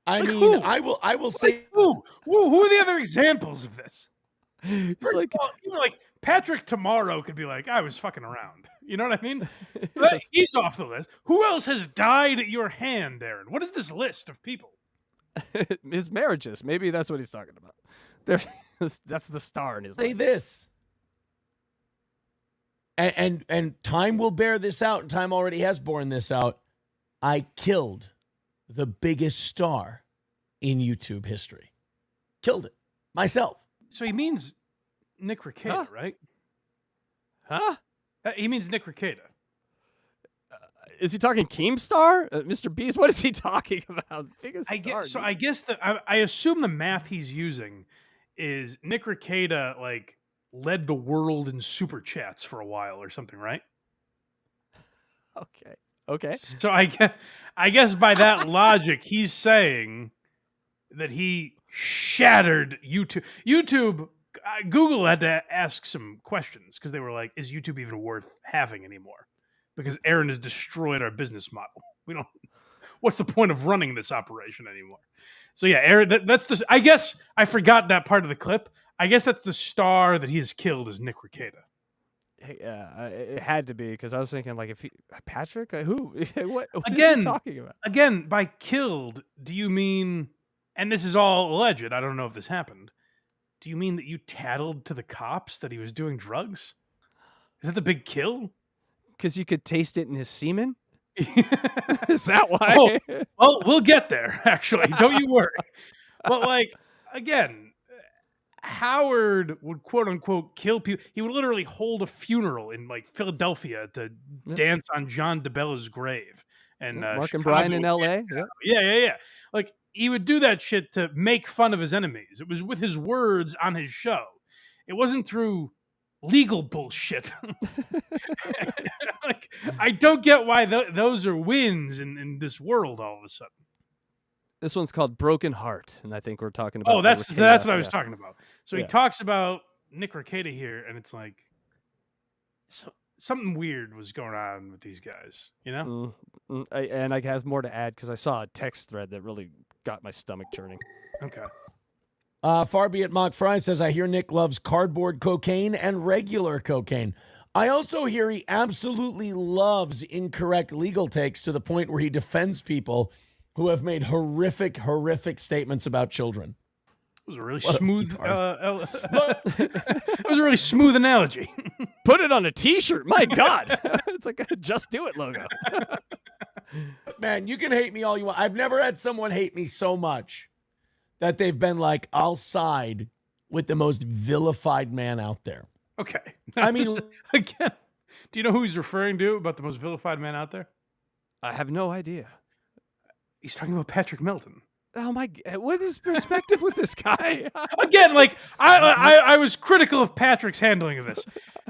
I mean, who? I will say who are the other examples of this? It's like, like Patrick tomorrow could be like, I was fucking around. You know what I mean? But he's off the list. Who else has died at your hand, Aaron? What is this list of people? His marriages. Maybe that's what he's talking about. That's the star in his life. Say this. And time will bear this out, and time already has borne this out. I killed the biggest star in YouTube history. Killed it. Myself. So he means Nick Rekieta, right? Huh? He means Nick Rekieta. Is he talking Keemstar? Mr. Beast? What is he talking about? Biggest star. So I guess I assume the math he's using is Nick Rekieta like led the world in super chats for a while or something, right? Okay. So I guess by that logic, he's saying that he shattered YouTube. Google had to ask some questions because they were like, is YouTube even worth having anymore? Because Aaron has destroyed our business model. What's the point of running this operation anymore? So yeah, Aaron, that's the, I guess I forgot that part of the clip. I guess that's the star that he's killed is Nick Rekieta. Yeah, it had to be because I was thinking like, if he Patrick, who? what again, is he talking about? Again, by killed, do you mean? And this is all alleged. I don't know if this happened. Do you mean that you tattled to the cops that he was doing drugs? Is that the big kill? Because you could taste it in his semen. Is that why? Oh, well, we'll get there. Actually, don't you worry. But like again. Howard would quote unquote kill people. He would literally hold a funeral in like Philadelphia to dance on John DeBella's grave. And Mark and Brian in LA. Yeah. Like he would do that shit to make fun of his enemies. It was with his words on his show. It wasn't through legal bullshit. Like I don't get why those are wins in this world all of a sudden. This one's called Broken Heart, and I think we're talking about. Oh, that's what I was talking about. So he talks about Nick Rekieta here, and it's like something weird was going on with these guys, you know? And I have more to add because I saw a text thread that really got my stomach churning. Okay. Far be it Mock Fry says, I hear Nick loves cardboard cocaine and regular cocaine. I also hear he absolutely loves incorrect legal takes to the point where he defends people who have made horrific statements about children. was a really smooth. That was a really smooth analogy. Put it on a T-shirt. My God, it's like a "Just Do It" logo. Man, you can hate me all you want. I've never had someone hate me so much that they've been like, "I'll side with the most vilified man out there." Okay, I mean, again, do you know who he's referring to about the most vilified man out there? I have no idea. He's talking about Patrick Melton. Oh my! What is perspective with this guy? Again, like I was critical of Patrick's handling of this,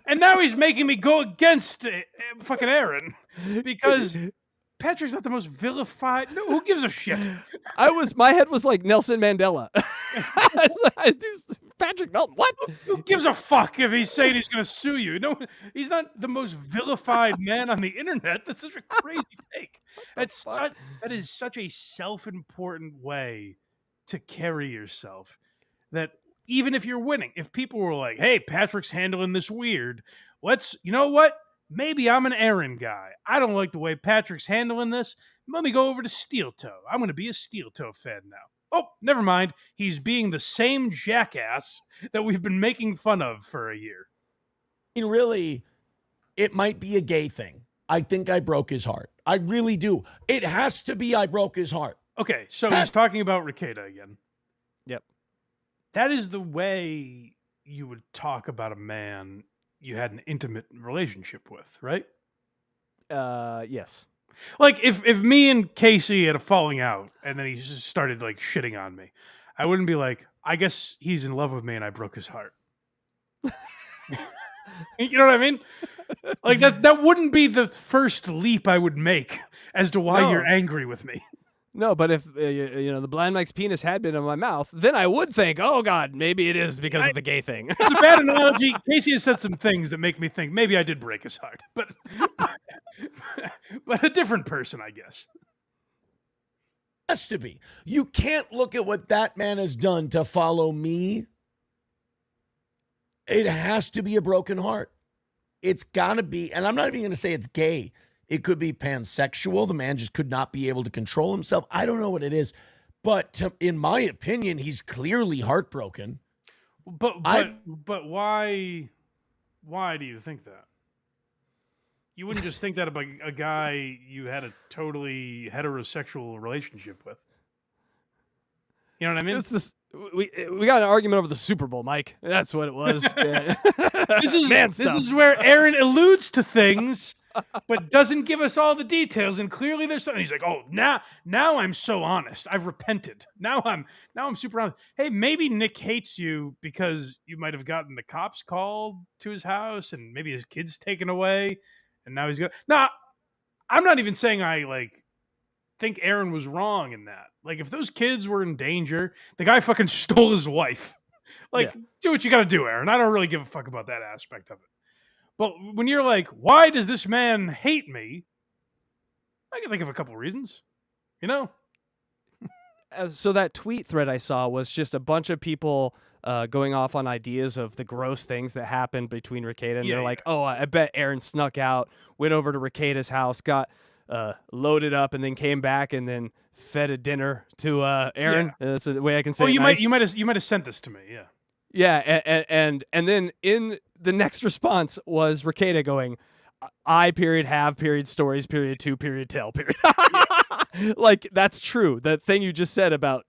and now he's making me go against fucking Aaron because Patrick's not the most vilified. No, who gives a shit? My head was like Nelson Mandela. Patrick Melton, what? Who gives a fuck if he's saying he's going to sue you? No, he's not the most vilified man on the internet. That's such a crazy take. That is such a self-important way to carry yourself that even if you're winning, if people were like, hey, Patrick's handling this weird, you know what? Maybe I'm an Aaron guy. I don't like the way Patrick's handling this. Let me go over to Steel Toe. I'm going to be a Steel Toe fan now. Oh, never mind. He's being the same jackass that we've been making fun of for a year. I mean, really, it might be a gay thing. I think I broke his heart. I really do. It has to be I broke his heart. Okay, so he's talking about Rekieta again. Yep. That is the way you would talk about a man you had an intimate relationship with, right? Yes. Like if me and Casey had a falling out and then he just started like shitting on me, I wouldn't be like, I guess he's in love with me and I broke his heart. You know what I mean? Like that wouldn't be the first leap I would make as to why you're angry with me. No, but if the Blind Mike's penis had been in my mouth, then I would think, oh God, maybe it is because of the gay thing. It's a bad analogy. Casey has said some things that make me think maybe I did break his heart, but a different person, I guess. Has to be. You can't look at what that man has done to follow me. It has to be a broken heart. It's got to be, and I'm not even going to say it's gay. It could be pansexual. The man just could not be able to control himself. I don't know what it is. But in my opinion, he's clearly heartbroken. But why do you think that? You wouldn't just think that about a guy you had a totally heterosexual relationship with. You know what I mean? We got an argument over the Super Bowl, Mike. That's what it was. Yeah. This is where Aaron alludes to things, but doesn't give us all the details. And clearly, there's something. He's like, "Oh, now I'm so honest. I've repented. Now I'm super honest. Hey, maybe Nick hates you because you might have gotten the cops called to his house, and maybe his kid's taken away, and now he's got." Now, I'm not even saying I think Aaron was wrong in that. Like, if those kids were in danger, the guy fucking stole his wife. Do what you got to do, Aaron. I don't really give a fuck about that aspect of it. But when you're like, why does this man hate me? I can think of a couple reasons, you know? So that tweet thread I saw was just a bunch of people going off on ideas of the gross things that happened between Rekieta. And they're like, oh, I bet Aaron snuck out, went over to Rekieta's house, got loaded up, and then came back and then fed a dinner to Aaron. Yeah. That's the way I can say. Oh, you nice. might have sent this to me. Yeah. Yeah, and then in the next response was Rekieta going, I period have period stories period to period tell period. Like, that's true. That thing you just said about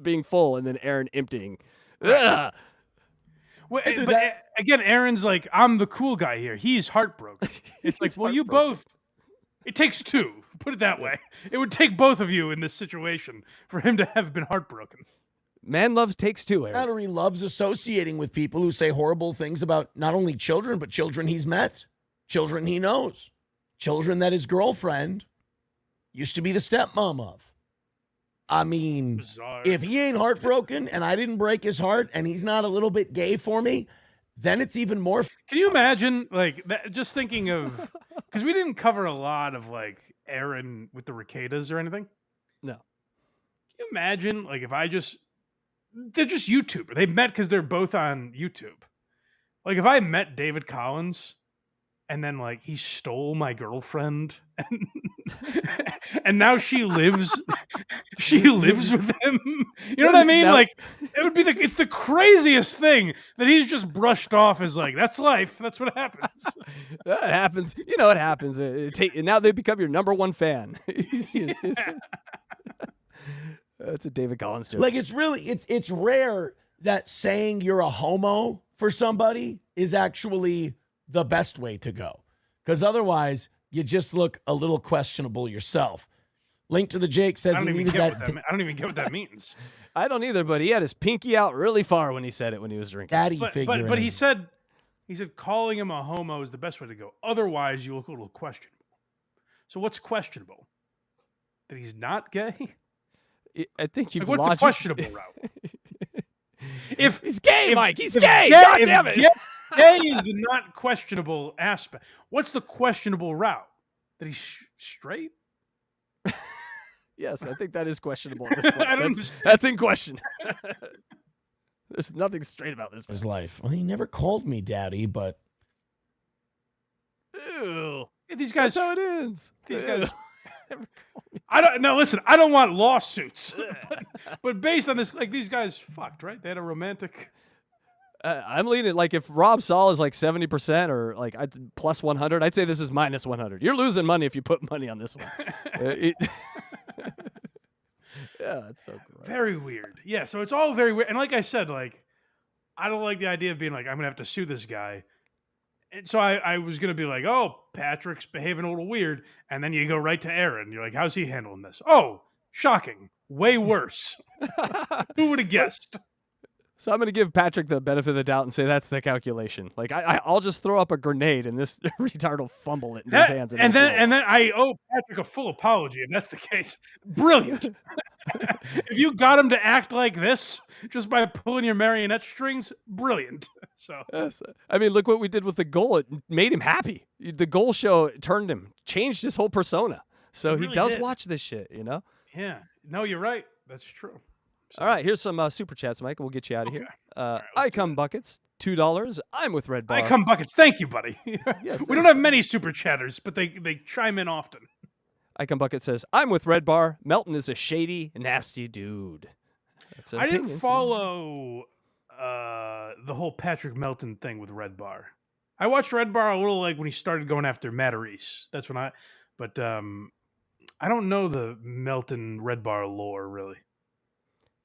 being full and then Aaron emptying. Right. Well, but again, Aaron's like, I'm the cool guy here. He's heartbroken. It's like, well, you both. It takes two. Put it that way. It would take both of you in this situation for him to have been heartbroken. Man loves takes two, Aaron. He loves associating with people who say horrible things about not only children, but children he's met, children he knows, children that his girlfriend used to be the stepmom of. I mean, bizarre. If he ain't heartbroken and I didn't break his heart and he's not a little bit gay for me, then it's even more. Can you imagine, just thinking of, because we didn't cover a lot of, Aaron with the Requietas or anything? No. Can you imagine, if they're just YouTubers. They met because they're both on YouTube. Like, if I met David Collins and then, he stole my girlfriend and and now she lives with him. You know what I mean? Now- Like it would be it's the craziest thing that he's just brushed off as like that's life. That's what happens. That happens. You know, it happens. Now they become your number one fan. That's a David Collins joke. Like it's rare that saying you're a homo for somebody is actually the best way to go. Because otherwise you just look a little questionable yourself. Link to the Jake says I he don't even needed get that. I don't even get what that means. I don't either, but he had his pinky out really far when he said it when he was drinking. Daddy But figure. he said calling him a homo is the best way to go. Otherwise, you look a little questionable. So what's questionable? That he's not gay? I think you've what's the questionable route? If he's gay, Mike, he's if gay. God damn it. Gay is the not questionable aspect. What's the questionable route? That he's straight? Yes, I think that is questionable at this point. I don't That's in question. There's nothing straight about this. His life. Well, he never called me daddy, but Ew. These guys. That's how it ends. These guys. Listen, I don't want lawsuits, but based on this, like these guys fucked, right? They had a romantic. I'm leaning like if Rob Saul is like 70% or like plus 100, I'd say this is minus 100. You're losing money if you put money on this one. Yeah, it's so gross. Very weird. Yeah, so it's all very weird. And like I said, like I don't like the idea of being like I'm gonna have to sue this guy. And so I was gonna be like, oh, Patrick's behaving a little weird, and then you go right to Aaron. You're like, how's he handling this? Oh, shocking, way worse. Who would have guessed? So I'm going to give Patrick the benefit of the doubt and say that's the calculation. Like I'll just throw up a grenade and this retard will fumble it in his hands. And then I owe Patrick a full apology if that's the case. Brilliant. If you got him to act like this just by pulling your marionette strings, brilliant. So yes. I mean, look what we did with the goal. It made him happy. The goal show turned him, changed his whole persona. So he really does did. watch this shit, you know? Yeah. No, you're right. That's true. All right, here's some super chats, Mike. We'll get you out of here. I Come Buckets, $2. I'm with Red Bar. I Come Buckets. Thank you, buddy. Yes, we don't have many super chatters, but they chime in often. I Come Bucket says, I'm with Red Bar. Melton is a shady, nasty dude. That's I didn't opinions. follow the whole Patrick Melton thing with Red Bar. I watched Red Bar a little like when he started going after Matarese. That's when but I don't know the Melton Red Bar lore really.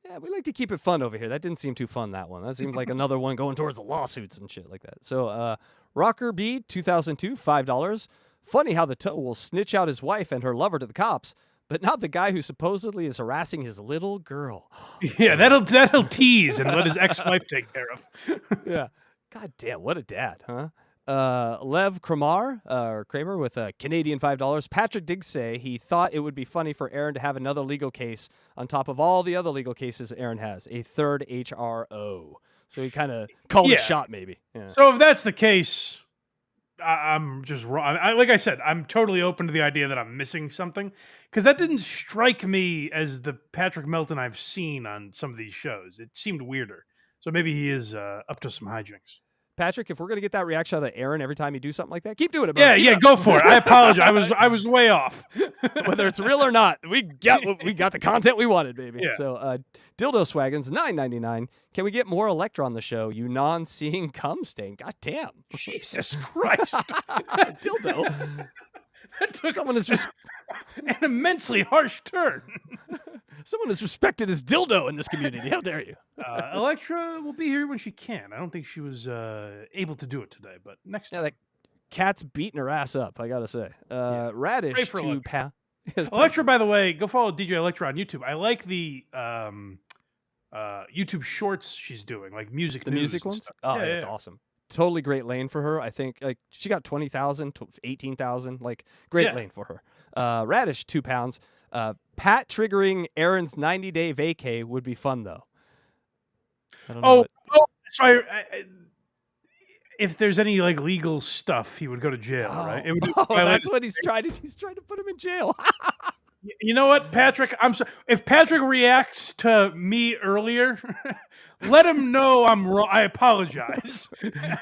Yeah, we like to keep it fun over here. That didn't seem too fun, that one. That seemed like another one going towards the lawsuits and shit like that. So, Rocker B, 2002, $5. Funny how the toe will snitch out his wife and her lover to the cops, but not the guy who supposedly is harassing his little girl. Yeah, that'll tease and let his ex-wife take care of. Yeah. God damn, what a dad, huh? Lev Kramer with a Canadian $5. Patrick did say he thought it would be funny for Aaron to have another legal case on top of all the other legal cases Aaron has, a third HRO. So he kind of called a shot, maybe. Yeah. So if that's the case, I'm just wrong. Like I said, I'm totally open to the idea that I'm missing something because that didn't strike me as the Patrick Melton I've seen on some of these shows. It seemed weirder. So maybe he is up to some hijinks. Patrick, if we're gonna get that reaction out of Aaron every time you do something like that, keep doing it. Bro. Yeah, go for it. I apologize. I was way off. Whether it's real or not, we got the content we wanted, baby. Yeah. So, Dildo Swaggins, $9.99. Can we get more Electra on the show? You non-seeing cum stain. God damn. Jesus Christ. Dildo. That took Someone is an immensely harsh turn. Someone has respected his dildo in this community. How dare you? Electra will be here when she can. I don't think she was able to do it today, but next time. That cat's beating her ass up, I gotta say. Radish, Pray for £2. Electra, by the way, go follow DJ Electra on YouTube. I like the YouTube shorts she's doing, like music. The news music and ones? stuff. Oh, yeah, that's awesome. Totally great lane for her. I think like she got 20,000 to 18,000. Like great lane for her. Radish, £2. Pat triggering Aaron's 90-day vacay would be fun though. I don't know. So if there's any like legal stuff, he would go to jail, right? It would, that's what he's trying to. He's trying to put him in jail. You know what, Patrick? I'm sorry. If Patrick reacts to me earlier, let him know I'm wrong. I apologize.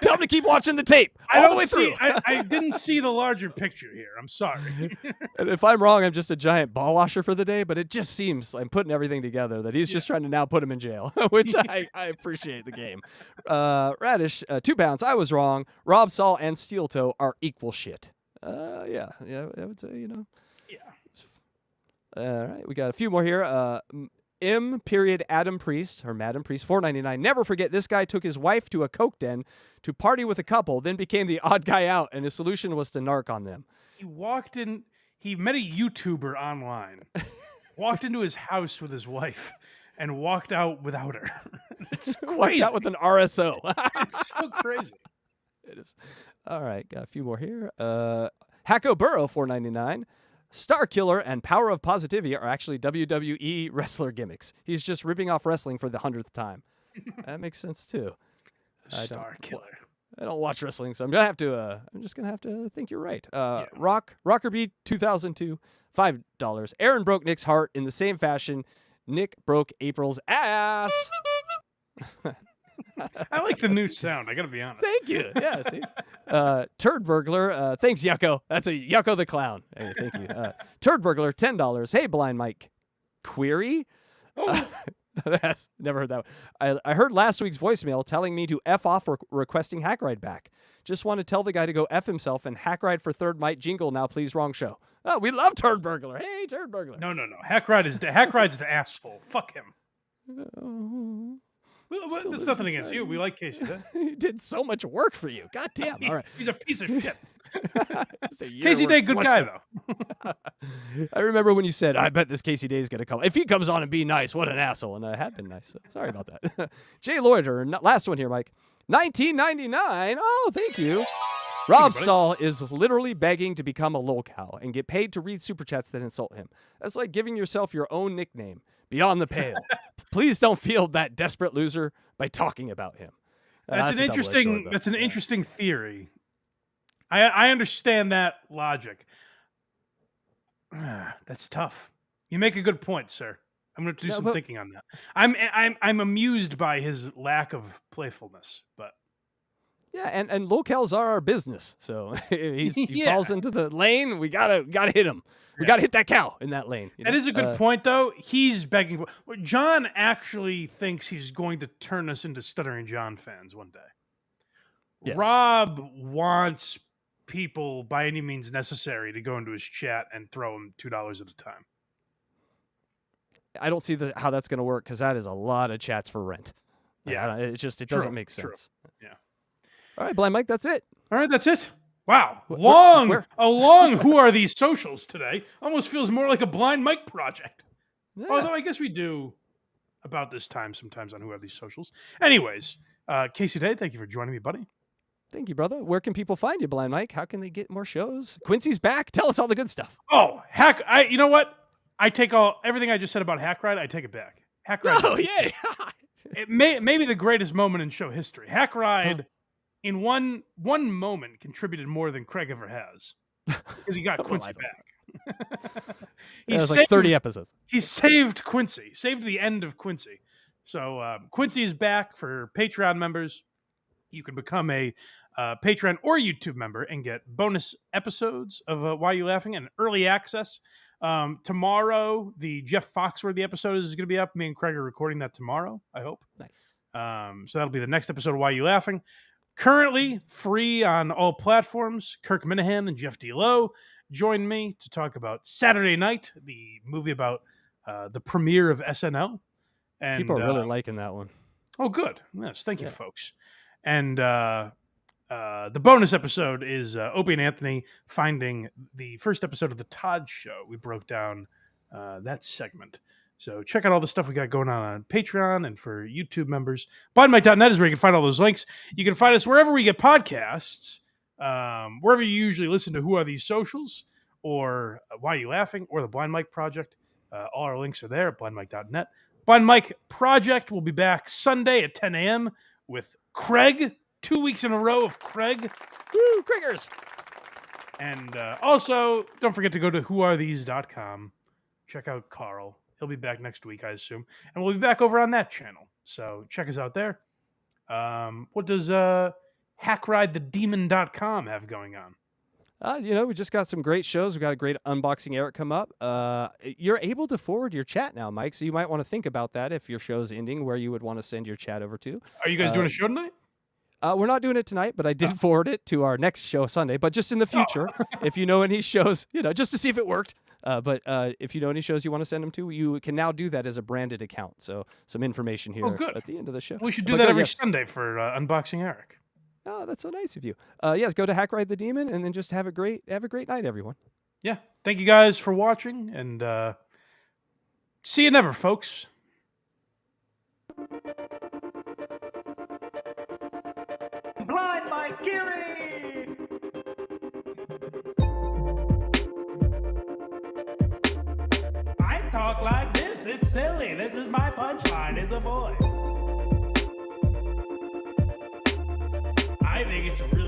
Tell him to keep watching the tape I all the don't way see. through. I didn't see the larger picture here. I'm sorry. And if I'm wrong, I'm just a giant ball washer for the day, but it just seems I'm putting everything together that he's just trying to now put him in jail, which I appreciate the game. Radish, 2 pounds. I was wrong. Rob, Saul, and Steel Toe are equal shit. Yeah, I would say, Yeah. All right, we got a few more here. M. Adam Priest, or Madam Priest, $4.99. Never forget, this guy took his wife to a coke den to party with a couple, then became the odd guy out, and his solution was to narc on them. He walked in. He met a YouTuber online. Walked into his house with his wife, and walked out without her. It's crazy. Walked out with an RSO. It's so crazy. It is. All right, got a few more here. Hacko Burrow, $4.99. Star Killer and Power of Positivity are actually WWE wrestler gimmicks. He's just ripping off wrestling for the 100th time. That makes sense too. Star Killer. I don't watch wrestling, so I'm just gonna have to think you're right. Rockerbeat 2002, $5. Aaron broke Nick's heart in the same fashion Nick broke April's ass. I like the new sound. I gotta be honest. Thank you. Yeah, see. Turd Burglar. Thanks, Yucko. That's a Yucko the Clown. Hey, thank you. Turd Burglar, $10. Hey, Blind Mike. Query? Never heard that one. I heard last week's voicemail telling me to F off for requesting HACKRIDE back. Just want to tell the guy to go F himself and HACKRIDE for third Mike jingle now, please. Wrong show. Oh, we love Turd Burglar. Hey, Turd Burglar. No. HACKRIDE's the asshole. Fuck him. There's nothing against you. We like Casey. He did so much work for you. God damn. All right. He's a piece of shit. Casey Day, good guy, though. I remember when you said, I bet this Casey Day is going to come. If he comes on and be nice, what an asshole. And I have been nice. So sorry about that. Jay Loiter, last one here, Mike. $19.99. Oh, thank you. Rob Saul is literally begging to become a lolcow and get paid to read super chats that insult him. That's like giving yourself your own nickname, Beyond the Pale. Please don't feel that desperate loser by talking about him. That's an interesting theory. I understand that logic. That's tough. You make a good point, sir. I'm going to do some thinking on that. I'm amused by his lack of playfulness, but yeah, and locales are our business. So if he falls into the lane, we gotta hit him. We gotta hit that cow in that lane. That is a good point, though. He's begging. John actually thinks he's going to turn us into Stuttering John fans one day. Yes. Rob wants people by any means necessary to go into his chat and throw him $2 at a time. I don't see how that's going to work because that is a lot of chats for rent. Yeah, it doesn't make sense. Yeah. All right, Blind Mike, that's it. All right, that's it. Wow, a long Who Are These Socials today? Almost feels more like a Blind Mike project. Yeah. Although I guess we do about this time sometimes on Who Are These Socials. Anyways, Casey Day, thank you for joining me, buddy. Thank you, brother. Where can people find you, Blind Mike? How can they get more shows? Quincy's back. Tell us all the good stuff. Oh, you know what? I take everything I just said about HACKRIDE, I take it back. HACKRIDE. Oh, yeah. It may be the greatest moment in show history. HACKRIDE, in one moment, contributed more than Craig ever has. Because he got Quincy back. It was like 30 episodes. He saved Quincy. Saved the end of Quincy. So Quincy is back for Patreon members. You can become a Patreon or YouTube member and get bonus episodes of Why You Laughing and early access. Tomorrow, the Jeff Foxworthy episode is going to be up. Me and Craig are recording that tomorrow, I hope. Nice. So that'll be the next episode of Why You Laughing. Currently free on all platforms. Kirk Minahan and Jeff D. Lowe joined me to talk about Saturday Night, the movie about the premiere of SNL. And people are really liking that one. Oh, good. Yes, thank you, folks. And the bonus episode is Opie and Anthony finding the first episode of The Todd Show. We broke down that segment. So check out all the stuff we got going on Patreon and for YouTube members. BondMike.net is where you can find all those links. You can find us wherever we get podcasts, wherever you usually listen to Who Are These Socials or Why Are You Laughing or the Blind Mike Project. All our links are there at blindmike.net. Blind Mike Project will be back Sunday at 10 a.m. with Craig. 2 weeks in a row of Craig. Woo, Craigers. And also, don't forget to go to whoarethese.com check out Carl. He'll be back next week, I assume. And we'll be back over on that channel. So check us out there. What does HackRideTheDemon.com have going on? We just got some great shows. We got a great Unboxing Eric come up. You're able to forward your chat now, Mike, so you might want to think about that if your show's ending, where you would want to send your chat over to. Are you guys doing a show tonight? We're not doing it tonight, but I did forward it to our next show Sunday. But just in the future, if you know any shows, just to see if it worked. But if you know any shows you want to send them to, you can now do that as a branded account. So some information here at the end of the show. We should do that every Sunday for Unboxing Eric. Oh, that's so nice of you. Yes, go to HackRide the Demon and then just have a great night, everyone. Yeah. Thank you guys for watching, and see you never, folks. Blind Mike Geary! I talk like this. It's silly. This is my punchline as a boy. I think it's really